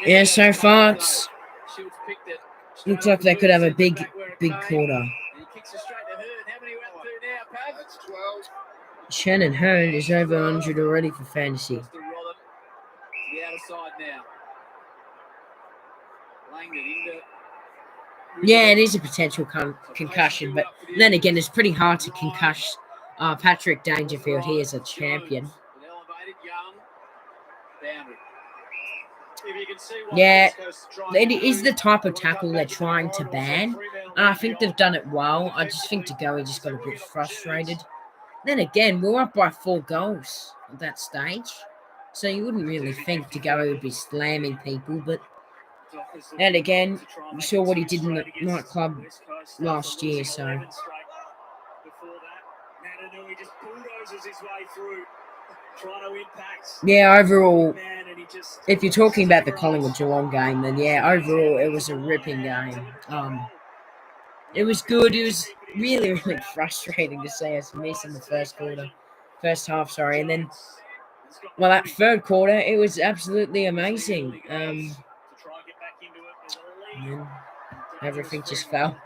Yeah, so far it's looks like they could have a big quarter. Shannon Hearn is over 100 already for fantasy. Yeah, it is a potential concussion, but then again, it's pretty hard to concuss Patrick Dangerfield. He is a champion. Yeah, it is the type of tackle they're trying to ban, and I think they've done it well. I just think DeGoey just got a bit frustrated. Then again, we're up by 4 goals at that stage, so you wouldn't really think DeGoey would be slamming people, but then again, you saw what he did in the nightclub last year, so... Yeah, overall, if you're talking about the Collingwood-Geelong game, then yeah, overall, it was a ripping game. It was good. It was really, really frustrating to see us miss in the first half, and then, well, that third quarter, it was absolutely amazing. And then everything just fell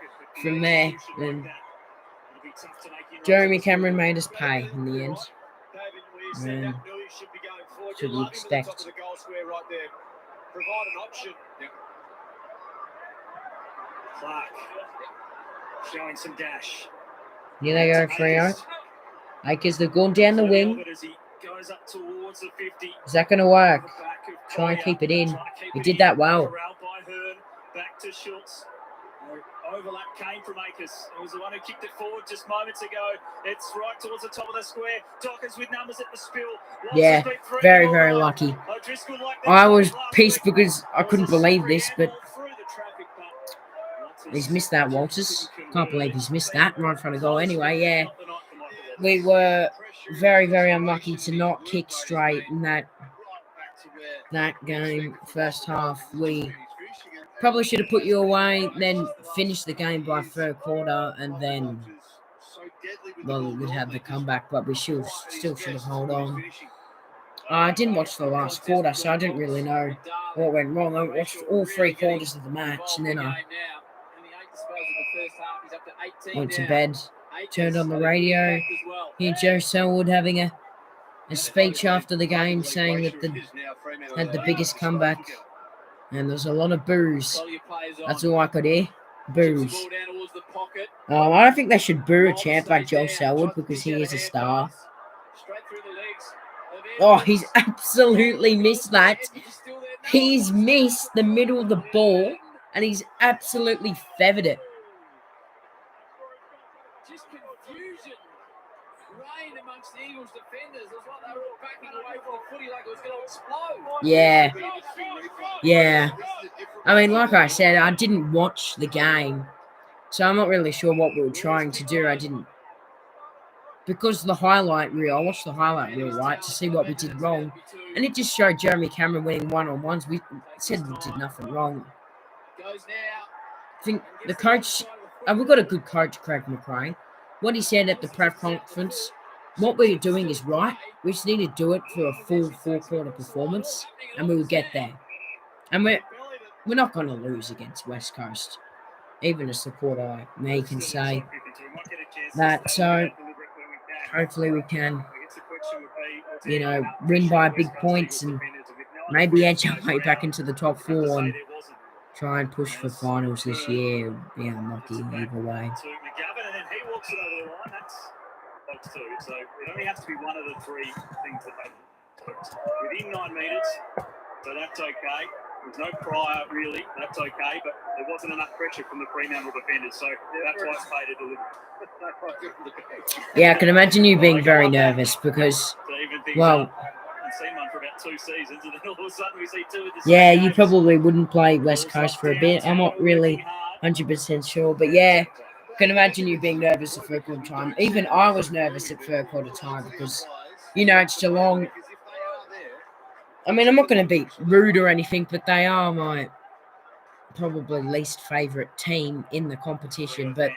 from there, and Jeremy Cameron made us pay in the end. And should you expect? Clark showing some dash. Here they go, Freo. Akers, they're going down the wing. Is that going to work? Try and keep it in. He did that well. Back to Schultz. Overlap came from Akers. It was the one who kicked it forward just moments ago. It's right towards the top of the square. Dockers with numbers at the spill. Yeah, very, very lucky. I was pissed because I couldn't believe this, but he's missed that, Walters. Can't believe he's missed that right in front of goal. Anyway, yeah, we were very, very unlucky to not kick straight in that game. First half, we probably should have put you away, then finished the game by third quarter, and then, well, we'd have the comeback, but we still should have held on. I didn't watch the last quarter, so I didn't really know what went wrong. I watched all 3 quarters of the match, and then I went to bed, turned on the radio, hear Joe Selwood having a speech after the game saying that they had the biggest comeback. And there's a lot of boos. That's all I could hear. Boos. I don't think they should boo a champ like Joe Selwood because he is a star. Oh, he's absolutely missed that. He's missed the middle of the ball and he's absolutely feathered it. Yeah. I mean, like I said, I didn't watch the game, so I'm not really sure what we were trying to do. I didn't, because the highlight reel, I watched the highlight reel, right, to see what we did wrong, and it just showed Jeremy Cameron winning one-on-ones. We said we did nothing wrong. I think the coach, we've got a good coach, Craig McRae. What he said at the press conference, what we're doing is right. We just need to do it for a full 4-quarter performance, and we will get there. And we're not going to lose against West Coast. Even a supporter like me can say that. So hopefully we can, win by big points and maybe edge our way back into the top 4 and try and push for finals this year. Be unlucky either way. So it only has to be one of the 3 things that they within 9 metres. So that's okay. There's no prior, really. That's okay, but there wasn't enough pressure from the Fremantle defenders, so that's why it's paid to deliver. Yeah, I can imagine you being very nervous because, well, yeah, you probably wouldn't play West Coast for a bit. I'm not really 100% sure, but yeah, I can imagine you being nervous at third quarter time. Even I was nervous at third quarter time because, it's Geelong. I mean, I'm not going to be rude or anything, but they are my probably least favourite team in the competition, but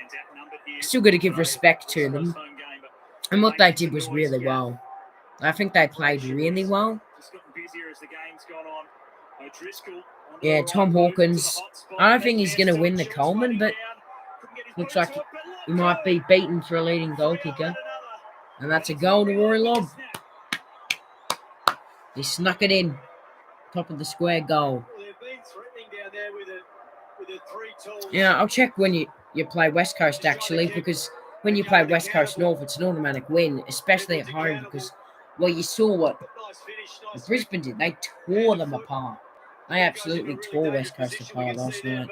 still got to give respect to them. And what they did was really well. I think they played really well. Yeah, Tom Hawkins, I don't think he's going to win the Coleman, but looks like he might be beaten for a leading goal kicker. And that's a goal to Rory Lobb. He snuck it in. Top of the square goal. They've been threatening down there with Yeah, I'll check when you play West Coast, actually, because when you play West Coast North, it's an automatic win, especially at home, because, well, you saw what Brisbane did. They tore them apart. They absolutely tore West Coast apart last night.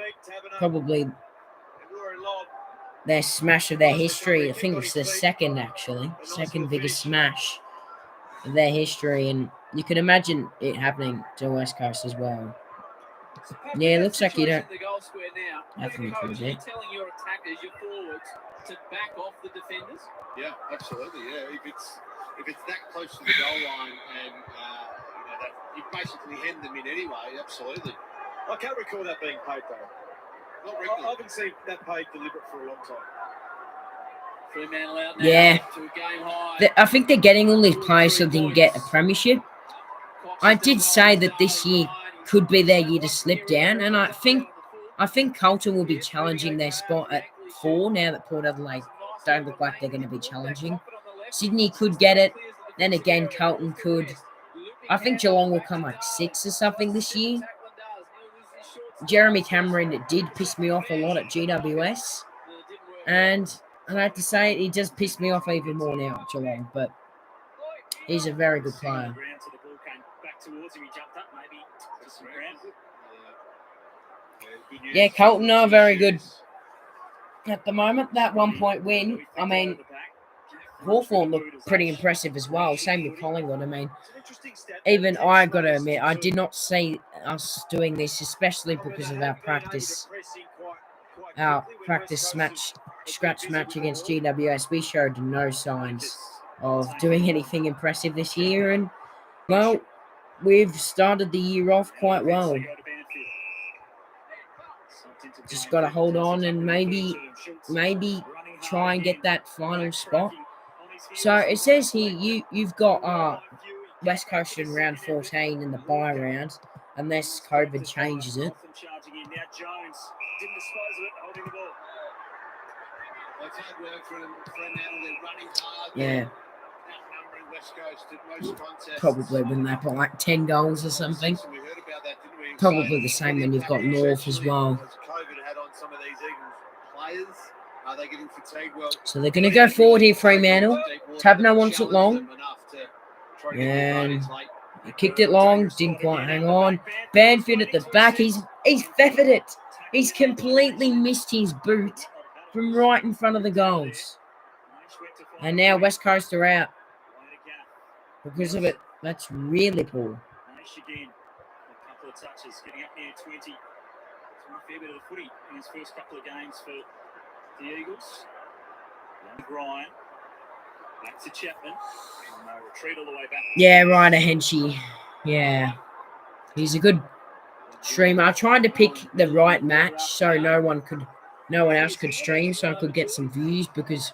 Probably their smash of their history. I think it's the second, actually. Second biggest smash of their history, and you can imagine it happening to West Coast as well. Yeah, it looks like you don't have to improve it. Telling your attackers, your forwards, to back off the defenders. Yeah, absolutely. Yeah, if it's that close to the goal line and that you basically hand them in anyway, absolutely. I can't recall that being paid though. Not regularly. I haven't seen that paid deliberate for a long time. Fremantle out now Yeah. to a game high. I think they're getting all these players so they can get a premiership. I did say that this year could be their year to slip down, and I think Carlton will be challenging their spot at 4 now that Port Adelaide don't look like they're going to be challenging. Sydney could get it, then again Carlton could. I think Geelong will come like 6 or something this year. Jeremy Cameron did piss me off a lot at GWS, and I have to say he just pissed me off even more now at Geelong, but he's a very good player. Yeah, Carlton are very good at the moment. That 1 point win, I mean, Hawthorn looked pretty impressive as well. Same with Collingwood. I mean, even I got to admit, I did not see us doing this, especially because of our practice scratch match against GWS. We showed no signs of doing anything impressive this year, and well, we've started the year off quite well. Just got to hold on and maybe try and get that final spot. So it says here you've got West Coast in round 14 in the bye round, unless COVID changes it. Yeah. Probably when they put like 10 goals or something. Probably the same when you've got North as well. So they're going to go forward here, Fremantle. Tabner wants it long. And he kicked it long, didn't quite hang on. Banfield at the back, he's feathered it. He's completely missed his boot from right in front of the goals. And now West Coast are out because of it. That's really poor. A couple of touches, getting up near 20. He's won a fair bit of the footy in his first couple of games for the Eagles. Young Ryan. Back to Chapman. And they retreat all the way back. Yeah, Ryder Henchy. Yeah. He's a good streamer. I tried to pick the right match so no one else could stream, so I could get some views, because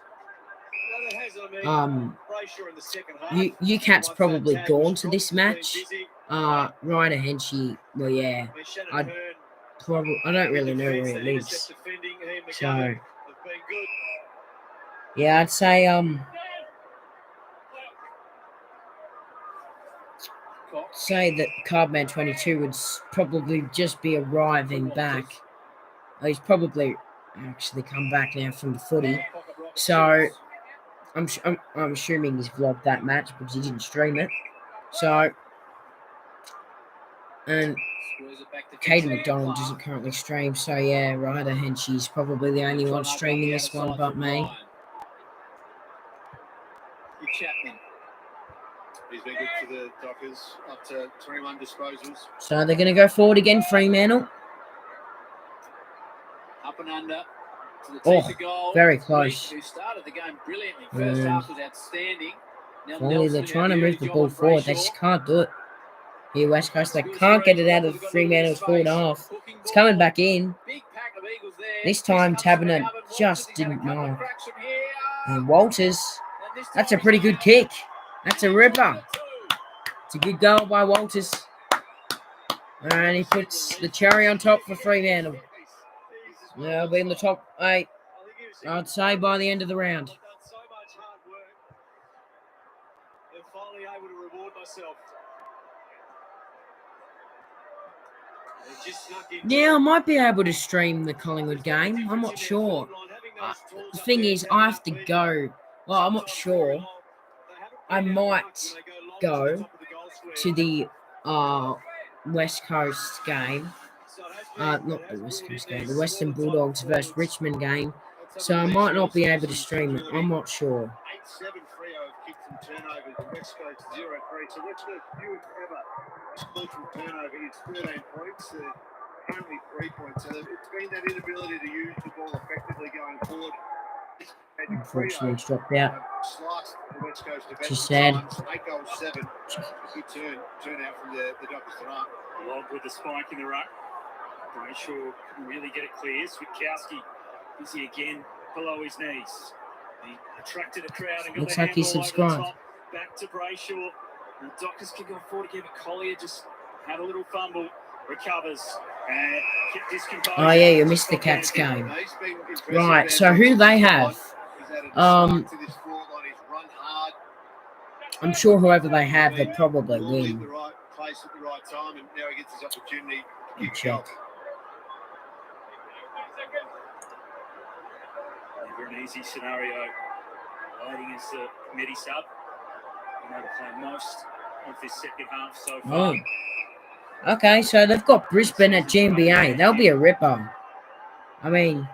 UCAT's probably gone to this match. Ryder Henchy, well, yeah. I don't really know where he lives. So yeah, I'd say that Cardman 22 would probably just be arriving back. He's probably actually come back now from the footy. So I'm assuming he's vlogged that match because he didn't stream it. So, and Caden McDonald doesn't currently stream. So yeah, Ryder Henchy's probably the only one streaming this one but me. Chapman. He's been good for the Dockers, up to 21 disposals. So they're going to go forward again, Fremantle. Up and under. Oh, very close. Who started the game brilliantly. First half was outstanding. Only they're trying to move the ball forward. They just can't do it. Here, West Coast, they can't get it out of Fremantle's forward half. It's coming back in. This time, Tabner just didn't mark. And Walters, that's a pretty good kick. That's a ripper. It's a good goal by Walters. And he puts the cherry on top for Fremantle. They'll be in the top 8, I'd say, by the end of the round. Yeah, I might be able to stream the Collingwood game. I'm not sure. The thing is, I have to go. Well, I'm not sure. I might go to the West Coast game. Not the West Coast game. The Western Bulldogs versus Richmond game. So I might not be able to stream it. I'm not sure. 8-7 Freo have kicked from turnovers and West Coast 0-3. So West Coast fewest ever scored from turnover is 13 points. Only 3 points. So it's been that inability to use the ball effectively going forward. Unfortunately, it's dropped out. Sliced the West Coast defense. She's sad. 8 goals, 7. Good turnout from the Dockers tonight. Lob with the spike in the ruck. Brayshaw couldn't really get it clear. Switkowski busy again below his knees. He attracted a crowd and got Looks the like he handball over the subscribed. top. Back to Brayshaw. And the Dockers can go forward again, but Collier just had a little fumble. Recovers and kept his composure. Oh yeah, you missed the Cats game. Right, so who they have? I'm sure whoever they have, they'll probably win. The right place at the right time, and now he gets his opportunity to I'll check. Never an easy scenario. Waiting as the Medi sub. Been able to play most of this second half so far. Oh. Okay, so they've got Brisbane at GMBA. They'll be a ripper. I mean,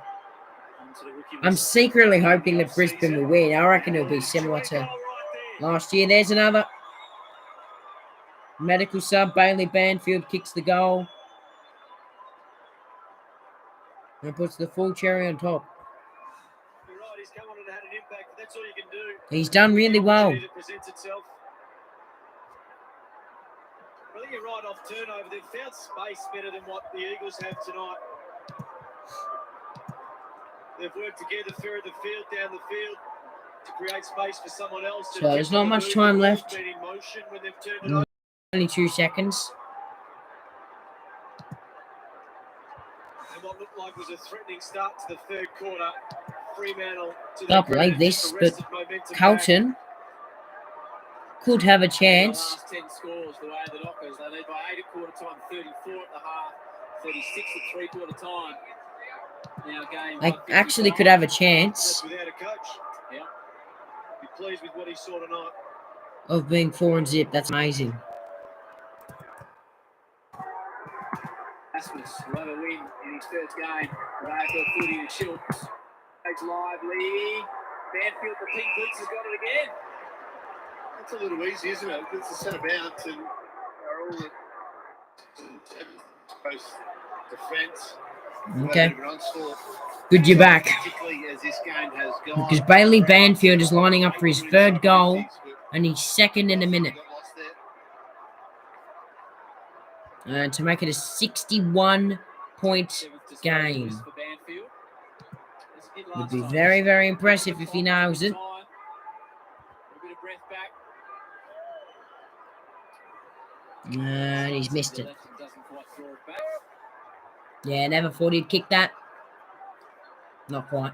I'm secretly hoping that Brisbane will win. I reckon it'll be similar to last year. There's another medical sub. Bailey Banfield kicks the goal and puts the full cherry on top. You're right, he's come on and had an impact, but that's all you can do. He's done really well. I think you're right off turnover. They've found space better than what the Eagles have tonight. They've worked together, ferried the field down the field to create space for someone else. So there's not much time left. Been in motion when they've turned it over. Only 2 seconds. And what looked like was a threatening start to the third quarter. Fremantle to Can't believe this, but Carlton could have a chance. The last 10 scores, the way the Dockers, they lead by 8 at quarter time, 34 at the half, 36 at three-quarter time. Now game. They actually could have a chance Without a coach. Yeah. Be pleased with what he saw tonight. of being 4-0. That's amazing. Rasmus will have a win in his first game. AFL footy and Schultz. It's lively. Banfield, the pink boots, has got it again. It's a little easy, isn't it? It's a set of bounce, and they're all the defence. Okay. Good, you're back. Particularly as this game has gone. Because Bailey Banfield is lining up for his third goal, and he's second in a minute. And to make it a 61-point game. Would be very, very impressive if he nails it. And he's missed it. Yeah, never thought he'd kick that. Not quite.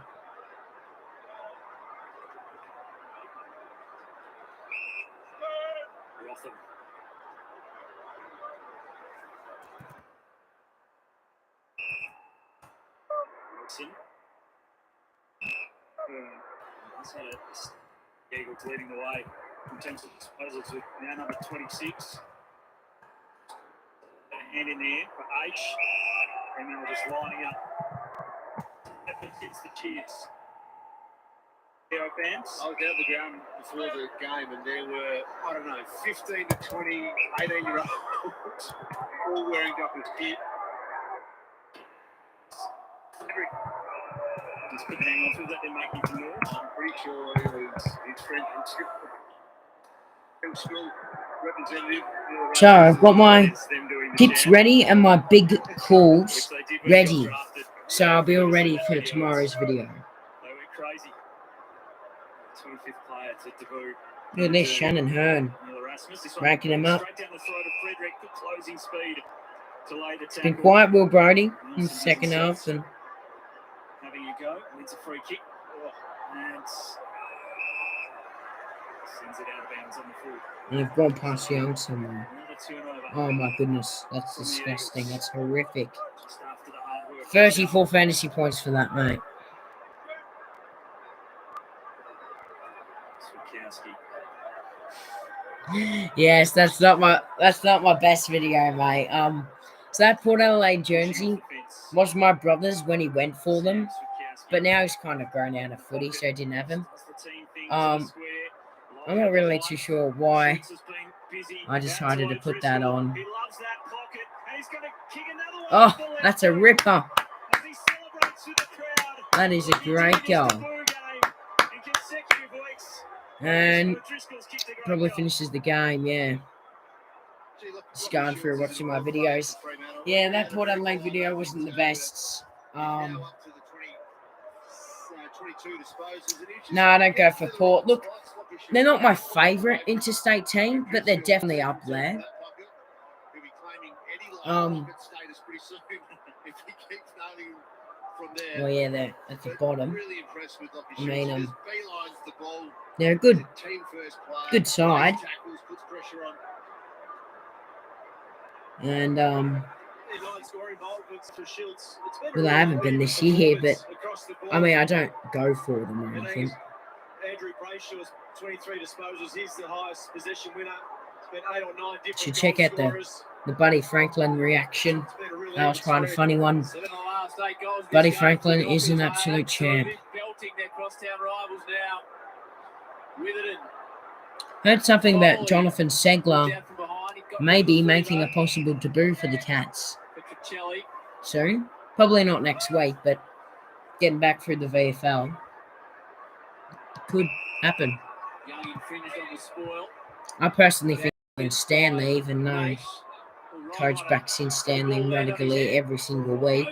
He's had Eagles leading the way in terms of disposals with now number 26. A hand in there for H. And then we're just lining up. It's the cheers. Fans. I was out the ground before the game, and there were, 15 to 20, 18-year-olds all wearing Dockers kit. He's put hang on to that, they're making some noise. I'm pretty sure it was his friend from school representative. So I've got my tips ready and my big calls ready. So I'll be all ready for tomorrow's video. They went crazy. 25th player to debut. Look at this, Shannon Hearn. Ranking him up. Straight down the throat of Frederick, good closing speed to lay the It's been tackle. quiet, Will Brody, in the second half. And Having a go, wins a free kick. And sends it out of bounds on the full. they've gone past Young somewhere. Another turnover Oh my goodness, that's disgusting. That's horrific. 34 fantasy points for that, mate. Yes, that's not my best video, mate. So that Port Adelaide jersey was my brother's when he went for them, but now he's kind of grown out of footy, so I didn't have him. I'm not really too sure why I decided to put that on. Oh, that's a ripper. That is a great goal. And probably finishes the game, yeah. Just going through watching my videos. Yeah, that Port Adelaide video wasn't the best. No, I don't go for Port. Look, they're not my favourite interstate team, but they're definitely up there. Well, yeah, they're at the bottom. I mean, they're a good side. And, well, I haven't been this year, but, I mean, I don't go for them or anything. Andrew Brayshaw's 23 disposals. He's the highest possession winner. Spent 8 or 9 different Should check out the Buddy Franklin reaction. That was quite a funny one. Buddy Franklin is an absolute champ. Heard something about Jonathan Segler maybe making a possible debut for the Cats soon. Probably not next week, but getting back through the VFL could happen. I personally think Stanley, even though Coach backs in Stanley radically every single week.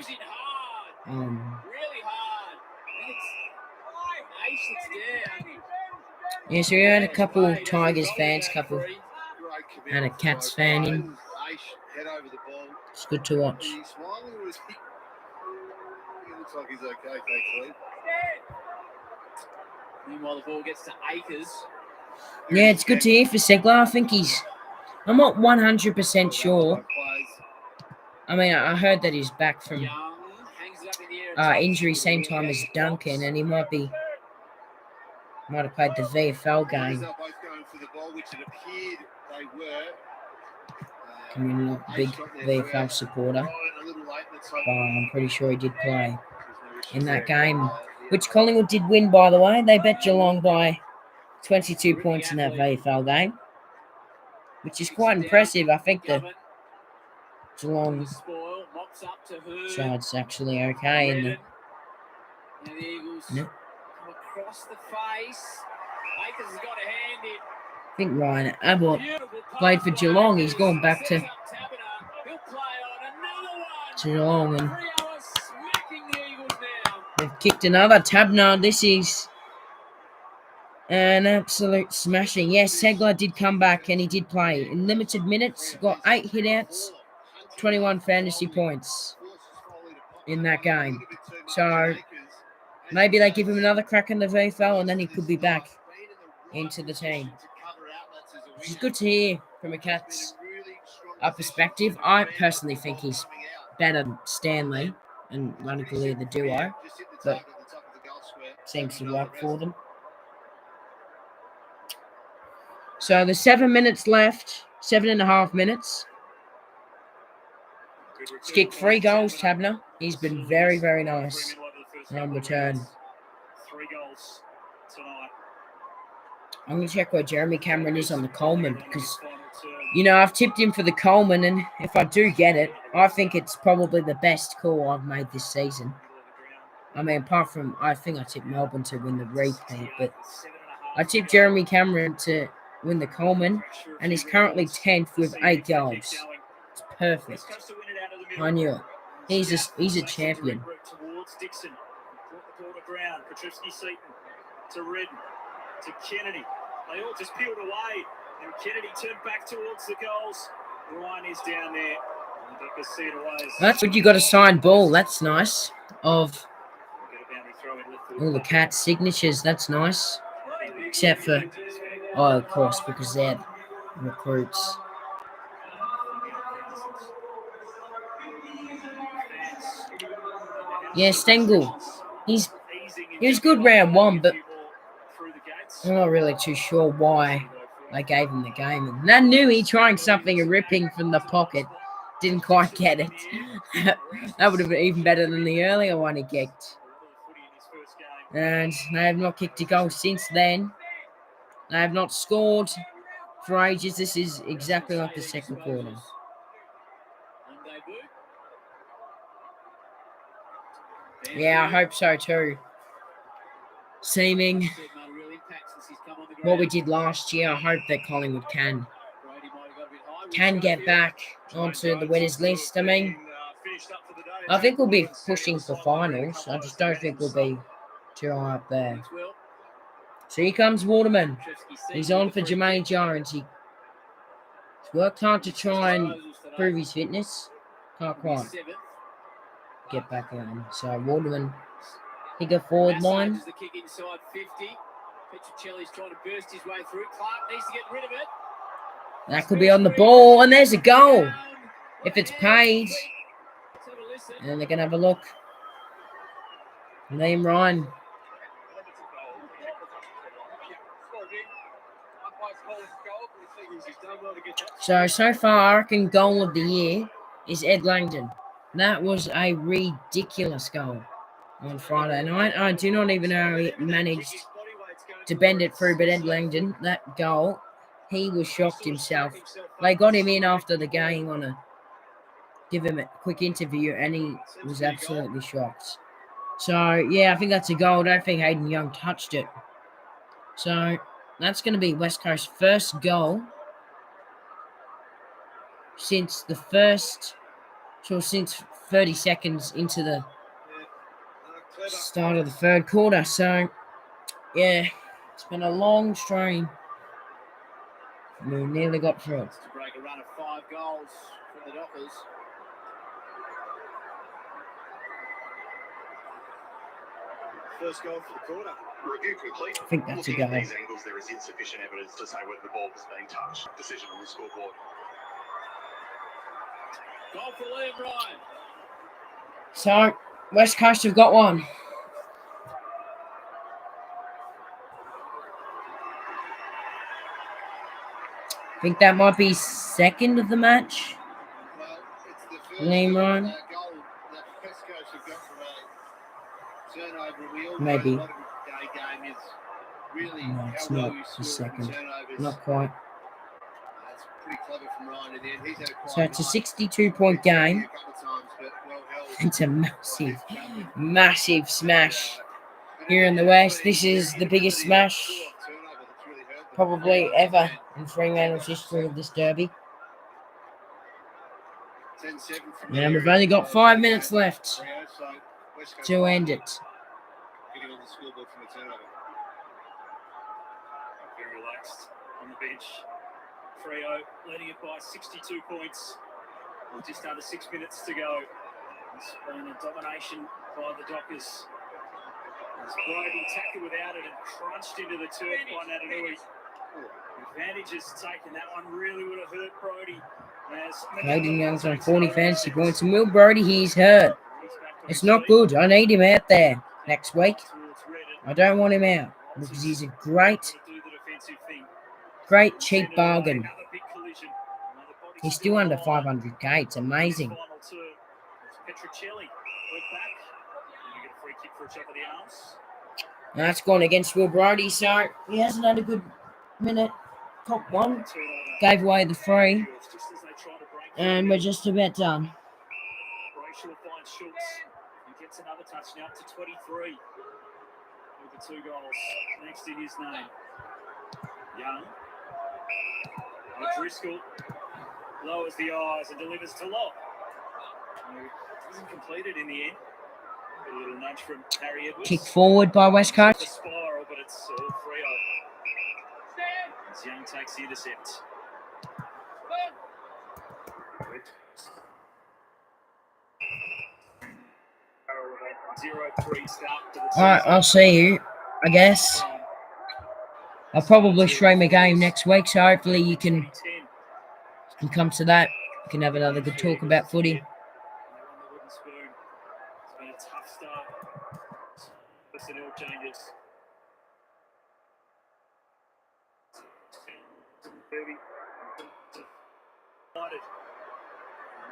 Yeah, so we had a couple Tigers fans, and a Cats fan in. It's good to watch. He looks like he's okay, thankfully. Meanwhile, the ball gets to Akers. Yeah, it's good to hear for Segler. I think I'm not 100% sure. I mean, I heard that he's back from injury same time as Duncan, and he might have played the VFL game. I'm not a big VFL supporter, but I'm pretty sure he did play in that game, which Collingwood did win, by the way. They bet Geelong by 22 points in that VFL game, which is quite impressive. I think the Geelong side's actually okay. And the Eagles come across the face. Akers has got a hand in. I think Ryan Abbott played for Geelong. He's gone back to Geelong, and they've kicked another. Tabner, this is an absolute smashing. Yes, Segler did come back and he did play in limited minutes. Got 8 hitouts, 21 fantasy points in that game. So maybe they give him another crack in the VFL and then he could be back into the team. Which is good to hear from a Cats perspective. I personally think he's better than Stanley and radically the duo, but seems to work for them. So there's 7 minutes left, 7.5 minutes. He's kicked 3 goals, Tabner. He's been very, very nice on return. 3 goals tonight. I'm going to check where Jeremy Cameron is on the Coleman, because, you know, I've tipped him for the Coleman, and if I do get it, I think it's probably the best call I've made this season. I mean, apart from, I think I tipped Melbourne to win the repeat, but I tipped Jeremy Cameron to win the Coleman, and he's currently 10th with 8 goals. It's perfect. I knew it. He's a champion. Towards Dixon, the ball to ground. Petrovsky Seaton to Redden to Kennedy. They all just peeled away, and Kennedy turned back towards the goals. Ryan is down there. That's what you got a signed ball. That's nice. Of all the Cats signatures. That's nice. Except for, of course, because they're recruits. Yeah, Stengel. He was good round one, but I'm not really too sure why they gave him the game. And that knew he trying something and ripping from the pocket. Didn't quite get it. That would have been even better than the earlier one he kicked. And they have not kicked a goal since then. They have not scored for ages. This is exactly like the second quarter. Yeah, I hope so too. Seeming what we did last year, I hope that Collingwood can get back onto the winners list. I mean, I think we'll be pushing for finals. I just don't think we'll be too high up there. So here comes Waterman. He's on for Jermaine Jones. He's worked hard to try and prove his fitness. Can't quite get back on. So Waterman, pick a forward line. The kick inside 50. Petruccelli's trying to burst his way through. Clark needs to get rid of it. That could be on the ball, and there's a goal. If it's paid. And then they're going to have a look. Liam Ryan. So far, I reckon goal of the year is Ed Langdon. That was a ridiculous goal on Friday night. I do not even know how he managed to bend it through, but Ed Langdon, that goal, he was shocked himself. They got him in after the game on a give him a quick interview, and he was absolutely shocked. So, yeah, I think that's a goal. I don't think Hayden Young touched it. So, that's going to be West Coast's first goal since 30 seconds into the start of the third quarter. So, yeah, it's been a long strain. We nearly got through it. To break a run of 5 goals for the Dockers. First goal for the quarter. Review complete. I think that's a Looking goal. at these angles, there is insufficient evidence to say whether the ball was being touched. Decision on the scoreboard. Goal for Liam Ryan. So, West Coast have got one. I think that might be second of the match. Well, it's the first Liam Ryan. goal that West Coast have got from a turnover. We all Maybe. know a lot of the game is really No, it's how well not you the score from second. turnovers. Not quite. That's pretty clever from Ryan at the end. He's had a quiet So it's a night. 62-point game. A couple of times, but well held. It's a massive smash here in the West. This is the biggest smash probably ever in Fremantle's history of this derby. 10-7 from And we've only got 5 minutes left to end it. Getting on the scoreboard from a turnover. Very relaxed on the bench. Freo leading it by 62 points. With just under 6 minutes to go. It's been a domination by the Dockers. As Brody tackled without it and crunched into the turf by Natanui. Advantages taken. That one really would have hurt Brody. Hayden Young's on 40 fantasy points, and Will Brody, he's hurt. It's not good. I need him out there next week. I don't want him out because he's a great cheap bargain. He's still under 500k. It's amazing. Petruccelli went back. And you get a free kick for a chop of the arms. And that's gone against Will Brody, so he hasn't had a good minute. Top one. Gave away the free. And we're just about done. Brayshaw finds Schultz. He gets another touch now up to 23. With the 2 goals next in his name. Young. Driscoll lowers the eyes and delivers to Locke. Isn't completed in the end. A little nudge from Harry Edwards. Kick forward by West Coast. It's a spiral, but it's all Freo. As Young takes the intercept. 0-3 start to the Alright, I'll see you, I guess. I'll probably stream a game next week, so hopefully you can come to that. We can have another good talk about footy. It's been a tough start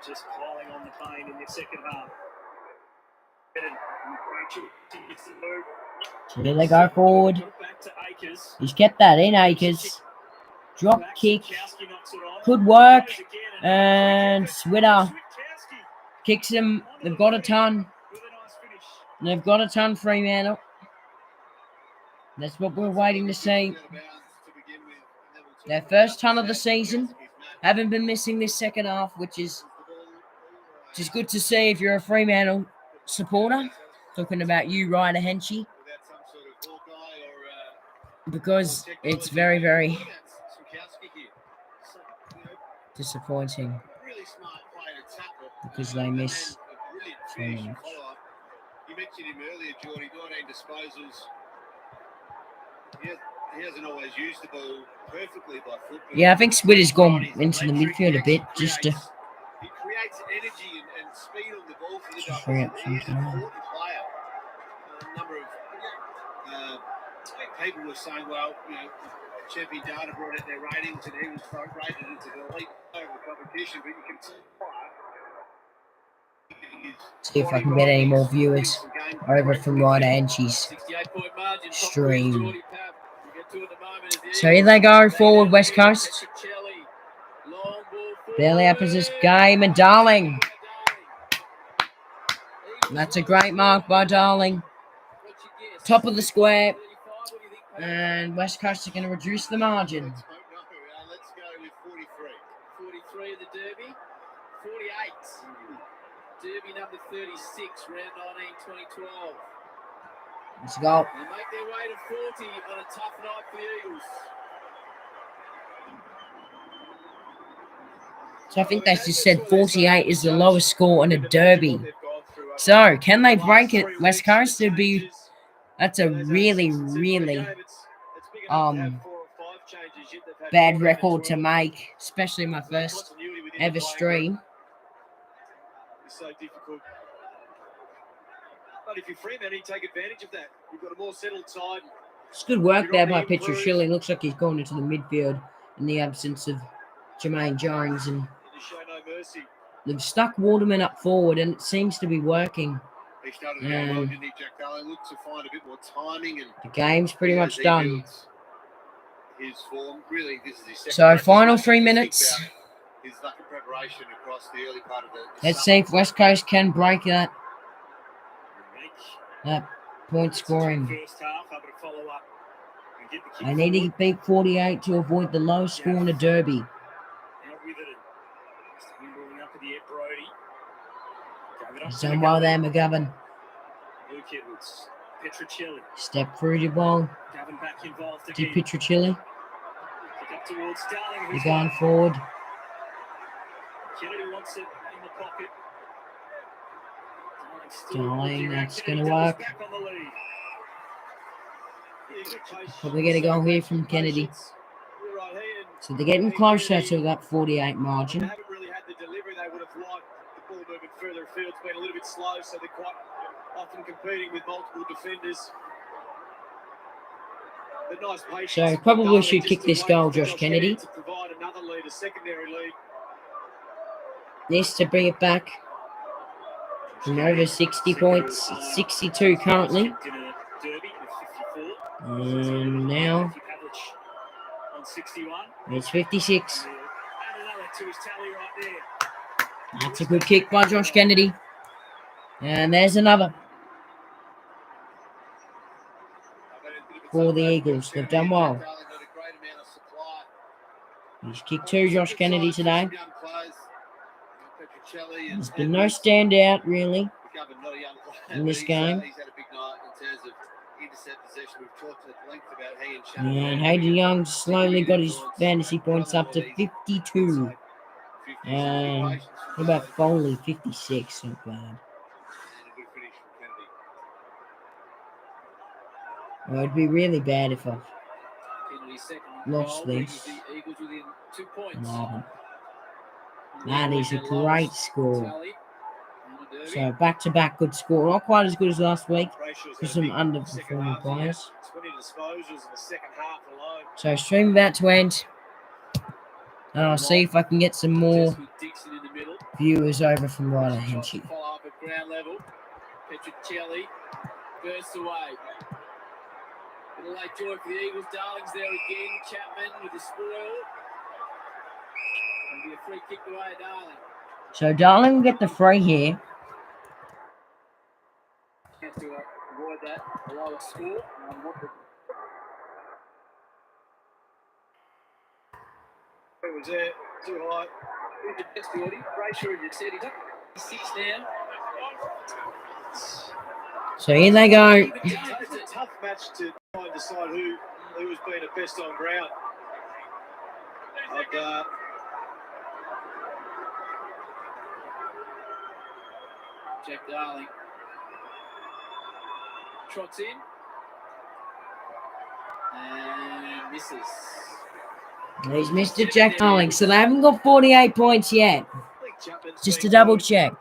just piling on the pain in the second half. Here they go forward. He's kept that in, Akers. Drop kick. Could work. And Switter kicks him. They've got a ton. They've got a ton, Fremantle. That's what we're waiting to see. Their first ton of the season. Haven't been missing this second half, which is just good to see if you're a Fremantle supporter. Talking about you, Ryder Henchy. Because it's very, very disappointing. Because they miss so much. You mentioned him earlier, Geordie, 19 disposals. He hasn't always used the ball perfectly by foot. Yeah, I think Switter's gone into the midfield a bit just to... He creates energy and speed on the ball for the Dockers. Bring up He's some an time. important player. A number of people were saying, well, you know, Champion Data brought out their ratings and he was rated into the elite competition, but you can see See if I can get any more viewers over from Ryder Henchy's stream. So here they go forward, West Coast. Barely up as this game, and Darling. That's a great mark by Darling. Top of the square. And West Coast are going to reduce the margin. let's go with 43. 43 of the Derby. 48. Derby number 36, round 19, 2012. Let's go. They make their way to 40 on a tough night for the Eagles. So I think they just said 48 is the lowest score in a Derby. So can they break it, West Coast? That's a really, really bad record to make, especially my first ever stream. It's so difficult. But if you're Fremantle, you take advantage of that. You've got a more settled side. It's good work there by Petruccelli. Looks like he's going into the midfield in the absence of Jermaine Jones, and Show no mercy. they've stuck Waterman up forward, and it seems to be working. He started to go well, didn't he, Jack Darling? Looked to find a bit more timing, and The game's pretty much done. His form, really, this is his second So practice final match. 3 Think minutes. about his lack of preparation across the early part of the Let's see if West Coast can break that point scoring. First half, able to follow up and get the kick They need to forward. beat 48 to avoid the lowest score in a Derby. Out with it. Handballing up at the Ed Brody. Gave it up He's to done well there, McGovern. McGovern. Luke Edwards. Petruccelli. Step through the ball Gavin back involved to again. Petruccelli. Kick up towards Darling. They're Who's going forward. Kennedy wants it in the pocket. Darling, that's going to work. Back on the lead. Probably get a goal here from Kennedy. So they're getting closer to that 48 margin. They haven't really had the delivery they would have liked. The ball moving further afield. It's been a little bit slow, so they're quite often competing with multiple defenders. But nice patience. So probably should kick this goal, Josh Kennedy. To provide another lead, a secondary lead. Needs to bring it back from over 60 points. It's 62 currently. And now on 61. it's 56. And another to his tally right there. That's a good kick by Josh Kennedy. And there's another for the Eagles. They've done well. He's kicked 2, Josh Kennedy, today. There's been no standout, really, in this game. And Hayden Young slowly got his fantasy points up to 52. And what about Foley? 56. Not bad. Well, it'd be really bad if I lost this. No. That is a great score. So back-to-back good score. Not quite as good as last week for some underperforming players. 20 disposals in the second half alone. So stream about to end. And I'll see if I can get some more View is over from Ryder Henshey. Follow up at ground level. Petricelli bursts away. Little late joy for the Eagles. Darling's there again. Chapman with the spoil. It'll be a free kick away at Darling. So Darling will get the free here. Chance to avoid that lower score. It was there, too high. Brayshaw, you said he's up 6 now. So in they go. It's a tough match to try and decide who has been the best on ground. Jack Darling trots in and misses. He's Mr. Jack Darling. So they haven't got 48 points yet. Just to double check.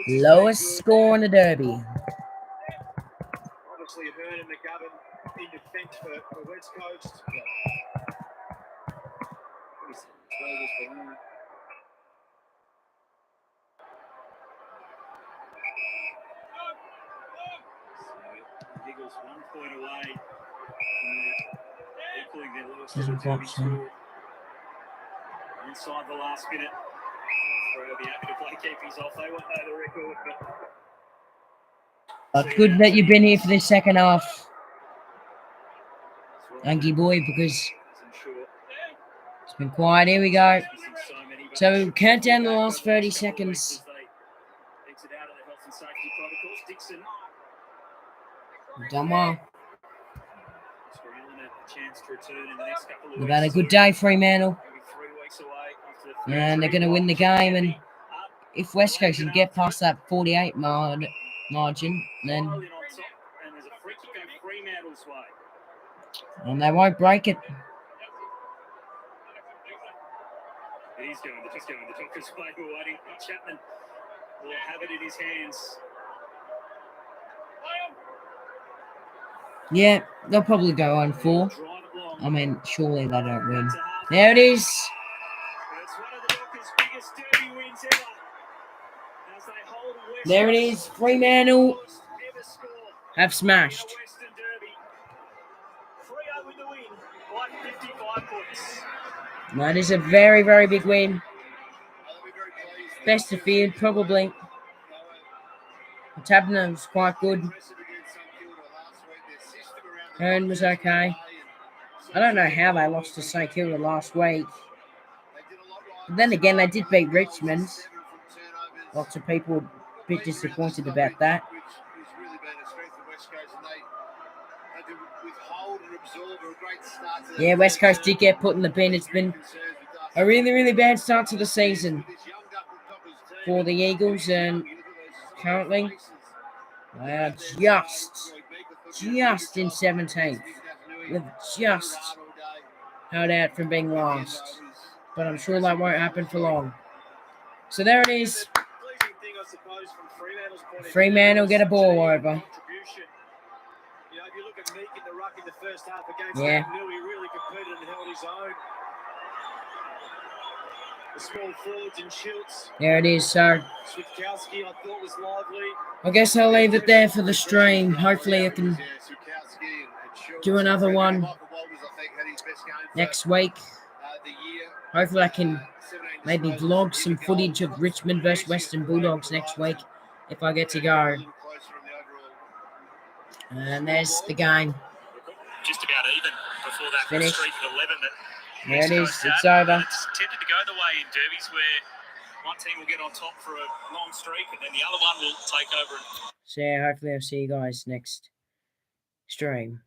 Lowest score in the Derby. Obviously, Hearn and McGovern in defence for West Coast. Eagles 1 point away from equaling their lowest ever Derby score. Inside the last minute. They'll be happy to play keepies off. They won't know the record, But good that you've been here for this second half, Angie boy, because it's been quiet. Here we go. So count down the last 30 seconds. Done well. They've had a good day, Fremantle. And they're going to win the game. And if West Coast can get past that 48 margin, then and they won't break it. He's going the Dockers' way. We're waiting. Chapman will have it in his hands. Yeah, they'll probably go on 4. I mean, surely they don't win. There it is. There it is. Fremantle have smashed. That is a very, very big win. Best of field, probably. Tabner was quite good. Hearn was okay. I don't know how they lost to St Kilda last week. But then again, they did beat Richmond. Lots of people a bit disappointed about that. Yeah, West Coast did get put in the bin. It's been a really, really bad start to the season for the Eagles, and currently they are just in 17th. We've just held out from being last, but I'm sure that won't happen for long. So there it is. Fremantle get a ball over. Yeah. There it is, so I guess I'll leave it there for the stream. Hopefully I can do another one next week. Hopefully I can maybe vlog some footage of Richmond versus Western Bulldogs next week if I get to go. And there's the game. Just about even before that Finished. streak at 11 that There it is. It's had. over. It's tended to go the way in derbies where one team will get on top for a long streak and then the other one will take over. So yeah, hopefully I'll see you guys next stream.